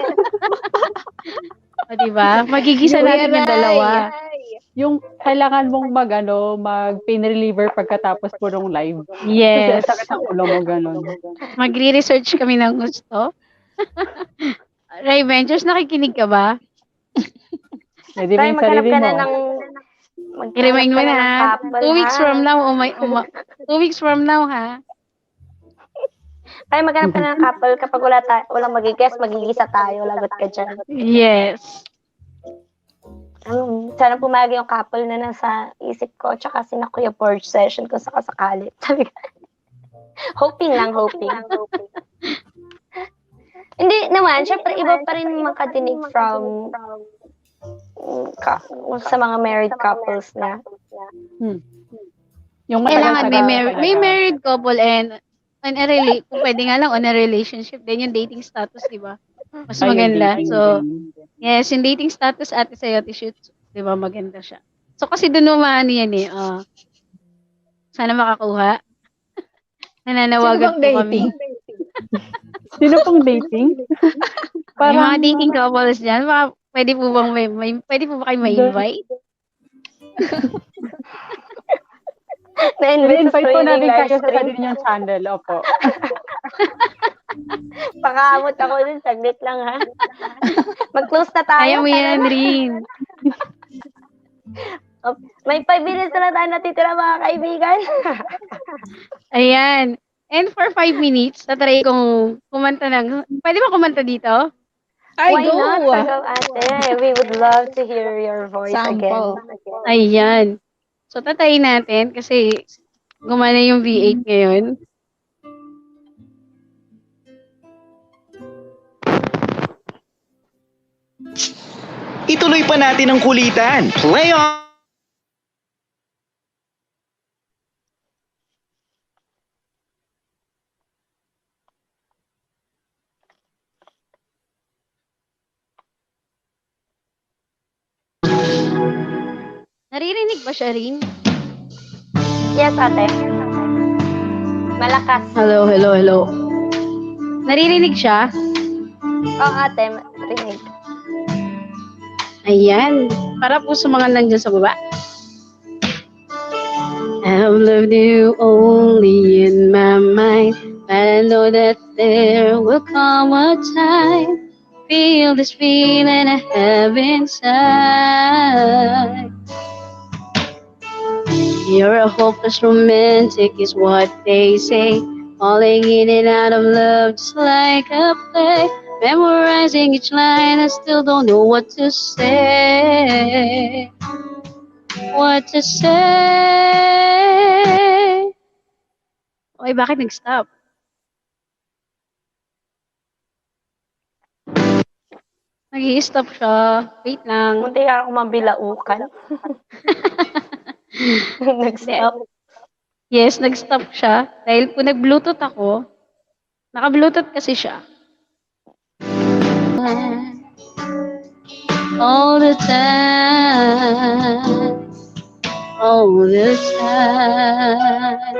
O, diba? Magigisa natin yung dalawa. Yung kailangan mong mag-pain reliever pagkatapos po ng live. Yes. Kasi sakit ang ulo mo, ganun. Magre-research kami ng gusto. Ray Ventures, nakikinig ka ba? Pwede mo Tayo, yung maghanap sarili ka mo. na ng... I-remind mo na, ng ha? couple, 2 weeks ha? from now, 2 weeks from now, ha? Tayo, maghanap ka na ng couple. Kapag walang magigess, magigisa tayo. Lagot ka dyan. Yes. Sana pumayag yung couple na nasa isip ko. Tsaka sina Kuya Porge session kung sakasakali. Hoping. Hindi naman, syempre iba pa rin makadinig from sa mga married couples na. Yung Kailangan matagal-tagal may talaga. married couple and kung pwede nga lang on a relationship din yung dating status, di ba? Mas Ay, yung maganda. dating So, din. yes, yung dating status Ate Sayoti Shoots, di ba, maganda siya. So, kasi doon naman yan eh. Sana makakuha. Nananawagan Sino bang po kami. dating? Sino pong dating? Yung mga dating couples dyan, pwede po ba kayo ma-invite? Na-invite I-invite po namin live kayo sa stream. sarili niyong channel. Opo. Pakaamot ako dun, saglit lang ha. Mag-close na tayo. Kaya mo tara yan, na. Rin. May 5 minutes na tayo natitira mga kaibigan. Ayan. And for 5 minutes, tatry kong kumanta ng... Pwede ba kumanta dito? Ay, Why go! not, ate? We would love to hear your voice again. Sample. Ayan. So, tatayin natin kasi gumana yung V8 ngayon. Ituloy pa natin ang kulitan. Play on! Naririnig ba siya, Rin? Yes, ate. Malakas. Hello, hello, hello. Naririnig siya? Oo, ate. Rinig. Ayan. Para po sa mga nandyan sa baba. I've loved you only in my mind, but I know that there will come a time. Feel this feeling I have inside. You're a hopeless romantic is what they say. Falling in and out of love just like a play. Memorizing each line, I still don't know what to say. What to say? Okay, bakit nag-stop? Nag-i-stop siya. Wait lang. Munti ka ako mabilaukan. Nag-stop. Yes, nag-stop siya. Dahil po nag-bluetooth ako. Naka-bluetooth kasi siya. All the time. All the time.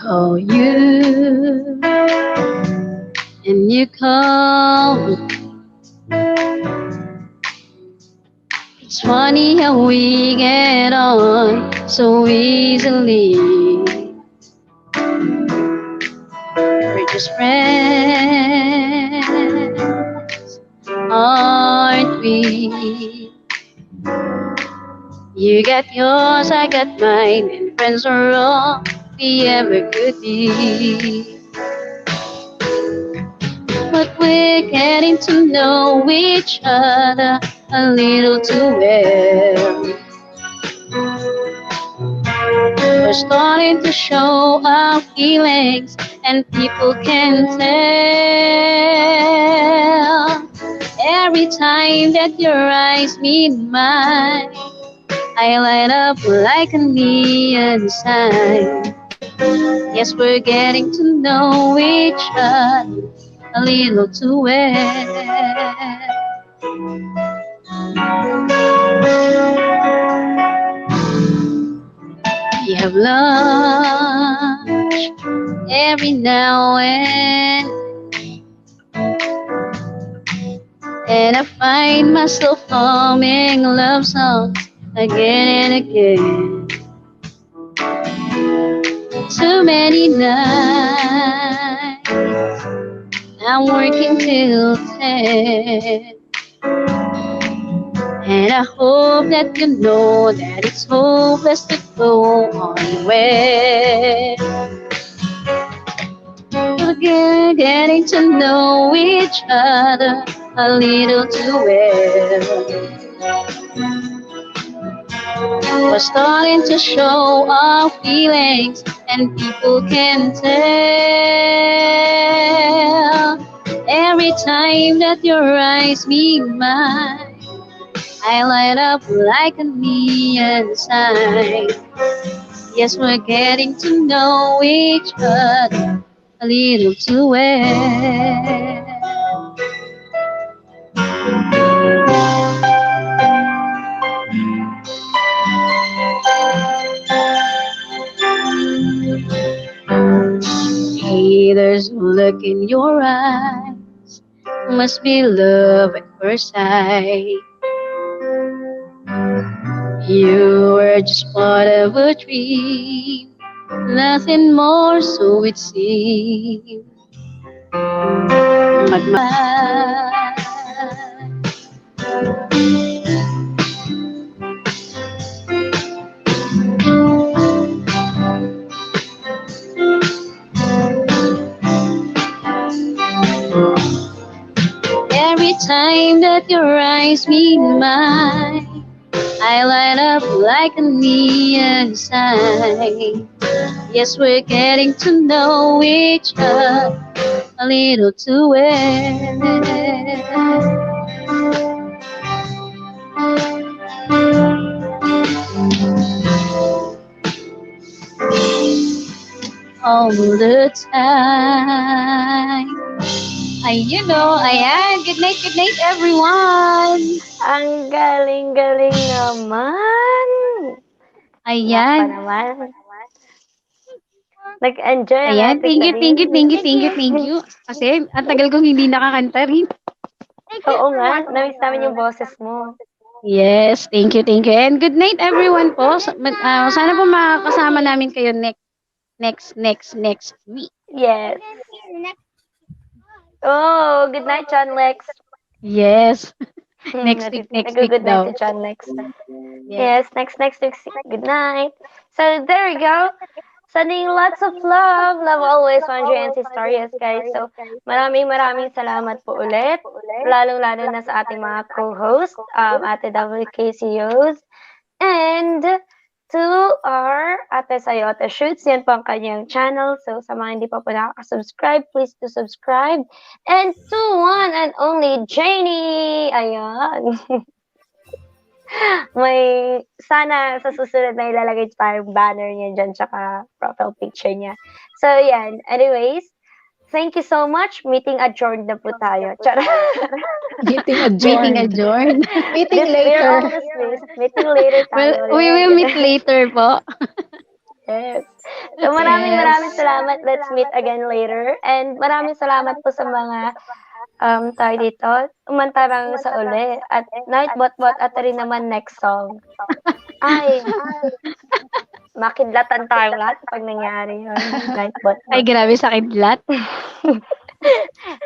Call you and you call me. It's funny how we get on so easily. We're just friends, aren't we? You got yours, I got mine, and friends are all we ever could be. But we're getting to know each other a little too well. We're starting to show our feelings, and people can tell. Every time that your eyes meet mine, I light up like a neon sign. Yes, we're getting to know each other a little too well. We have lunch every now and I find myself humming love songs again and again. Too many nights I'm working till 10. And I hope that you know that it's hopeless to go on well. We're getting to know each other a little too well. We're starting to show our feelings, and people can tell. Every time that your eyes meet mine, I light up like a neon sign. Yes, we're getting to know each other a little too well. Hey, there's a look in your eyes. must be love at first sight. You were just part of a dream, nothing more, so it seemed. Magmahal. Every time that your eyes meet mine, I light up like a neon sign. Yes, we're getting to know each other a little too well. All the time. Ayan. Good night, everyone. Ang galing-galing naman. Iyak pa Ayan. naman. Nag-enjoy ang Ayan, ating thank you. Kasi ang tagal kong hindi nakakanta rin. Oo nga, namiss namin yung boses mo. Yes, thank you. And good night everyone po. Sana po makakasama namin kayo next week. Yes. Oh, good night, John Lex. Yes. Next week Good night daw. to John Lex. Yes, next week. Good night. So there we go. Sending lots of love. Love always, Andre and Sistarias, guys. So maraming salamat po ulit. Lalong-lalo na sa ating mga co-host, Ate WKCOs, and to our Ate Sayota Shoots. Yan po ang kanyang channel. So sa mga hindi pa po nakaka-subscribe, please do subscribe. And to one and only Janie. Ayan. May sana sa susunod na ilalagay tayong banner niya dyan tsaka profile picture niya. So yan. Anyways, thank you so much. Meeting adjourned na po tayo. Charot. Meeting adjourned. Meeting later. Meeting later tayo. Well, we will meet later po. Yes. So maraming salamat. Let's meet again later. And maraming salamat po sa mga tayo dito. Umantarang sa uli. At night bot at rin naman next song. Ay. Makidlatan tayo lahat pag nangyari yun. Night bot. Ay, grabe sa kidlat.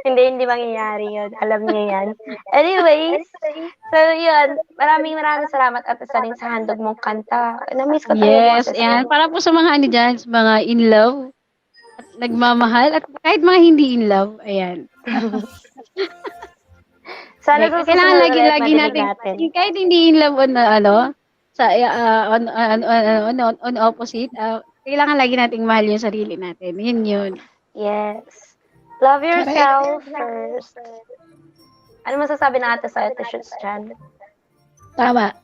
hindi mangyayari yun. Alam niyo yan. Anyways, so yun. Maraming salamat at isa rin sa handog mong kanta. Na-miss ko Yes, yan. Para po sa mga dyan, sa mga in love, at nagmamahal, at kahit mga hindi in love, ayan. Sana Okay, kailangan lagi natin, kahit hindi in love sa on opposite, kailangan lagi nating mahal yung sarili natin. Yun. Yes. Love yourself first. Ano masasabi na ate sa ate shoots dyan? Tama.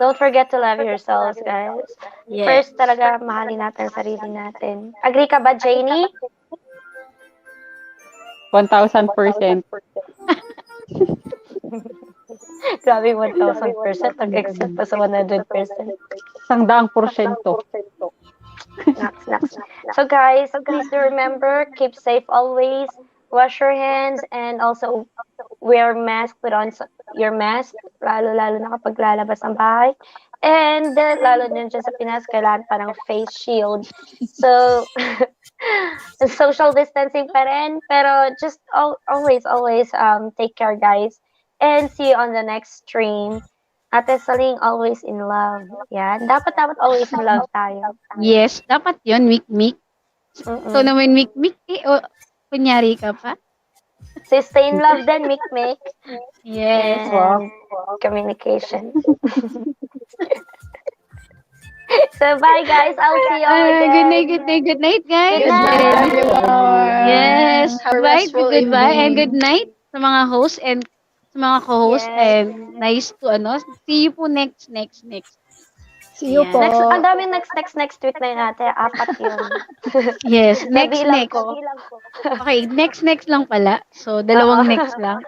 Don't forget to love yourselves, guys. Yes. First talaga, mahalin natin ang sarili natin. Agree ka ba, Janie? 1,000%. Grabe, 1,000%. Nag-exceed pa sa 100%. 100%. Next. So guys, please do remember, keep safe always, wash your hands, and also wear mask, put on your mask, lalo na kapag lalabas ng bahay. And lalo din dyan sa Pinas, kailangan parang face shield. So, social distancing pa rin, pero just always take care, guys. And see you on the next stream. Ate Saling, always in love. Yan. Dapat always in love tayo. Yes, dapat yun, mik-mik. So naman mik-mik, kunyari ka pa. So stay in love then, mik-mik. Yes. And communication. So bye guys, I'll see you all again. Good night, guys. Good night, everyone. Yes, Have a bye, restful goodbye, evening. and good night sa mga hosts and sa mga co-hosts, Yes. and nice to see you po next. See you Ayan. po. Ang daming next week na yun natin. 4 yun. Yes, next. Nabilang ko. Okay, next lang pala. So, dalawang next lang.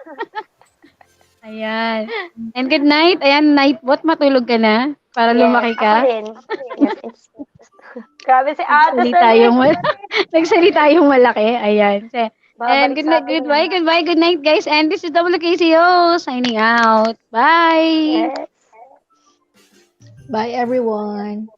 Ayan. And good night. Ayan, Nightbot, matulog ka na para lumaki Ako ka. rin. Yes, it's Grabe si ate Nagsalita Celine. yung, nagsalita yung malaki. Ayan. And Babalik sa akin goodbye, yan. goodbye, good night, guys. And this is WKCO signing out. Bye. Yes. Bye, everyone.